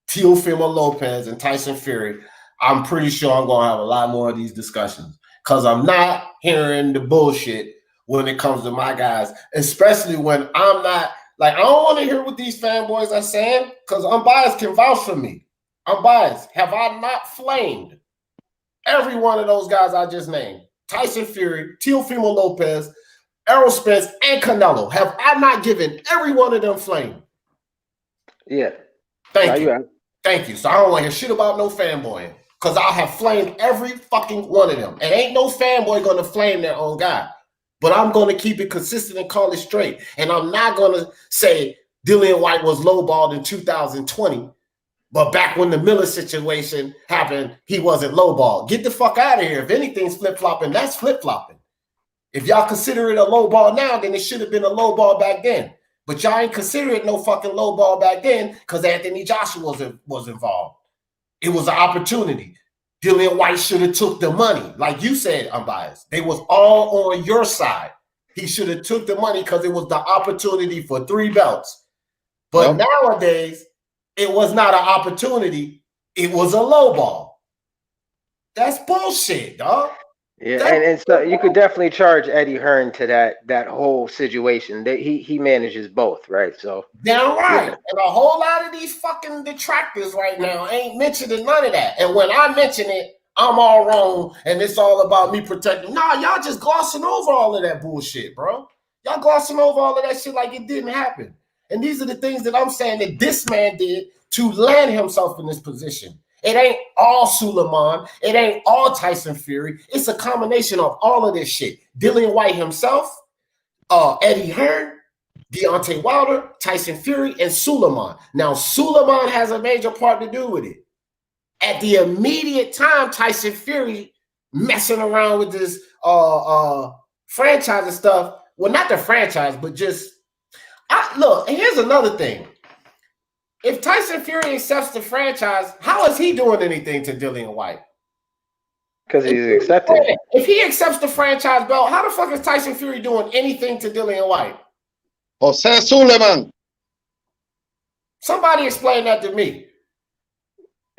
Teofimo Lopez, and Tyson Fury. I'm pretty sure I'm gonna have a lot more of these discussions because I'm not hearing the bullshit when it comes to my guys, especially when I'm not like, I don't want to hear what these fanboys are saying because unbiased can vouch for me. Unbiased. Have I not flamed every one of those guys I just named? Tyson Fury, Teofimo Lopez, Errol Spence, and Canelo. Have I not given every one of them flame? Yeah. Thank you. Thank you. So I don't want to hear shit about no fanboying. Because I have flamed every fucking one of them. And ain't no fanboy going to flame their own guy. But I'm going to keep it consistent and call it straight. And I'm not going to say Dillian White was lowballed in 2020. But back when the Miller situation happened, he wasn't lowballed. Get the fuck out of here. If anything's flip-flopping, that's flip-flopping. If y'all consider it a lowball now, then it should have been a lowball back then. But y'all ain't consider it no fucking lowball back then because Anthony Joshua was involved. It was an opportunity. Dillian White should have took the money. Like you said, unbiased. They was all on your side. He should have took the money because it was the opportunity for 3 belts. But nowadays, it was not an opportunity. It was a lowball. That's bullshit, dog. Yeah, and so you could definitely charge Eddie Hearn to that whole situation. He manages both, right? So damn right. Yeah. And a whole lot of these fucking detractors right now ain't mentioning none of that. And when I mention it, I'm all wrong, and it's all about me protecting. Nah, y'all just glossing over all of that bullshit, bro. Y'all glossing over all of that shit like it didn't happen. And these are the things that I'm saying that this man did to land himself in this position. It ain't all Suleiman. It ain't all Tyson Fury. It's a combination of all of this shit. Dillian White himself, Eddie Hearn, Deontay Wilder, Tyson Fury, and Suleiman. Now, Suleiman has a major part to do with it. At the immediate time, Tyson Fury messing around with this franchise and stuff. Well, not the franchise, but just look. And here's another thing. If Tyson Fury accepts the franchise, how is he doing anything to Dillian White? Because he's accepting. If he accepts the franchise belt, how the fuck is Tyson Fury doing anything to Dillian White? Jose Suleiman. Somebody explain that to me.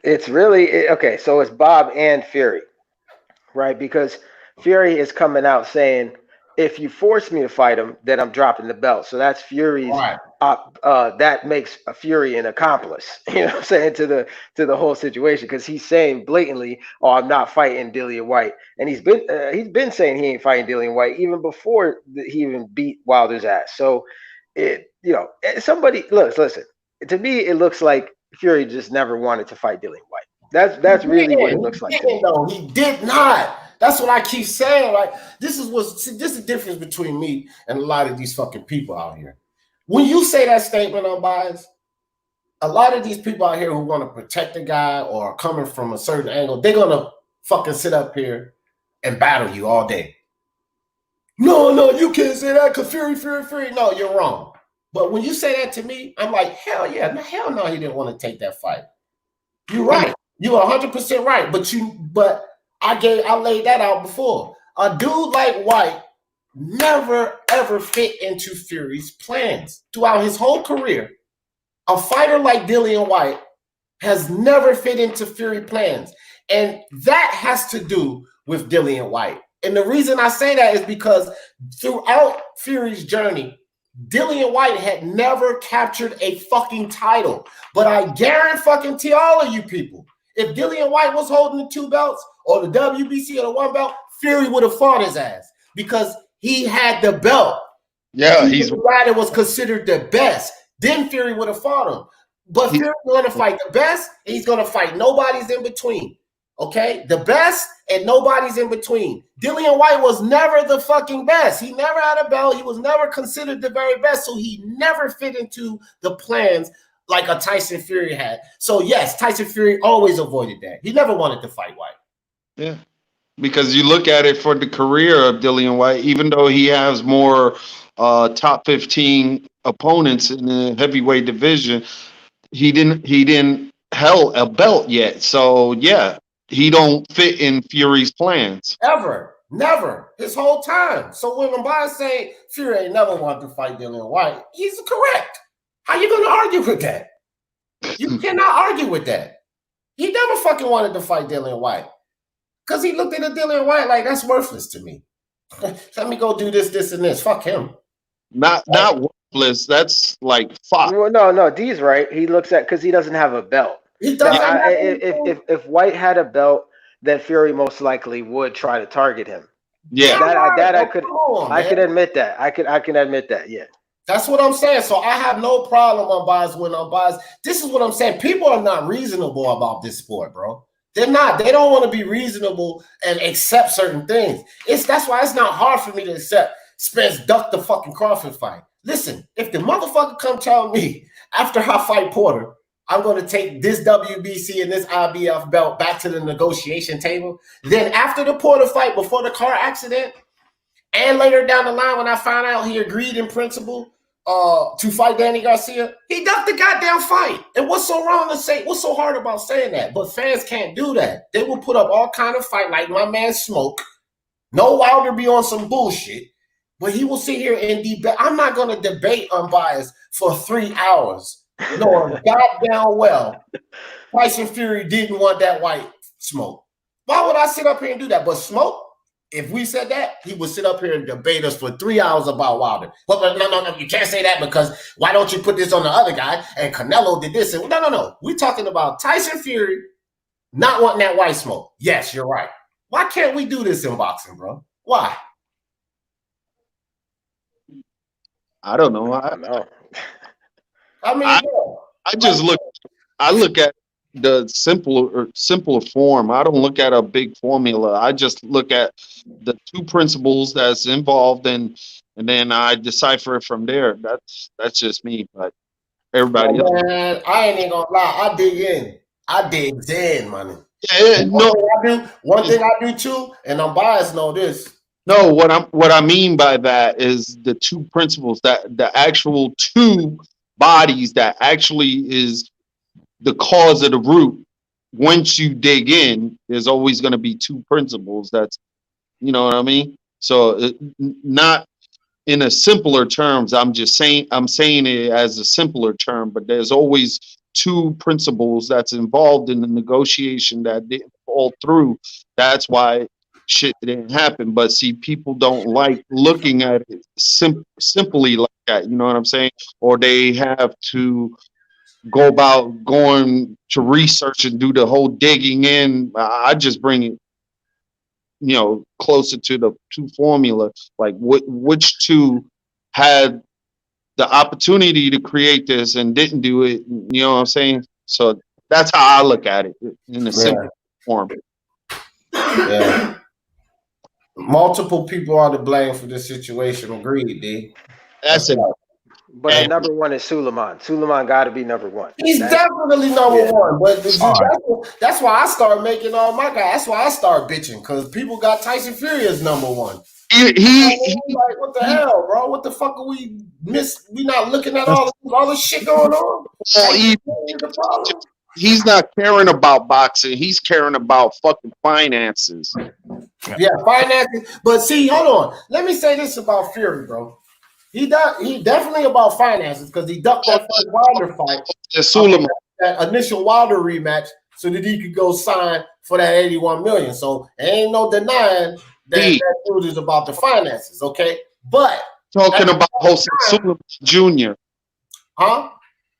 It's really okay. So it's Bob and Fury, right? Because Fury is coming out saying, if you force me to fight him, then I'm dropping the belt. So that's Fury's. Right. That makes a Fury an accomplice. You know what I'm saying, to the whole situation, because he's saying blatantly, "Oh, I'm not fighting Dillian White," and he's been saying he ain't fighting Dillian White even before he even beat Wilder's ass. So somebody listen. To me, it looks like Fury just never wanted to fight Dillian White. That's really what it looks like to me. No, he did not. That's what I keep saying. Like, this is the difference between me and a lot of these fucking people out here. When you say that statement, unbiased, a lot of these people out here who want to protect the guy or are coming from a certain angle, they're gonna fucking sit up here and battle you all day. No, you can't say that because Fury. No, you're wrong. But when you say that to me, I'm like, hell yeah, hell no, he didn't want to take that fight. You're right. You're 100% right. But I laid that out before. A dude like White never ever fit into Fury's plans throughout his whole career. A fighter like Dillian White has never fit into Fury plans, and that has to do with Dillian White. And the reason I say that is because throughout Fury's journey, Dillian White had never captured a fucking title. But I guarantee all of you people, if Dillian White was holding the 2 belts or the WBC or the 1 belt, Fury would have fought his ass because he had the belt. Yeah, he's the guy that was considered the best. Then Fury would have fought him. But Fury's going to fight the best, and he's going to fight nobody's in between. Okay? The best and nobody's in between. Dillian White was never the fucking best. He never had a belt. He was never considered the very best, so he never fit into the plans like a Tyson Fury had. So, yes, Tyson Fury always avoided that. He never wanted to fight White. Yeah, because you look at it for the career of Dillian White, even though he has more top 15 opponents in the heavyweight division, he didn't held a belt yet. So, yeah, he don't fit in Fury's plans. Ever. Never. His whole time. So when Mbaye say Fury ain't never wanted to fight Dillian White, he's correct. How you going to argue with that? You cannot argue with that. He never fucking wanted to fight Dillian White. Because he looked at a Dillian White like, that's worthless to me. Let me go do this, and this. Fuck him. Not worthless. That's like fuck. Well, no, D's right. He looks at, because he doesn't have a belt. He doesn't. If White had a belt, then Fury most likely would try to target him. Yeah, that I could admit that. I can admit that. Yeah. That's what I'm saying. So I have no problem unbiased when unbiased. This is what I'm saying. People are not reasonable about this sport, bro. They're not. They don't want to be reasonable and accept certain things. That's why it's not hard for me to accept Spence ducked the fucking Crawford fight. Listen, if the motherfucker come tell me after I fight Porter, I'm going to take this WBC and this IBF belt back to the negotiation table, then after the Porter fight, before the car accident, and later down the line when I found out he agreed in principle to fight Danny Garcia, he ducked the goddamn fight. And what's so wrong to say? What's so hard about saying that? But fans can't do that. They will put up all kind of fight like my man Smoke. No Wilder be on some bullshit, but he will sit here and debate. I'm not going to debate unbiased for 3 hours, knowing goddamn well Tyson Fury didn't want that white Smoke. Why would I sit up here and do that? But Smoke, if we said that, he would sit up here and debate us for 3 hours about Wilder. But no, you can't say that because why don't you put this on the other guy? And Canelo did this. And no. We're talking about Tyson Fury not wanting that white Smoke. Yes, you're right. Why can't we do this in boxing, bro? Why? I don't know. I mean, I look at the simpler form. I don't look at a big formula. I just look at the two principles that's involved, and then I decipher it from there. That's just me. Like everybody else. Man, I ain't gonna lie. I dig in, man. Yeah, one thing I do too, and I'm biased. Know this. No, what I mean by that is the two principles, that the actual two bodies that actually is the cause of the root. Once you dig in, there's always going to be two principles. That's, you know what I mean? So not in a simpler terms. I'm saying it as a simpler term, but there's always two principles that's involved in the negotiation that didn't fall through. That's why shit didn't happen. But see, people don't like looking at it simply like that. You know what I'm saying? Or they have to go about going to research and do the whole digging in. I just bring it, closer to the two formula, like which two had the opportunity to create this and didn't do it. You know what I'm saying? So that's how I look at it in a simple form. Yeah. Multiple people are to blame for this situation. Agreed, D. That's it. But number one is Suleiman. Suleiman got to be number one. He's definitely number one. But that's why I start making all my guys. That's why I start bitching, because people got Tyson Fury as number one. He like, what the hell, bro? What the fuck are we miss? We not looking at all this shit going on? He's not caring about boxing. He's caring about fucking finances. Yeah, finances. But see, hold on. Let me say this about Fury, bro. He definitely about finances, because he ducked that first Wilder fight, that initial Wilder rematch, so that he could go sign for that $81 million. So ain't no denying that dude is about the finances, okay? But talking about Jose Suleiman Jr. Huh?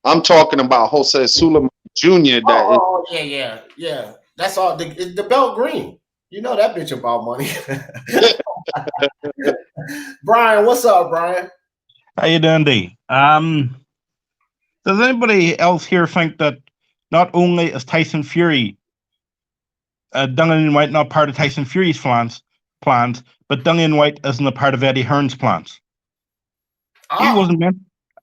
I'm talking about Jose Suleiman Jr. Yeah. That's all. The belt green. You know that bitch about money. Brian, what's up, Brian? How you doing, D? Does anybody else here think that not only is Tyson Fury, Dillian White not part of Tyson Fury's plans, but Dillian White isn't a part of Eddie Hearn's plans? He wasn't meant.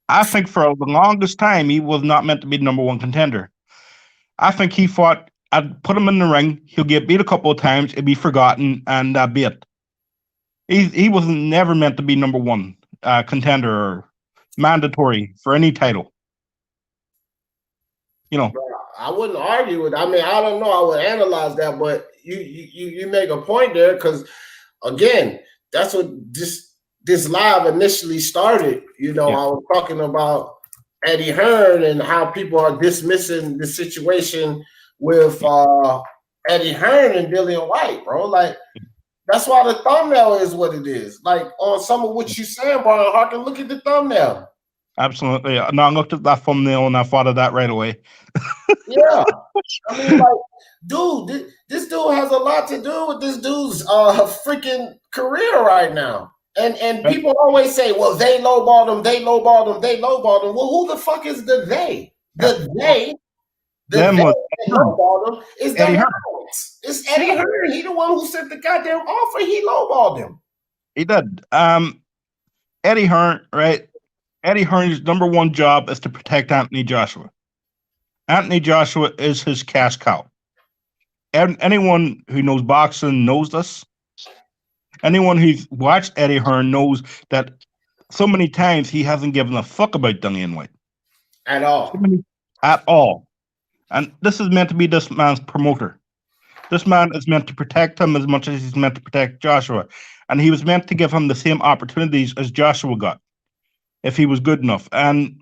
I think for the longest time he was not meant to be the number one contender. I think he fought. I'd put him in the ring. He'll get beat a couple of times. It'd be forgotten, and that'd be it. He was never meant to be number one contender or mandatory for any title. I wouldn't argue with. I mean, I don't know. I would analyze that, but you make a point there, because again, that's what this live initially started. I was talking about Eddie Hearn and how people are dismissing the situation with Eddie Hearn and Dillian White, bro. Like, that's why the thumbnail is what it is. Like, on some of what you're saying, Brian Harkin, look at the thumbnail. Absolutely. No, I looked at that thumbnail and I thought of that right away. Yeah. I mean, like, dude, this dude has a lot to do with this dude's freaking career right now. And Right. people always say, well, they lowballed them, they lowballed them, they lowballed them. Well, who the fuck is the they? The Them they was that lowballed them is the Eddie Hearn. Hearmites. It's Eddie Hearn. He the one who sent the goddamn offer. He lowballed them. He did. Eddie Hearn, right? Eddie Hearn's number one job is to protect Anthony Joshua. Anthony Joshua is his cash cow. And anyone who knows boxing knows this. Anyone who's watched Eddie Hearn knows that so many times he hasn't given a fuck about Dillian White. At all. At all. And this is meant to be this man's promoter. This man is meant to protect him as much as he's meant to protect Joshua. And he was meant to give him the same opportunities as Joshua got, if he was good enough. And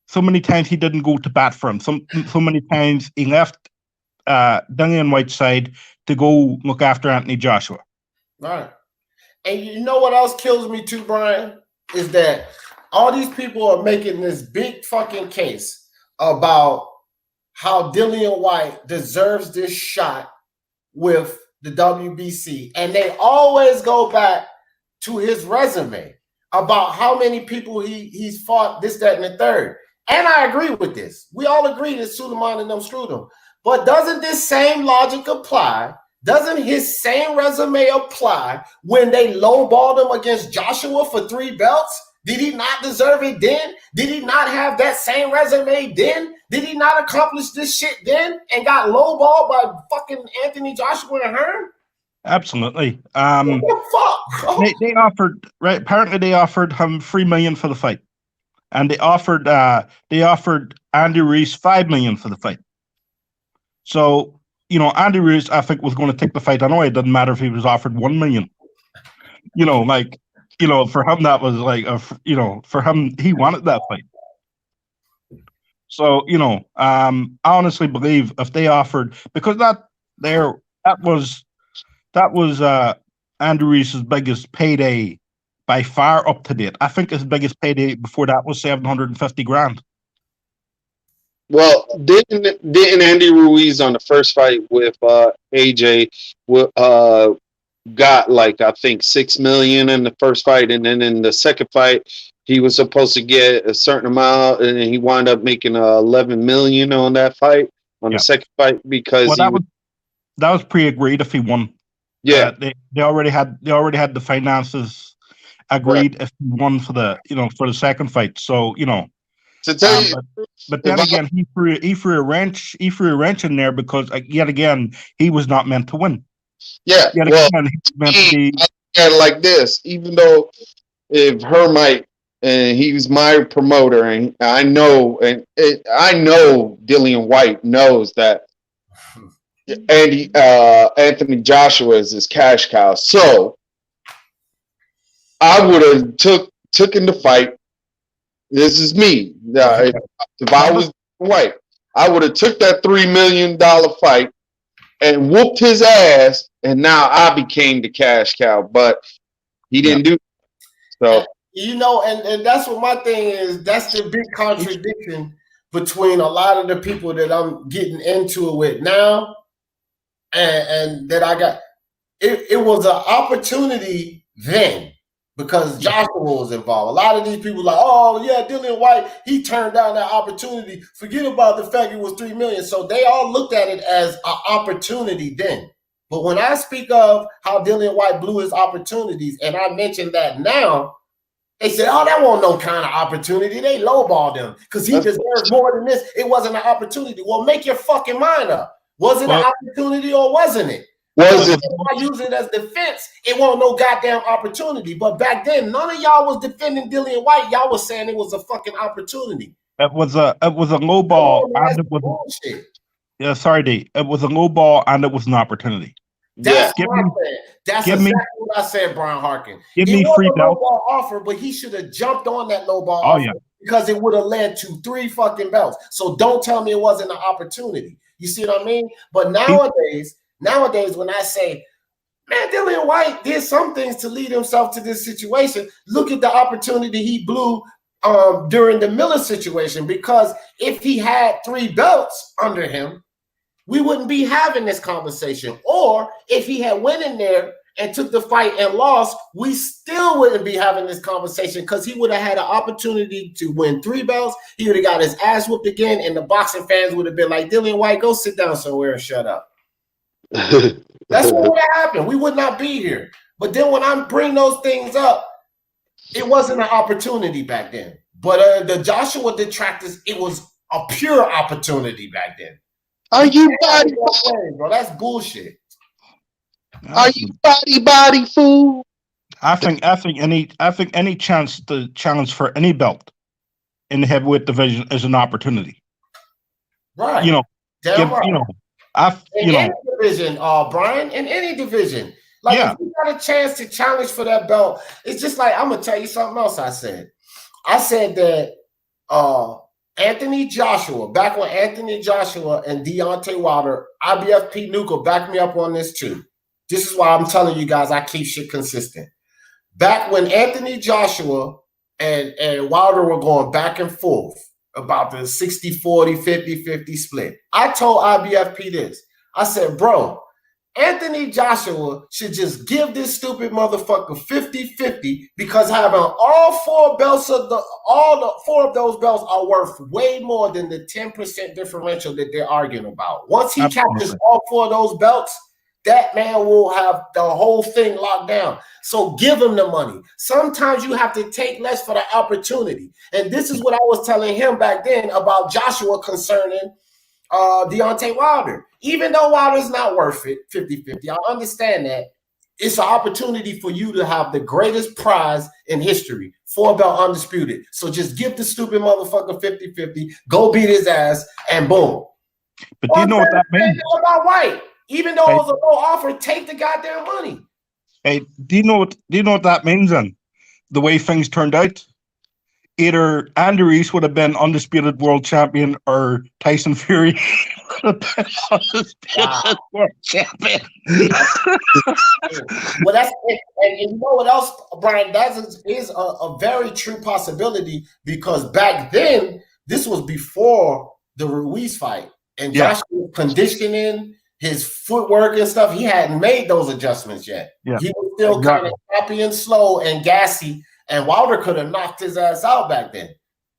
so many times he didn't go to bat for him. So many times he left Dillian White's side to go look after Anthony Joshua. Right. And you know what else kills me too, Brian? Is that all these people are making this big fucking case about how Dillian White deserves this shot with the WBC. And they always go back to his resume about how many people he's fought, this, that, and the third. And I agree with this. We all agree that Suleiman and them screwed him. But doesn't this same logic apply? Doesn't his same resume apply when they lowballed him against Joshua for 3 belts? Did he not deserve it then? Did he not have that same resume then? Did he not accomplish this shit then and got lowballed by fucking Anthony Joshua and Hearn? Absolutely. What the fuck? They offered, right? Apparently they offered him $3 million for the fight. And they offered Andy Ruiz $5 million for the fight. So, you know, Andy Ruiz, I think, was going to take the fight. I know it doesn't matter if he was offered $1 million. You know, like, you know, for him that was like, for him, he wanted that fight. So, you know, I honestly believe if they offered, because that was Andy Ruiz's biggest payday by far up to date. I think his biggest payday before that was $750,000. Well, didn't Andy Ruiz on the first fight with AJ got like I think $6 million in the first fight, and then in the second fight he was supposed to get a certain amount, and he wound up making $11 million on that fight the second fight because that was pre-agreed if he won. Yeah, they already had the finances agreed if he won for the second fight. So you know. To tell you, but then again, he threw a wrench in there because yet again he was not meant to win. Yeah, yet again, he was meant to be. I look at it like this: even though if Hearmite and he was my promoter, and I know Dillian White knows that Anthony Joshua is his cash cow, so I would have took in the fight. This is me. If I was White, I would have took that $3 million fight and whooped his ass, and now I became the cash cow. But he didn't do so. You know, and that's what my thing is. That's the big contradiction between a lot of the people that I'm getting into it with now, and that I got. It was an opportunity then. Because Joshua was involved. A lot of these people like, oh yeah, Dillian White, he turned down that opportunity. Forget about the fact it was $3 million. So they all looked at it as an opportunity then. But when I speak of how Dillian White blew his opportunities, and I mentioned that now, they said, oh, that wasn't no kind of opportunity. They lowballed him because he deserved more than this. It wasn't an opportunity. Well, make your fucking mind up. Was it an opportunity or wasn't it? If I use it as defense, it wasn't no goddamn opportunity. But back then, none of y'all was defending Dillian White. Y'all was saying it was a fucking opportunity. It was a low ball, and it was bullshit. Yeah, sorry, D. It was a low ball, and it was an opportunity. That's what I said. That's exactly what I said, Brian Harkin. Give me free low ball offer, but he should have jumped on that low ball offer because it would have led to 3 fucking belts. So don't tell me it wasn't an opportunity. You see what I mean? But nowadays, when I say, man, Dillian White did some things to lead himself to this situation, look at the opportunity he blew during the Miller situation, because if he had 3 belts under him, we wouldn't be having this conversation. Or if he had went in there and took the fight and lost, we still wouldn't be having this conversation because he would have had an opportunity to win 3 belts. He would have got his ass whooped again, and the boxing fans would have been like, Dillian White, go sit down somewhere and shut up. That's what would have happened. We would not be here. But then when I bring those things up, it wasn't an opportunity back then. But the Joshua detractors, it was a pure opportunity back then. Are you body, bro? That's bullshit. Are you body fool? I think any chance to challenge for any belt in the heavyweight division is an opportunity. Right. You know, right. Any division, Brian, in any division. Like if you got a chance to challenge for that belt, it's just like, I'm gonna tell you something else I said. I said that Anthony Joshua, back when Anthony Joshua and Deontay Wilder, IBF Pete Nuka backed me up on this too. This is why I'm telling you guys I keep shit consistent. Back when Anthony Joshua and Wilder were going back and forth about the 60-40, 50-50 split, I told IBFP this. I said, bro, Anthony Joshua should just give this stupid motherfucker 50-50 because having all 4 belts all the 4 of those belts are worth way more than the 10% differential that they're arguing about. Once he captures all 4 of those belts, that man will have the whole thing locked down. So give him the money. Sometimes you have to take less for the opportunity. And this is what I was telling him back then about Joshua concerning Deontay Wilder. Even though Wilder's not worth it, 50-50, I understand that. It's an opportunity for you to have the greatest prize in history, 4-belt undisputed. So just give the stupid motherfucker 50-50, go beat his ass, and boom. But do you know what that means? About White. Even though it was a low offer, take the goddamn money. Hey, do you know what that means then? The way things turned out? Either Andy Ruiz would have been undisputed world champion or Tyson Fury would have been undisputed world champion. Well, that's it. And you know what else, Brian? That is a very true possibility because back then, this was before the Ruiz fight. And Josh was conditioning his footwork and stuff. He hadn't made those adjustments yet. Yeah. He was still kind of choppy and slow and gassy. And Wilder could have knocked his ass out back then.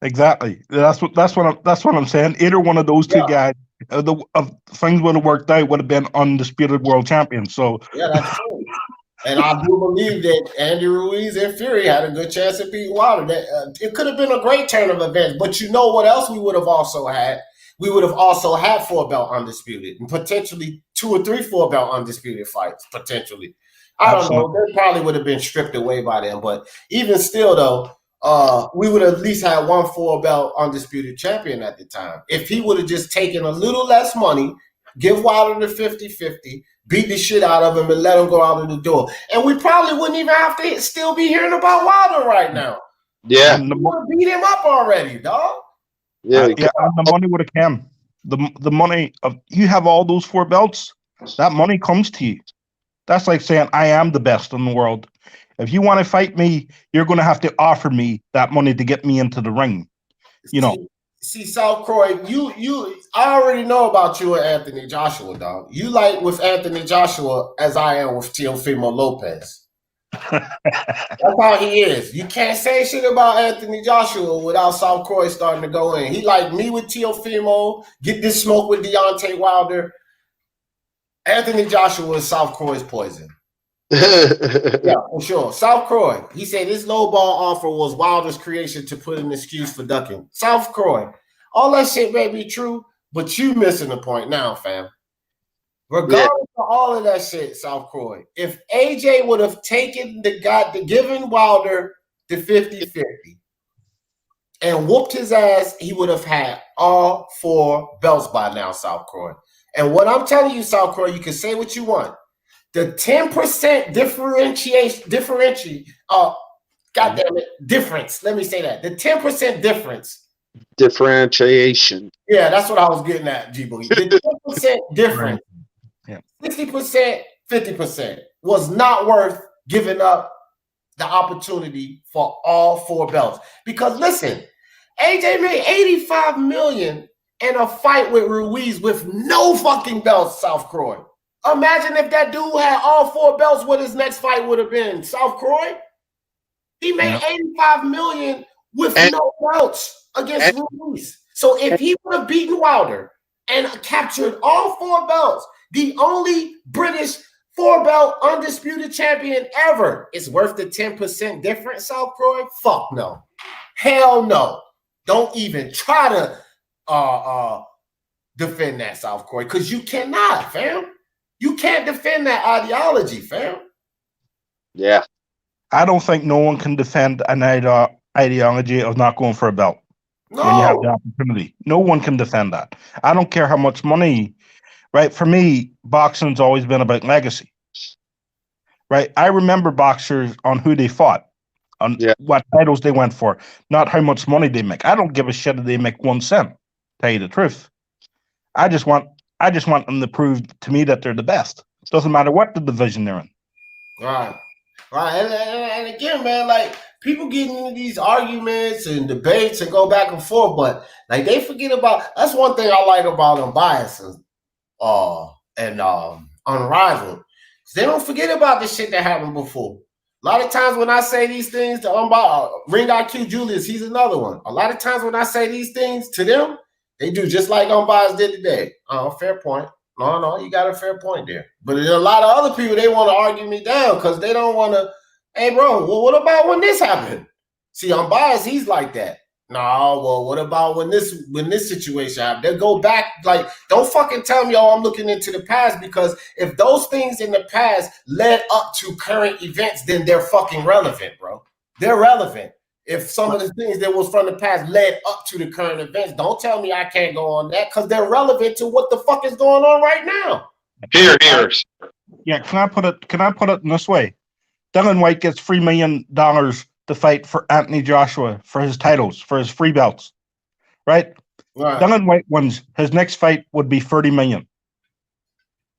Exactly. That's what I'm saying. Either one of those 2 guys, things would have worked out, would have been undisputed world champions. So that's true. And I do believe that Andy Ruiz and Fury had a good chance of beating Wilder. It could have been a great turn of events. But you know what else we would have also had? We would have also had 4-belt undisputed and potentially 2 or 3 4-belt undisputed fights potentially. I don't know. They probably would have been stripped away by then. But even still, though, we would have at least had 1 4-belt undisputed champion at the time. If he would have just taken a little less money, give Wilder the 50-50, beat the shit out of him, and let him go out of the door. And we probably wouldn't even have to still be hearing about Wilder right now. Yeah. We would have beat him up already, dog. Yeah, and the money would have come. The money of you have all those 4 belts, that money comes to you. That's like saying I am the best in the world. If you want to fight me, you're going to have to offer me that money to get me into the ring. You know. See, South Croy, I already know about you and Anthony Joshua, dog. You like with Anthony Joshua as I am with Teofimo Lopez. That's how he is. You can't say shit about Anthony Joshua without South Croy starting to go in. He like me with Teofimo, get this smoke with Deontay Wilder. Anthony Joshua is South Croy's poison. Yeah, for sure. South Croy, he said this low ball offer was Wilder's creation to put an excuse for ducking. South Croy, all that shit may be true, but you missing the point now, fam. Regardless of all of that shit, South Croy, if AJ would have taken given Wilder the 50-50 and whooped his ass, he would have had all 4 belts by now, South Croy. And what I'm telling you, South Croy, you can say what you want. The 10% difference. Let me say that. The 10% difference. Differentiation. Yeah, that's what I was getting at, G-Boogie. The 10% difference. 60%, 50% was not worth giving up the opportunity for all 4 belts. Because listen, AJ made $85 million in a fight with Ruiz with no fucking belts, South Croy. Imagine if that dude had all 4 belts, what his next fight would have been. South Croy. He made $85 million with no belts against Ruiz. So if he would have beaten Wilder and captured all 4 belts, the only British 4-belt undisputed champion ever, is worth the 10% difference, South Croy? Fuck no. Hell no. Don't even try to defend that, South Croy, because you cannot, fam. You can't defend that ideology, fam. Yeah. I don't think no one can defend an ideology of not going for a belt when you have the opportunity. No one can defend that. I don't care how much money, right? For me, boxing's always been about legacy, right? I remember boxers on who they fought, on what titles they went for, not how much money they make. I don't give a shit if they make 1 cent, tell you the truth. I just want them to prove to me that they're the best. It doesn't matter what the division they're in. Right. And again, man, like, people get into these arguments and debates and go back and forth, but like they forget about. That's one thing I like about Unbiased and Unrivaled. They don't forget about the shit that happened before. A lot of times when I say these things to Ring IQ Julius, he's another one. A lot of times when I say these things to them, they do just like Unbiased did today. Fair point. No, you got a fair point there. But there's a lot of other people, they want to argue me down because they don't want to. Hey, bro, well, what about when this happened? See, Unbiased, he's like that. No, well, what about when this situation happened? They go back, like, don't fucking tell me, I'm looking into the past, because if those things in the past led up to current events, then they're fucking relevant, bro. They're relevant. If some of the things that was from the past led up to the current events, don't tell me I can't go on that, because they're relevant to what the fuck is going on right now. Here. Yeah, can I put it in this way? Dillian White gets $3 million to fight for Anthony Joshua for his titles, for his free belts, right? Dillian White wins. His next fight would be $30 million.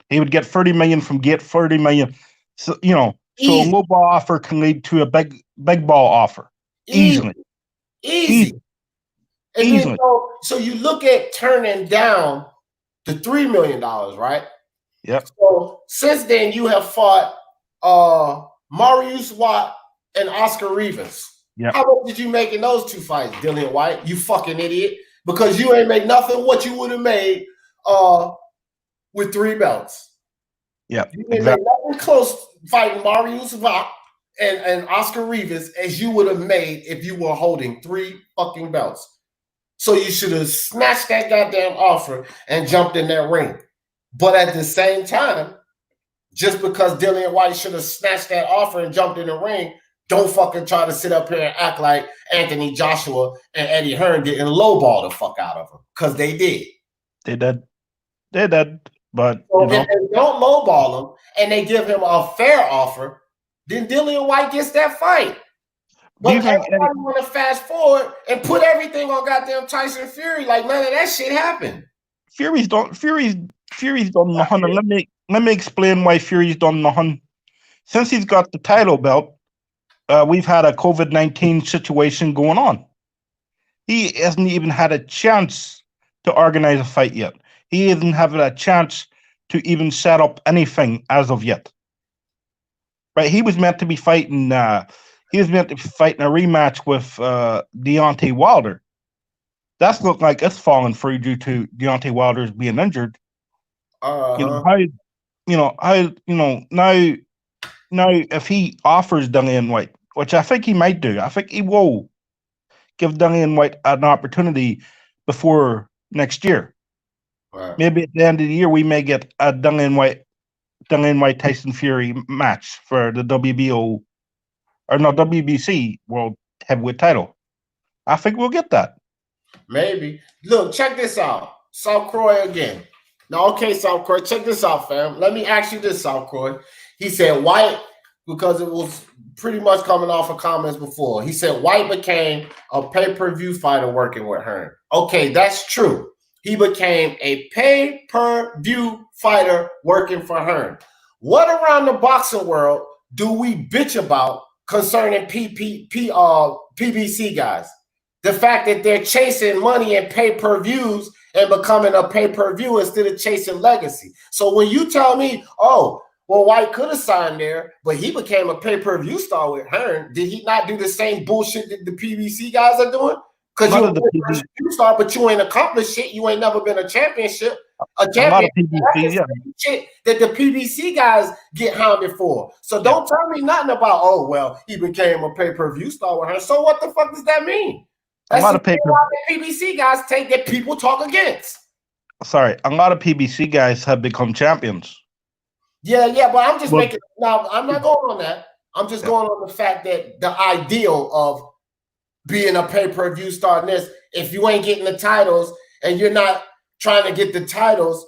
He would get $30 million from Gate, $30 million. So, so a low ball offer can lead to a big ball offer. Easily. And so you look at turning down the $3 million, right? Yep. So since then you have fought Marius Watt and Oscar Rivas. Yep. How much did you make in those 2 fights, Dillian White? You fucking idiot. Because you ain't made nothing what you would have made with 3 belts. Yeah. You didn't make nothing close fighting Marius Watt and Oscar Rivas as you would have made if you were holding 3 fucking belts. So you should have snatched that goddamn offer and jumped in that ring. But at the same time, just because Dillian White should have snatched that offer and jumped in the ring, don't fucking try to sit up here and act like Anthony Joshua and Eddie Hearn didn't lowball the fuck out of him, because they did. They did. But so if they don't lowball him and they give him a fair offer, then Dillian White gets that fight. But everybody want to fast forward and put everything on goddamn Tyson Fury like none of that shit happened. Fury's done nothing. Let me explain why Fury's done nothing. Since he's got the title belt, we've had a COVID-19 situation going on. He hasn't even had a chance to organize a fight yet. He hasn't had a chance to even set up anything as of yet. Right? He was meant to be fighting. He was meant to be fighting a rematch with Deontay Wilder. That's looked like it's falling through due to Deontay Wilder's being injured. Now if he offers Dillian White, which I think he might do, I think he will give Dillian White an opportunity before next year. Right. Maybe at the end of the year we may get a Dillian White Tyson Fury match for the WBC World Heavyweight title. I think we'll get that. Maybe. Look, check this out. South Croy again. Now, okay, South Croy, check this out, fam. Let me ask you this, South Croy. He said White, because it was pretty much coming off of comments before. He said White became a pay-per-view fighter working with Hearn. Okay, that's true. He became a pay-per-view fighter working for Hearn. What around the boxing world do we bitch about concerning PBC guys? The fact that they're chasing money and pay-per-views and becoming a pay-per-view instead of chasing legacy. So when you tell me, oh, well, White could have signed there, but he became a pay-per-view star with Hearn, did he not do the same bullshit that the PBC guys are doing? Because you're a pay-per-view star, but you ain't accomplished shit. You ain't never been a championship. A champion shit that the PBC guys get hounded for. So don't tell me nothing about, oh, well, he became a pay-per-view star with Hearn. So what the fuck does that mean? That's a lot of PBC guys take that people talk against. Sorry, a lot of PBC guys have become champions. Yeah, but I'm just making now. I'm not going on that. I'm just going on the fact that the ideal of being a pay-per-view star in this, if you ain't getting the titles and you're not trying to get the titles,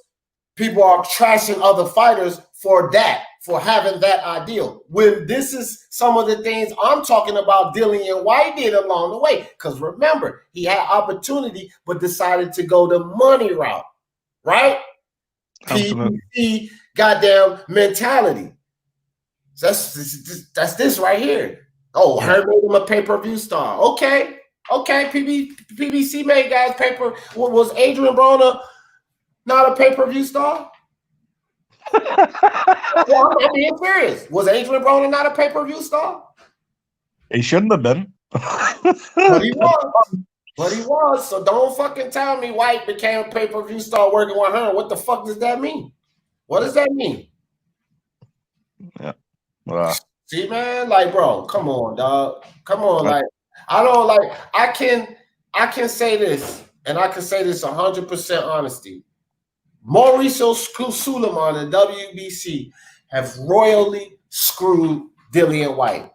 people are trashing other fighters for that, for having that ideal. When this is some of the things I'm talking about Dillian White did along the way. Because remember, he had opportunity, but decided to go the money route, right? PBC goddamn mentality. That's this right here. Oh, Hearn made him a pay-per-view star. Okay. PBC made guys paper. What was Adrian Broner not a pay-per-view star? Well, I'm being serious. Was Adrian Broner not a pay-per-view star? He shouldn't have been. But he was. So don't fucking tell me White became a pay-per-view star working with Hearn. What the fuck does that mean? What does that mean? Yeah. Wow. See, man, like, bro, come on, dog. Come on, like, I don't like. I can say this, and I can say this 100% honesty. Mauricio Suleiman and WBC have royally screwed Dillian White.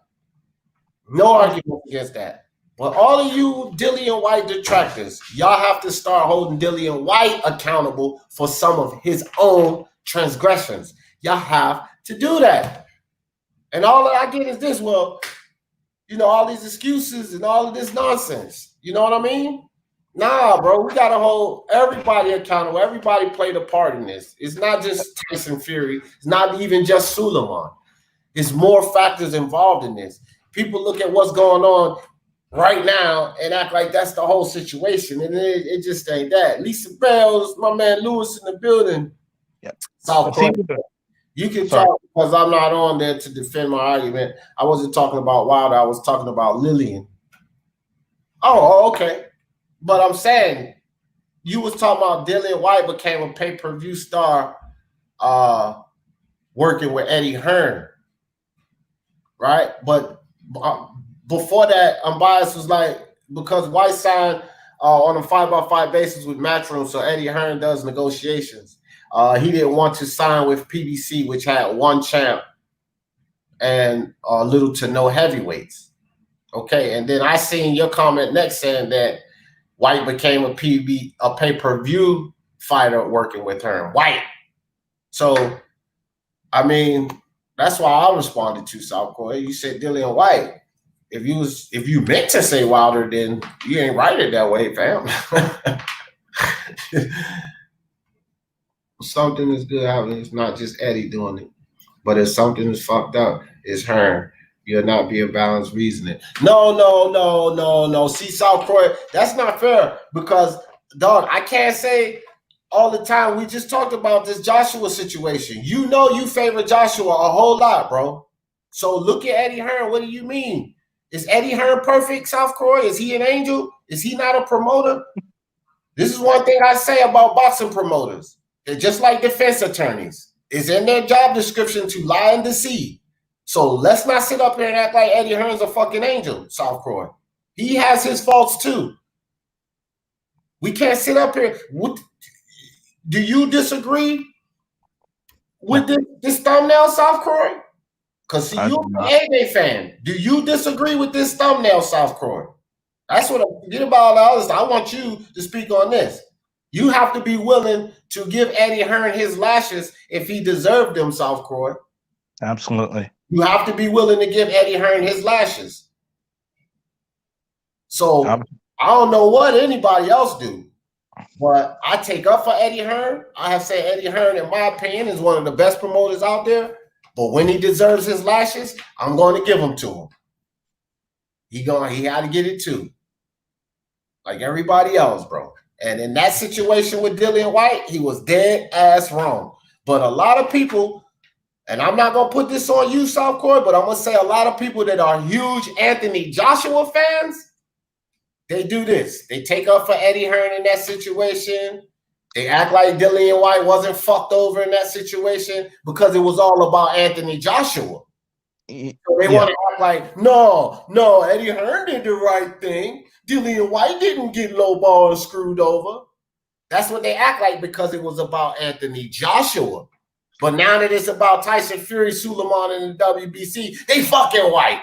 No argument against that. But all of you Dillian White detractors, y'all have to start holding Dillian White accountable for some of his own transgressions. Y'all have to do that. And all that I get is this, well, you know, all these excuses and all of this nonsense. You know what I mean? Nah, bro, we got to hold everybody accountable. Everybody played a part in this. It's not just Tyson Fury. It's not even just Suleiman. There's more factors involved in this. People look at what's going on right now and act like that's the whole situation. And it just ain't that. Lisa Bells, my man Lewis in the building. Yep. South Korea. You can talk because I'm not on there to defend my argument. I wasn't talking about Wilder. I was talking about Lillian. Oh, okay. But I'm saying you was talking about Dillian White became a pay-per-view star working with Eddie Hearn, right? But before that, Unbiased was like, because White signed on a 5x5 basis with Matchroom, so Eddie Hearn does negotiations. He didn't want to sign with PBC, which had one champ and little to no heavyweights. Okay, and then I seen your comment next saying that White became a pay-per-view fighter working with Hearn. White. So, I mean, that's why I responded to South Korea. You said Dillian White. If you meant to say Wilder, then you ain't write it that way, fam. Something is good happening. It's not just Eddie doing it, but if something is fucked up, it's Hearn. You'll not be a balanced reasoning. No. See, South Korea, that's not fair because, dog, I can't say all the time. We just talked about this Joshua situation. You know you favor Joshua a whole lot, bro. So look at Eddie Hearn. What do you mean? Is Eddie Hearn perfect, South Korea? Is he an angel? Is he not a promoter? This is one thing I say about boxing promoters. They're just like defense attorneys. It's in their job description to lie and deceive. So let's not sit up here and act like Eddie Hearn's a fucking angel, South Korea. He has his faults too. We can't sit up here. Do you disagree with this thumbnail, South Korea? Because you're an AJ fan. Do you disagree with this thumbnail, South Korea? That's what I forget about all the others. I want you to speak on this. You have to be willing to give Eddie Hearn his lashes if he deserved them, South Korea. Absolutely. You have to be willing to give Eddie Hearn his lashes. So I don't know what anybody else do, but I take up for Eddie Hearn. I have said Eddie Hearn, in my opinion, is one of the best promoters out there. But when he deserves his lashes, I'm going to give them to him. He had to get it too. Like everybody else, bro. And in that situation with Dillian White, he was dead ass wrong. But a lot of people, and I'm not going to put this on you, Southcore, but I'm going to say a lot of people that are huge Anthony Joshua fans, they do this. They take up for Eddie Hearn in that situation. They act like Dillian White wasn't fucked over in that situation because it was all about Anthony Joshua. So they want to act like, no, Eddie Hearn did the right thing. Dillian White didn't get lowballed and screwed over. That's what they act like because it was about Anthony Joshua. But now that it's about Tyson Fury, Suleiman, and the WBC, they fucking White.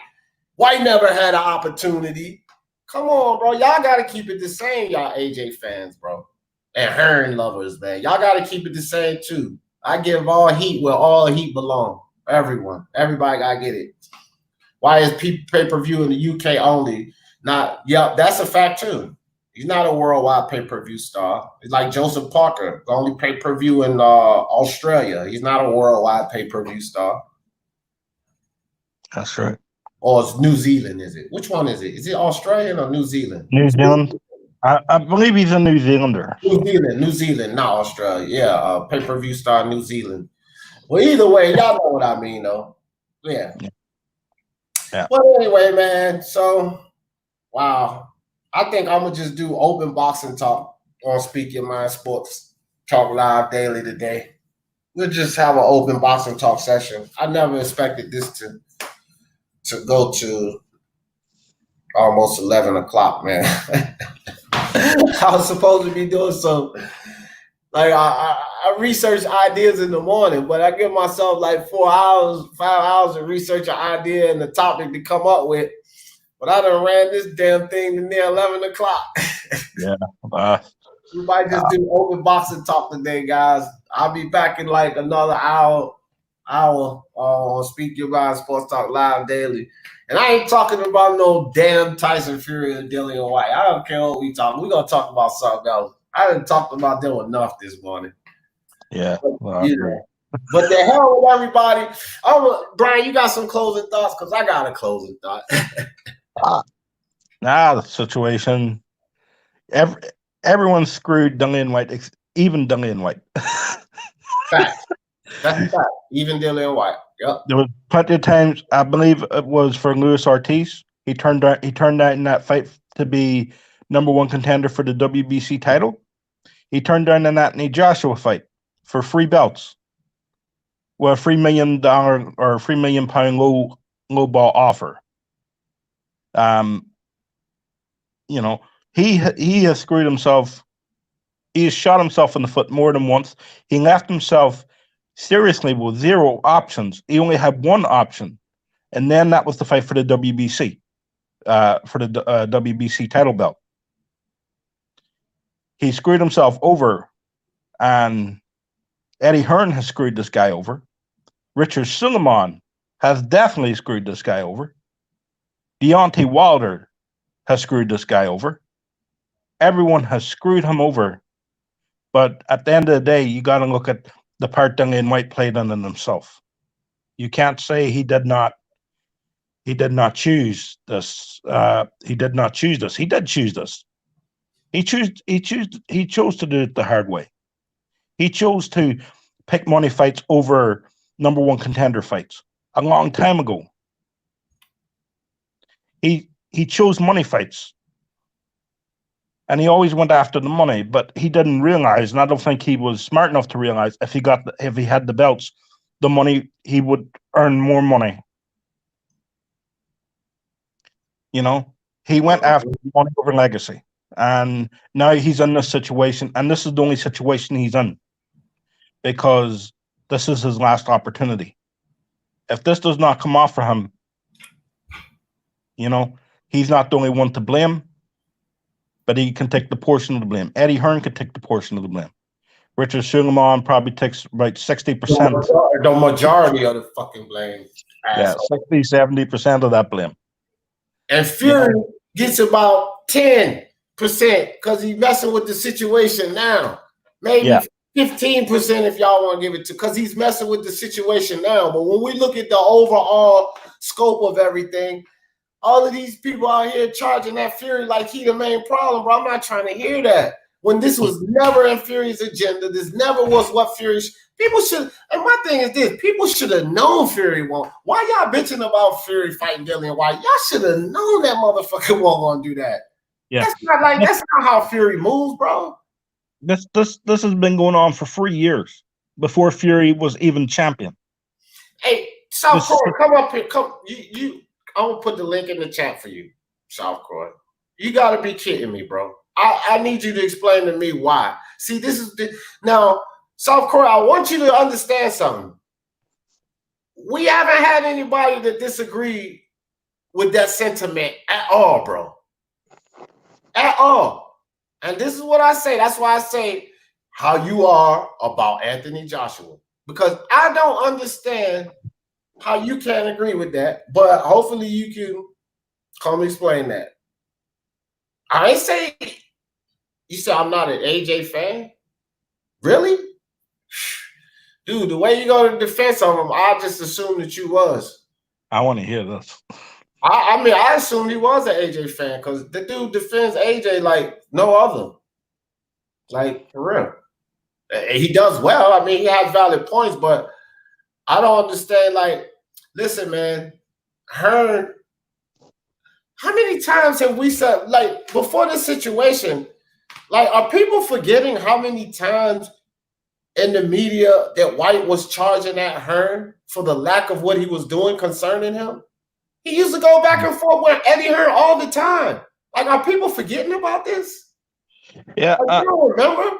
White never had an opportunity. Come on, bro. Y'all got to keep it the same, y'all AJ fans, bro. And Hearn lovers, man. Y'all got to keep it the same, too. I give all heat where all heat belong. Everyone. Everybody got to get it. Why is pay-per-view in the UK only? Not, yeah, that's a fact, too. He's not a worldwide pay-per-view star. It's like Joseph Parker, the only pay-per-view in Australia. He's not a worldwide pay-per-view star. That's right. Or it's New Zealand, is it? Which one is it? Is it Australian or New Zealand? New Zealand. I believe he's a New Zealander. New Zealand, not Australia. Yeah, pay-per-view star, New Zealand. Well, either way, y'all know what I mean, though. Yeah. But anyway, man, so, wow. I think I'm going to just do open boxing talk on Speak Your Mind Sports Talk Live Daily today. We'll just have an open boxing talk session. I never expected this to go to almost 11 o'clock, man. I was supposed to be doing some, like, I research ideas in the morning, but I give myself like 4 hours, 5 hours to research an idea and the topic to come up with. But I done ran this damn thing to near 11 o'clock. Yeah. We might just do open boxing talk today, guys. I'll be back in like another hour on Speak Your Mind Sports Talk Live Daily. And I ain't talking about no damn Tyson Fury or Dillian White. I don't care what we talking. We're going to talk about something else. I done talked about them enough this morning. Yeah. But, but the hell with everybody. Brian, you got some closing thoughts? Because I got a closing thought. The situation. Everyone screwed Dillian White, even Dillian White. Fact. That's a fact. Even Dillian White. Yep. There was plenty of times, I believe it was for Luis Ortiz. He turned out in that fight to be #1 contender for the WBC title. He turned down in that Anthony Joshua fight for 3 belts. Well, $3 million or £3 million low ball offer. He has screwed himself. He has shot himself in the foot more than once. He left himself seriously with 0 options. He only had 1 option, and then that was the fight for the WBC, WBC title belt. He screwed himself over, and Eddie Hearn has screwed this guy over. Richard Suleiman has definitely screwed this guy over. Deontay Wilder has screwed this guy over. Everyone has screwed him over. But at the end of the day, you got to look at the part Dillian White played on himself. You can't say he did not choose this. He did not choose this. He did choose this. He chose to do it the hard way. He chose to pick money fights over #1 contender fights a long time ago. He chose money fights. And he always went after the money, but he didn't realize, and I don't think he was smart enough to realize if he had the belts, the money, he would earn more money. He went after money over legacy. And now he's in this situation, and this is the only situation he's in because this is his last opportunity. If this does not come off for him, he's not the only one to blame, but he can take the portion of the blame. Eddie Hearn could take the portion of the blame. Richard Suleiman probably takes about 60%. The majority of the fucking blame. Yeah, 60-70% of that blame. And Fury gets about 10% because he's messing with the situation now. Maybe 15% if y'all want to give it to, because he's messing with the situation now. But when we look at the overall scope of everything, all of these people out here charging that Fury like he the main problem, bro. I'm not trying to hear that. when this was never in Fury's agenda. This never was what Fury. People should. And my thing is this: people should have known Fury won't. Why y'all bitching about Fury fighting Dillian White? Y'all should have known that motherfucker won't gonna do that. Yeah, that's not how Fury moves, bro. This has been going on for 3 years before Fury was even champion. Hey, South Korea, come up here. Come, you. I'm gonna put the link in the chat for you, South Korea. You gotta be kidding me, bro. I need you to explain to me why. See, this is now, South Korea. I want you to understand something. We haven't had anybody that disagree with that sentiment at all, bro. At all. And this is what I say. That's why I say how you are about Anthony Joshua. Because I don't understand how you can't agree with that. But hopefully you can come explain that. I ain't say you said I'm not an AJ fan. Really? Dude, the way you go to defense of him, I just assumed that you was. I want to hear this. I mean, I assumed he was an AJ fan because the dude defends AJ like no other. Like, for real. He does well. I mean, he has valid points, but I don't understand. Like, listen, man, Hearn, how many times have we said, like, before this situation, like, are people forgetting how many times in the media that White was charging at Hearn for the lack of what he was doing concerning him? He used to go back and forth with Eddie Hearn all the time. Like, are people forgetting about this? Yeah. Like, you don't remember?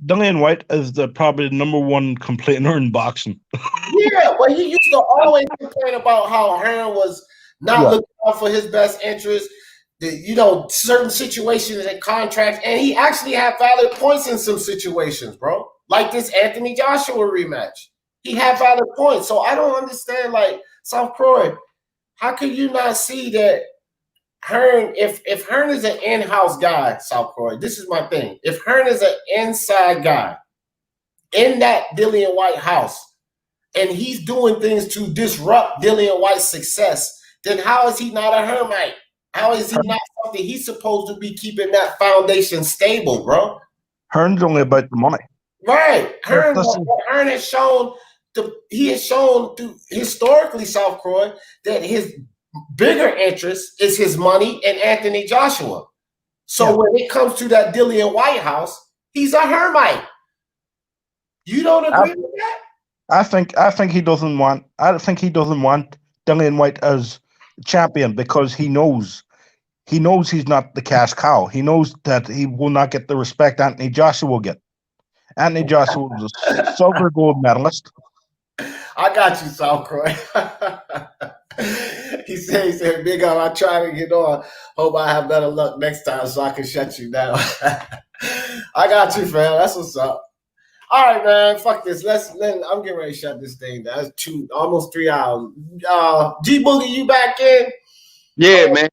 Dillian White is probably the #1 complainer in boxing. Yeah, but he used to always complain about how Hearn was not looking out for his best interest, certain situations and contracts, and he actually had valid points in some situations, bro. Like this Anthony Joshua rematch. He had valid points. So I don't understand, like, South Croy, how can you not see that Hearn, if Hearn is an in-house guy, South Croy, this is my thing. If Hearn is an inside guy in that Dillian White house, and he's doing things to disrupt Dillian White's success, then how is he not a Hearmite? How is he not something he's supposed to be keeping that foundation stable, bro? Hearn's only about the money. Right. Hearn has shown through historically, South Croy, that his bigger interest is his money and Anthony Joshua. So when it comes to that Dillian White house, he's a Hearmite. You don't agree with that? I think he doesn't want Dillian White as champion because he knows he's not the cash cow. He knows that he will not get the respect Anthony Joshua will get. Anthony Joshua was a silver gold medalist. I got you, South Croy. he said, big up, I try to get on. Hope I have better luck next time so I can shut you down. I got you, fam. That's what's up. All right, man. Fuck this. I'm getting ready to shut this thing down. That's almost 3 hours. G Boogie, you back in? Yeah, man.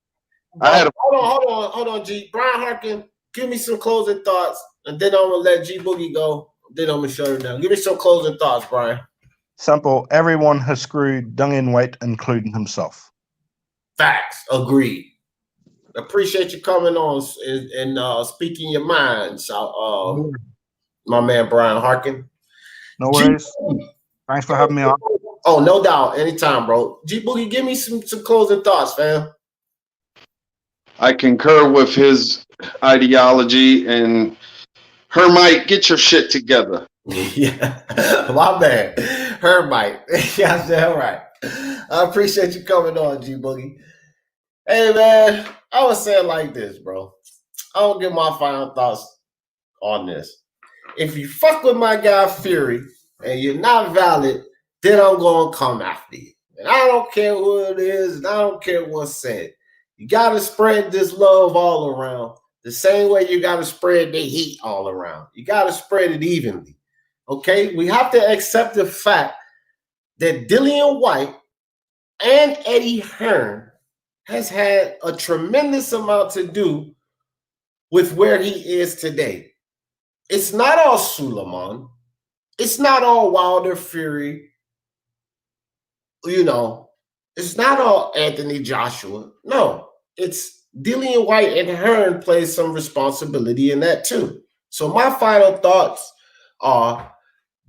Hold on, G. Brian Harkin, give me some closing thoughts, and then I'm gonna let G Boogie go. Then I'm gonna shut her down. Give me some closing thoughts, Brian. Simple. Everyone has screwed Dillian White, including himself. Facts. Agreed. Appreciate you coming on and speaking your mind. So, my man Brian Harkin. No worries. Thanks for having me on. Oh, no doubt. Anytime, bro. G Boogie, give me some closing thoughts, fam. I concur with his ideology, and Hearmite, get your shit together. Yeah, my man, Hearmite. Yeah, I said all right. I appreciate you coming on, G Boogie. Hey, man, I was saying like this, bro. I don't give my final thoughts on this. If you fuck with my guy Fury and you're not valid, then I'm going to come after you. And I don't care who it is, and I don't care what's said. You got to spread this love all around the same way you got to spread the heat all around. You got to spread it evenly. Okay? We have to accept the fact that Dillian White and Eddie Hearn has had a tremendous amount to do with where he is today. It's not all Suleiman. It's not all Wilder Fury. It's not all Anthony Joshua. No, it's Dillian White and Hearn plays some responsibility in that too. So my final thoughts are,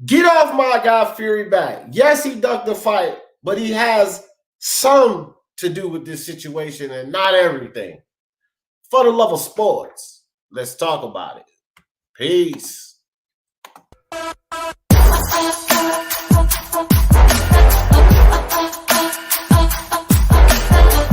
get off my guy Fury back. Yes, he ducked the fight, but he has some to do with this situation and not everything. For the love of sports, let's talk about it. Peace.